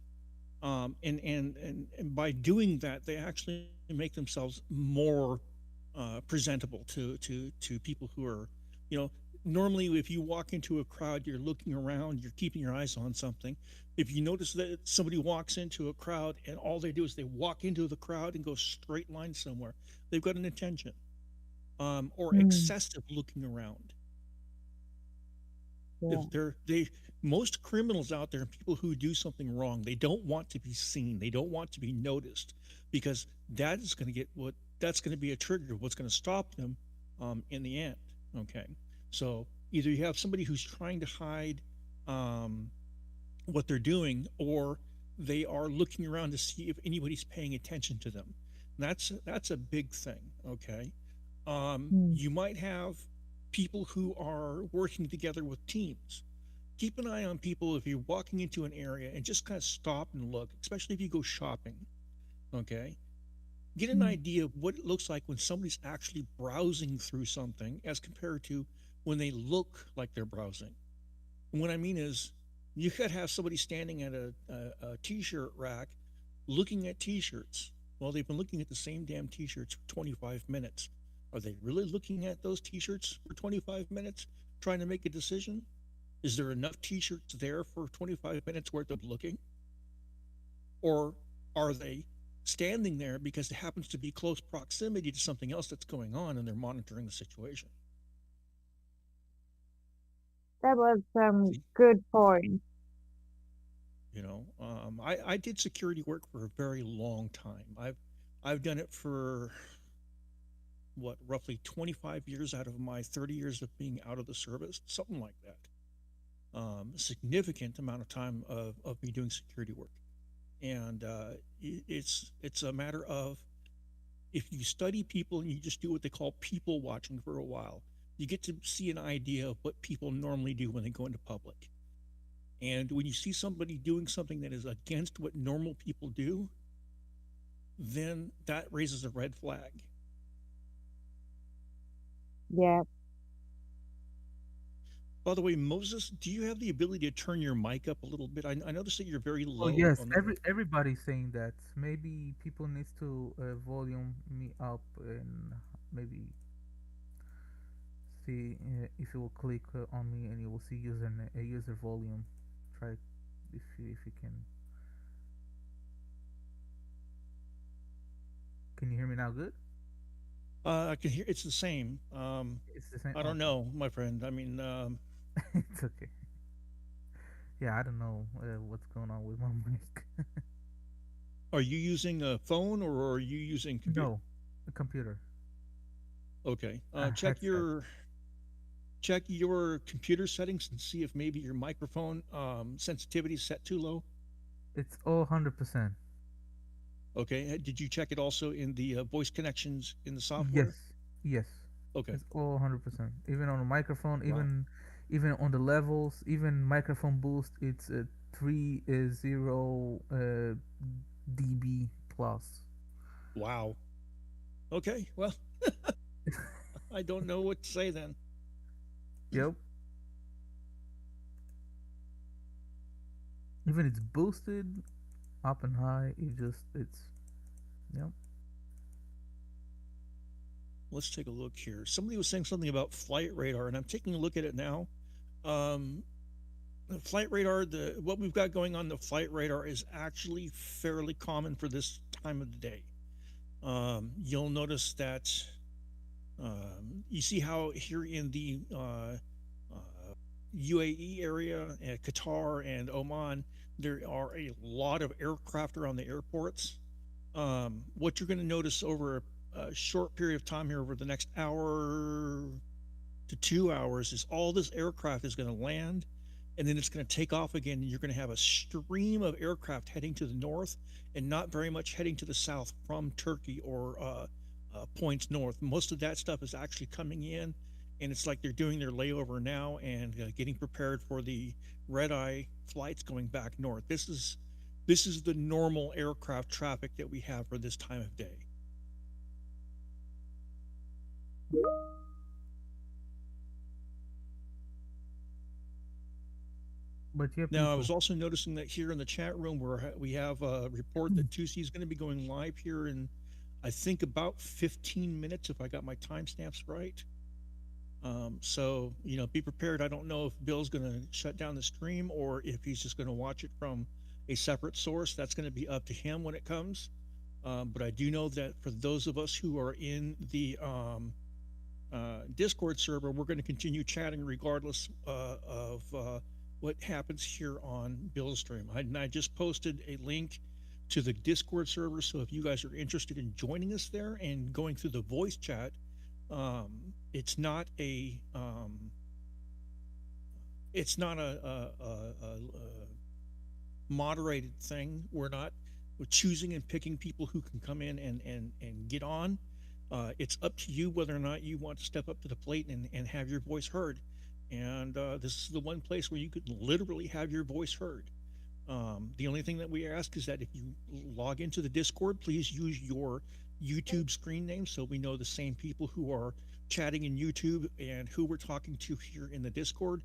And by doing that, they actually make themselves more presentable to people who are, normally if you walk into a crowd, you're looking around, you're keeping your eyes on something. If you notice that somebody walks into a crowd and all they do is they walk into the crowd and go straight line somewhere, they've got an intention, or excessive looking around. Yeah. If most criminals out there, people who do something wrong, they don't want to be seen, they don't want to be noticed, because that is going to that's going to be a trigger, what's going to stop them in the end. Okay, so either you have somebody who's trying to hide what they're doing, or they are looking around to see if anybody's paying attention to them. That's a big thing. Okay, you might have people who are working together with teams. keep an eye on people if you're walking into an area, and just kind of stop and look, especially if you go shopping. Okay, get an idea of what it looks like when somebody's actually browsing through something as compared to when they look like they're browsing. And what I mean is, you could have somebody standing at a t-shirt rack looking at t-shirts. Well, they've been looking at the same damn t-shirts for 25 minutes. Are they really looking at those t-shirts for 25 minutes, trying to make a decision? Is there enough t-shirts there for 25 minutes worth of looking? Or are they standing there because it happens to be close proximity to something else that's going on and they're monitoring the situation? That was some good point. You know, I did security work for a very long time. I've done it for what, roughly 25 years out of my 30 years of being out of the service, something like that. Significant amount of time of me doing security work. And it's a matter of, if you study people and you just do what they call people watching for a while, you get to see an idea of what people normally do when they go into public. And when you see somebody doing something that is against what normal people do, then that raises a red flag. Yeah. By the way, Moses, do you have the ability to turn your mic up a little bit? I noticed that you're very low. Oh yes, on the- everybody's saying that. Maybe people needs to volume me up and maybe see if you will click on me and you will see user volume. Try if you can. Can you hear me now? Good. I can hear it's the same. It's the same. I don't know, my friend. I mean, It's okay. Yeah, I don't know what's going on with my mic. are you using a phone or are you using computer? No, a computer. Okay. Headset. Check your computer settings and see if maybe your microphone sensitivity is set too low. It's all 100%. Okay. Did you check it also in the voice connections in the software? Yes. Yes. Okay. It's all 100%. Even on the microphone, even on the levels, even microphone boost, it's a 30 dB plus. Wow. Okay. Well, I don't know what to say then. Yep. Even it's boosted up and high. Yep. Let's take a look here. Somebody was saying something about flight radar, and I'm taking a look at it now. The flight radar, what we've got going on the flight radar is actually fairly common for this time of the day. You'll notice that you see how here in the UAE area, Qatar and Oman, there are a lot of aircraft around the airports. What you're going to notice over a short period of time here, over the next hour to 2 hours, is all this aircraft is going to land, and then it's going to take off again, and you're going to have a stream of aircraft heading to the north and not very much heading to the south from Turkey or points north. Most of that stuff is actually coming in, and it's like they're doing their layover now and getting prepared for the red-eye flights going back north. This is the normal aircraft traffic that we have for this time of day. But you have Now, I was also noticing that here in the chat room where we have a report that 2C is going to be going live here in, I think, about 15 minutes, if I got my timestamps right. So, you know, be prepared. I don't know if Bill's going to shut down the stream or if he's just going to watch it from a separate source. That's going to be up to him when it comes. But I do know that for those of us who are in the Discord server, we're going to continue chatting regardless of what happens here on Bill's stream. I just posted a link to the Discord server, so if you guys are interested in joining us there and going through the voice chat, it's not a moderated thing. We're choosing and picking people who can come in and get on. It's up to you whether or not you want to step up to the plate and have your voice heard. and this is the one place where you could literally have your voice heard. The only thing that we ask is that if you log into the Discord, please use your YouTube screen name so we know the same people who are chatting in YouTube and who we're talking to here in the Discord.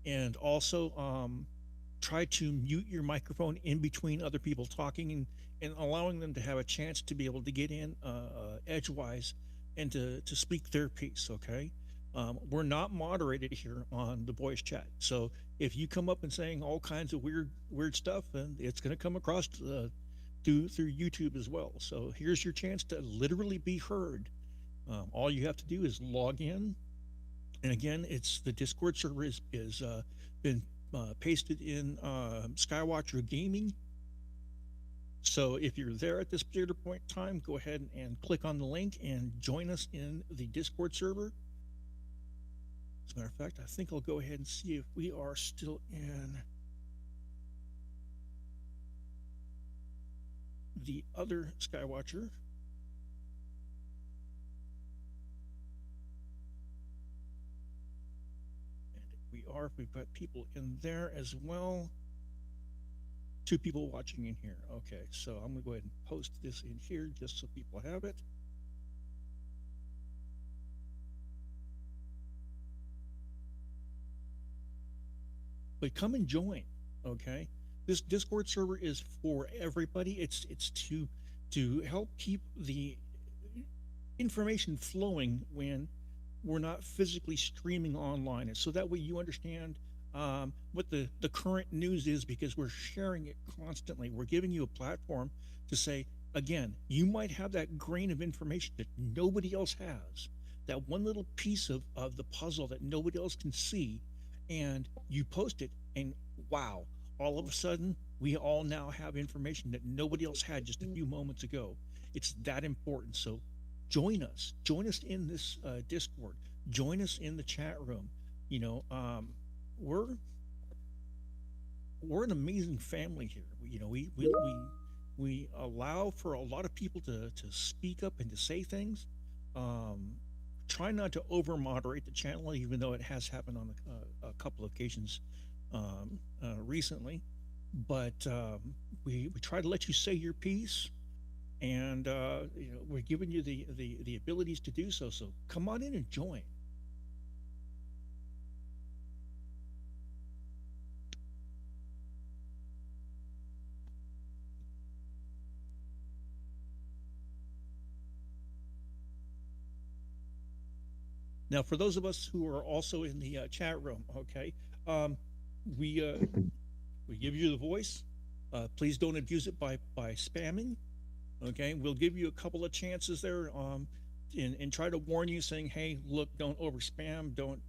And also try to mute your microphone in between other people talking and allowing them to have a chance to be able to get in edgewise and to speak their piece, okay? We're not moderated here on the voice chat. So if you come up and saying all kinds of weird stuff, then it's going to come across through YouTube as well. So here's your chance to literally be heard. All you have to do is log in. And again, it's the Discord server is been pasted in Skywatcher Gaming. So if you're there at this particular point in time, go ahead and click on the link and join us in the Discord server. As a matter of fact, I think I'll go ahead and see if we are still in the other Skywatcher. And we are, we've got people in there as well. 2 people watching in here. Okay, so I'm gonna go ahead and post this in here just so people have it. But come and join, okay? This Discord server is for everybody. It's to help keep the information flowing when we're not physically streaming online, and so that way you understand what the current news is, because we're sharing it constantly. We're giving you a platform to say, again, you might have that grain of information that nobody else has, that one little piece of the puzzle that nobody else can see, and you post it, and wow, all of a sudden we all now have information that nobody else had just a few moments ago. It's that important. So join us in this Discord, join us in the chat room. You know, we're an amazing family here. We allow for a lot of people to speak up and to say things. Try not to over moderate the channel, even though it has happened on a couple of occasions recently. But we try to let you say your piece, and you know, we're giving you the abilities to do so. So come on in and join. Now, for those of us who are also in the chat room, okay, we give you the voice. Please don't abuse it by spamming. Okay, we'll give you a couple of chances there, and try to warn you, saying, hey, look, don't over spam, don't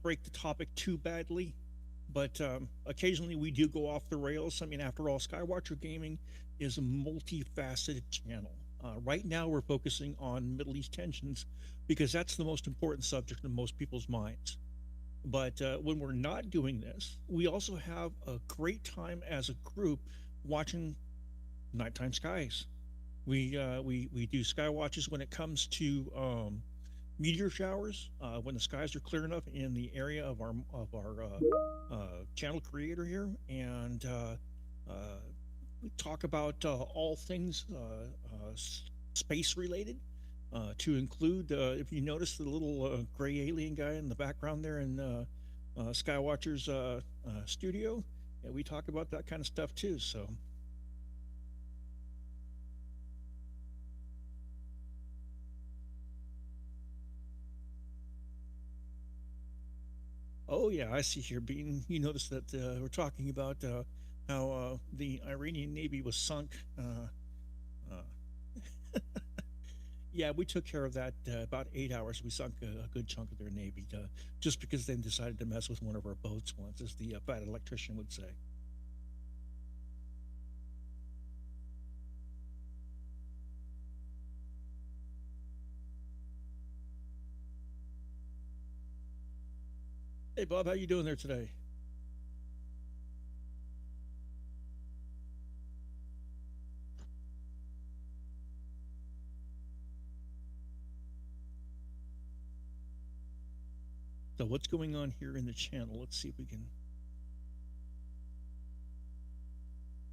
break the topic too badly. But occasionally we do go off the rails. I mean, after all, Skywatcher Gaming is a multifaceted channel. Right now we're focusing on Middle East tensions because that's the most important subject in most people's minds. But when we're not doing this, we also have a great time as a group watching nighttime skies. We do sky watches when it comes to meteor showers, when the skies are clear enough in the area of our channel creator here, and we talk about all things space related, to include, if you notice the little gray alien guy in the background there in Skywatcher's studio, yeah, we talk about that kind of stuff too. So oh yeah, I see here, Beaton, you notice that we're talking about how the Iranian Navy was sunk. Yeah, we took care of that about 8 hours. We sunk a good chunk of their Navy just because they decided to mess with one of our boats once, as the fat electrician would say. Hey, Bob, how you doing there today? So what's going on here in the channel? Let's see if we can.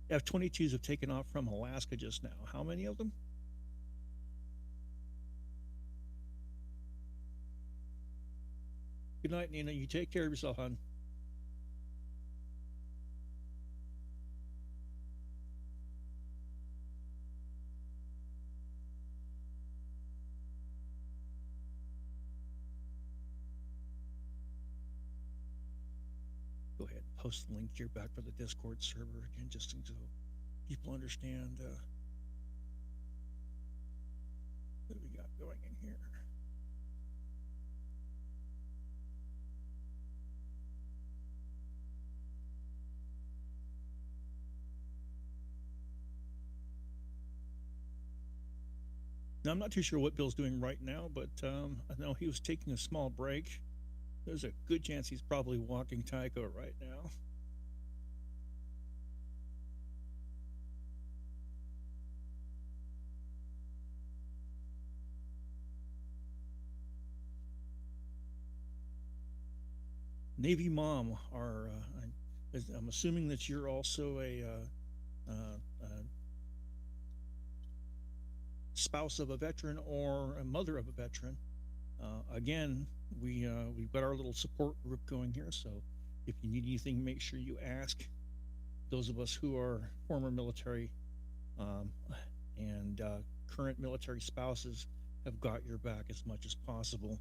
F-22s have taken off from Alaska just now. How many of them? Good night, Nina. You take care of yourself, hon. Go ahead and post the link here back for the Discord server again, just so people understand what we got going in here. Now, I'm not too sure what Bill's doing right now, but I know he was taking a small break. There's a good chance he's probably walking Tycho right now. Navy Mom, I'm assuming that you're also a spouse of a veteran or a mother of a veteran. Again, we've got our little support group going here, so if you need anything, make sure you ask. Those of us who are former military and current military spouses have got your back as much as possible.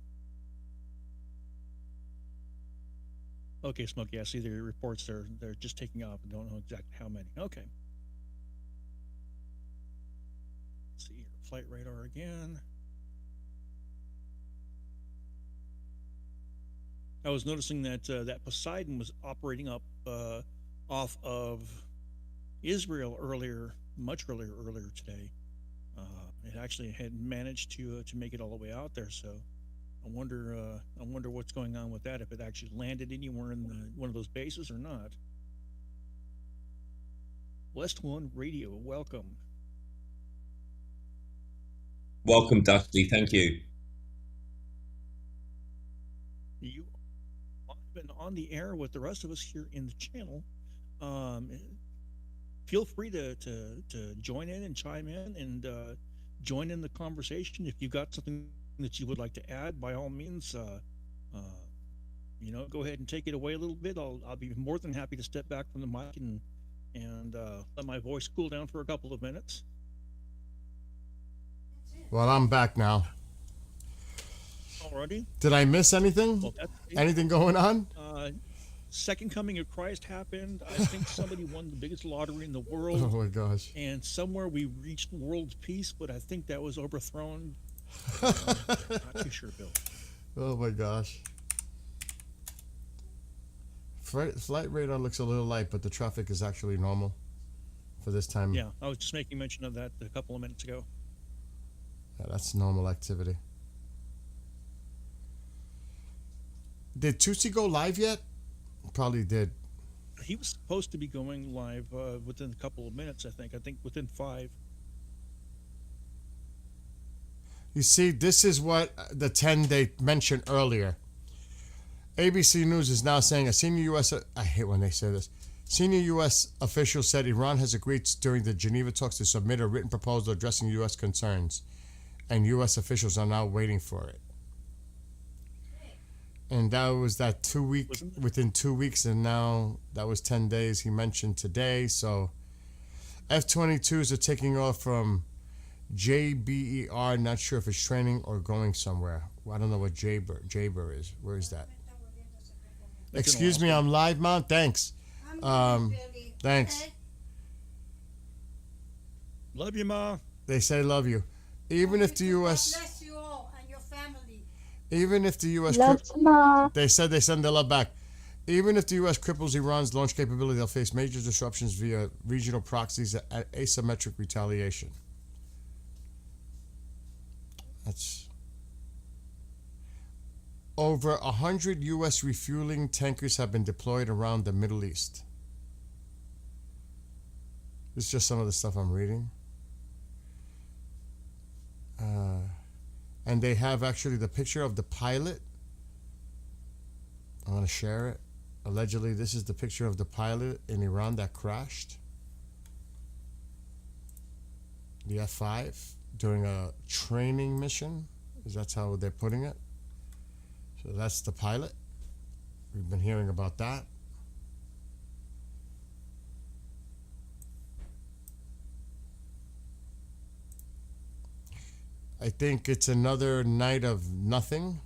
Okay, Smokey, I see the reports. They're just taking off. I don't know exactly how many. Okay. Let's see here. Flight radar again. I was noticing that that Poseidon was operating up off of Israel much earlier today. It actually had managed to make it all the way out there. So I wonder what's going on with that. If it actually landed anywhere in one of those bases or not. West One Radio, welcome. Welcome, Dusty. Thank you. You have been on the air with the rest of us here in the channel. Feel free to join in and chime in and join in the conversation. If you've got something that you would like to add, by all means, go ahead and take it away a little bit. I'll be more than happy to step back from the mic and let my voice cool down for a couple of minutes. Well, I'm back now. Alrighty. Did I miss anything? Well, Anything going on? Second coming of Christ happened. I think somebody won the biggest lottery in the world. Oh my gosh. And somewhere we reached world peace, but I think that was overthrown. Not too sure, Bill. Oh my gosh. Flight radar looks a little light, but the traffic is actually normal for this time. Yeah, I was just making mention of that a couple of minutes ago. Yeah, that's normal activity. Did Tusi go live yet? Probably did. He was supposed to be going live within a couple of minutes, I think. I think within 5. You see, this is what the 10 they mentioned earlier. ABC News is now saying a senior U.S. I hate when they say this. Senior U.S. official said Iran has agreed during the Geneva talks to submit a written proposal addressing U.S. concerns, and U.S. officials are now waiting for it. And that was that 2 week within 2 weeks, and now that was 10 days. He mentioned today. So F-22s are taking off from JBER. Not sure if it's training or going somewhere. Well, I don't know what JBER is. Where is that? Excuse me, I'm live, Mom. Thanks. Thanks. Love you, Ma. They say love you. Even if the U.S. Bless you all and your family. Even if the U.S. They said they send their love back. Even if the U.S. cripples Iran's launch capability, they'll face major disruptions via regional proxies and asymmetric retaliation. That's over 100 U.S. refueling tankers have been deployed around the Middle East. This is just some of the stuff I'm reading. And they have actually the picture of the pilot I'm gonna share it. Allegedly, this is the picture of the pilot in Iran that crashed. The F-5 during a training mission, because that's how they're putting it. So that's the pilot. We've been hearing about that. I think it's another night of nothing.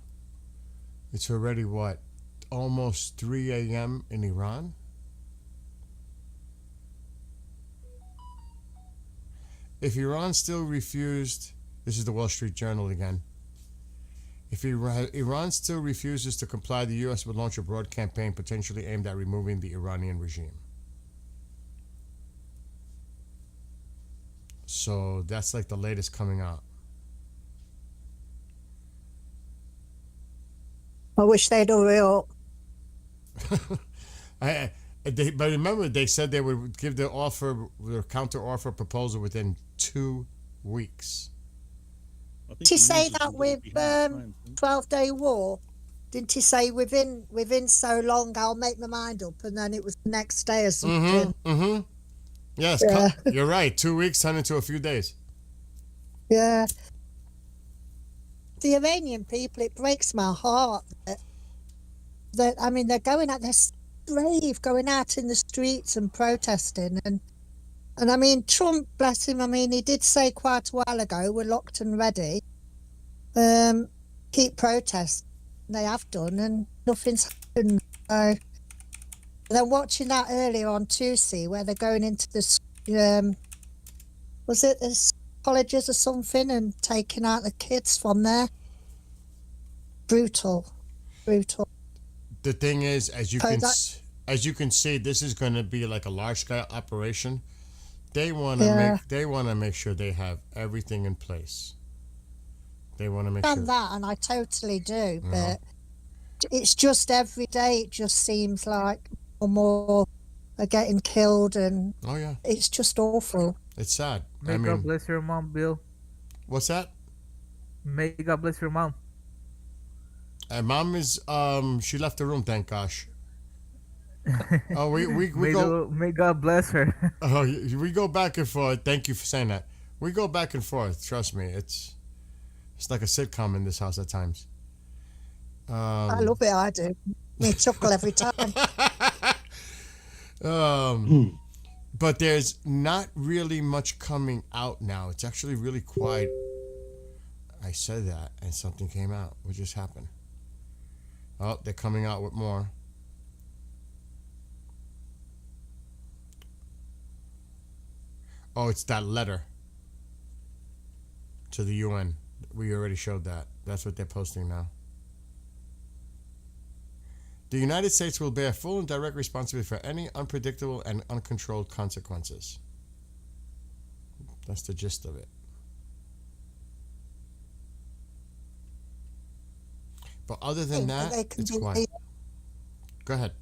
It's already what? Almost 3 a.m. in Iran. If Iran still refused, this is the Wall Street Journal again. If Iran still refuses to comply, the U.S. would launch a broad campaign potentially aimed at removing the Iranian regime. So that's like the latest coming out. I wish they'd hurry up. But remember, they said they would give their counter offer proposal within 2 weeks. Did he say that with 12-Day War? Didn't he say within so long I'll make my mind up, and then it was the next day or something? Yes, Yeah. You're right. 2 weeks turned into a few days. Yeah. The Iranian people, it breaks my heart that I mean, they're going out, they're brave, going out in the streets and protesting. And I mean, Trump, bless him, I mean, he did say quite a while ago, we're locked and ready. Keep protesting. They have done, and nothing's happened. So they're watching that earlier on Tuesday, where they're going into the, was it the colleges or something, and taking out the kids from there. Brutal. The thing is, as you can see, this is going to be like a large scale operation. They want to make sure they have everything in place. They want to make sure that, and I totally do, but it's just every day it just seems like more are getting killed, and it's just awful. It's sad. May God bless your mom, Bill. What's that? May God bless your mom. Mom is she left the room, thank gosh. Oh, we May God bless her. Oh, we go back and forth. Thank you for saying that. We go back and forth. Trust me, it's like a sitcom in this house at times. I love it. I do. Me chuckle every time. But there's not really much coming out now. It's actually really quiet. I said that, and something came out. What just happened? Oh, they're coming out with more. Oh, it's that letter to the UN. We already showed that. That's what they're posting now. The United States will bear full and direct responsibility for any unpredictable and uncontrolled consequences. That's the gist of it. But other than that, it's quiet. Go ahead.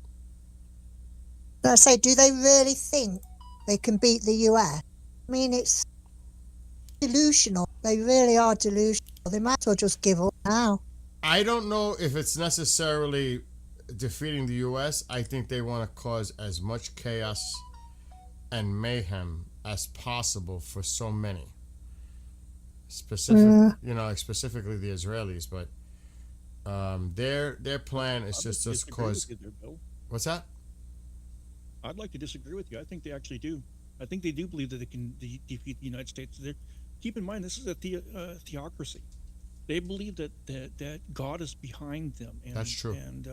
I say, do they really think they can beat the US? I mean, it's delusional. They really are delusional. They might as well just give up now. I don't know if it's necessarily defeating the U.S. I think they want to cause as much chaos and mayhem as possible for so many. Specifically the Israelis, but their plan is just cause. What's that? I'd like to disagree with you. I think they actually do. I think they do believe that they can defeat the United States. Keep in mind, this is a theocracy. They believe that God is behind them. And, that's true. And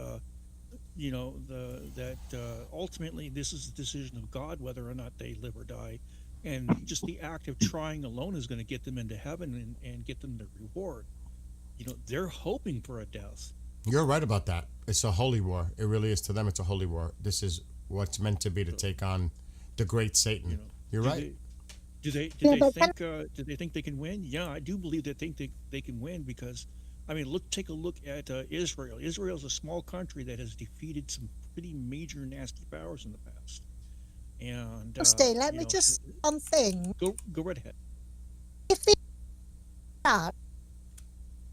ultimately this is the decision of God whether or not they live or die, and just the act of trying alone is going to get them into heaven and get them the reward. They're hoping for a death. You're right about that. It's a holy war. It really is. To them, it's a holy war. This is what's meant to be, to take on the great Satan. You're right. Do they think they can win? Yeah, I do believe they think they can win, because I mean, take a look at Israel. Israel is a small country that has defeated some pretty major nasty powers in the past. And let me just one thing. Go right ahead. If that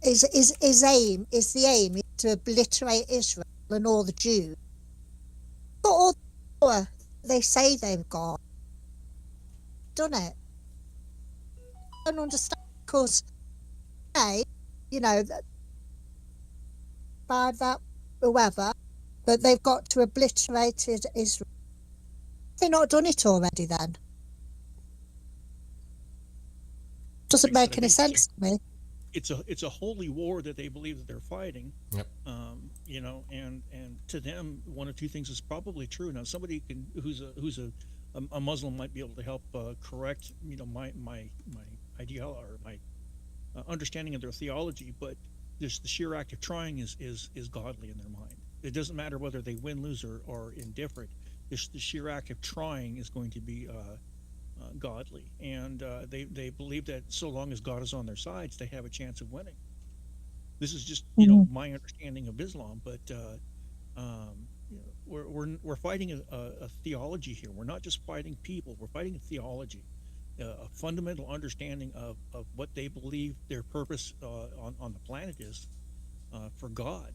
is the aim is to obliterate Israel, and all the Jews got all the power they say they've got. Done it. I don't understand because, that by that whoever, that they've got to obliterate Israel. They've not done it already then. Doesn't make any sense to me. It's a holy war that they believe that they're fighting. Yep. And to them, one of two things is probably true. Now, somebody who's a Muslim might be able to help correct my ideal or my understanding of their theology, but just the sheer act of trying is godly in their mind. It doesn't matter whether they win, lose, or indifferent. Just the sheer act of trying is going to be godly, and they believe that so long as God is on their sides, they have a chance of winning. This is just my understanding of Islam, but we're fighting a theology here. We're not just fighting people; we're fighting a theology, a fundamental understanding of what they believe their purpose on the planet is for God.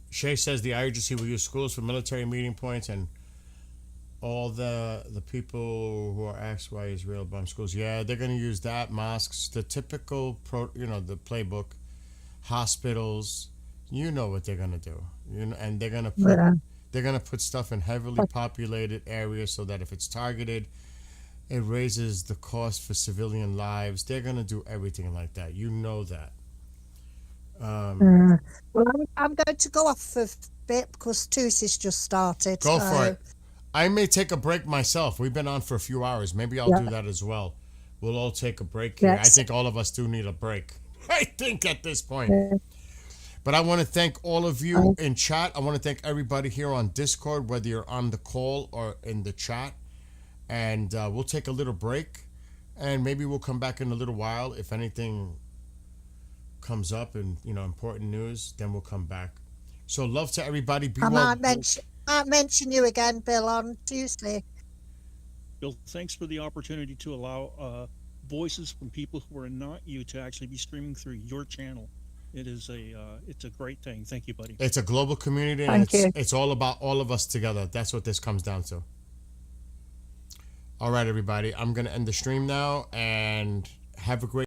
Shay says the IRGC will use schools for military meeting points and all the people who are asked why Israel bombed schools. Yeah, they're going to use that, mosques, the typical the playbook, hospitals. You know what they're going to do. And they're going to put stuff in heavily populated areas so that if it's targeted, it raises the cost for civilian lives. They're going to do everything like that. You know that. Well, I'm going to go off for a bit because Tuesday's just started. Go for it. I may take a break myself. We've been on for a few hours. Maybe I'll do that as well. We'll all take a break here. Yes. I think all of us do need a break. I think at this point. But I want to thank all of you in chat. I want to thank everybody here on Discord, whether you're on the call or in the chat. And we'll take a little break. And maybe we'll come back in a little while. If anything comes up and important news, then we'll come back. So love to everybody. Be I well. might mention you again, Bill, on Tuesday. Bill, thanks for the opportunity to allow voices from people who are not you to actually be streaming through your channel. It's a great thing. Thank you, buddy. It's a global community, and it's all about all of us together. That's what this comes down to. All right, everybody. I'm going to end the stream now, and have a great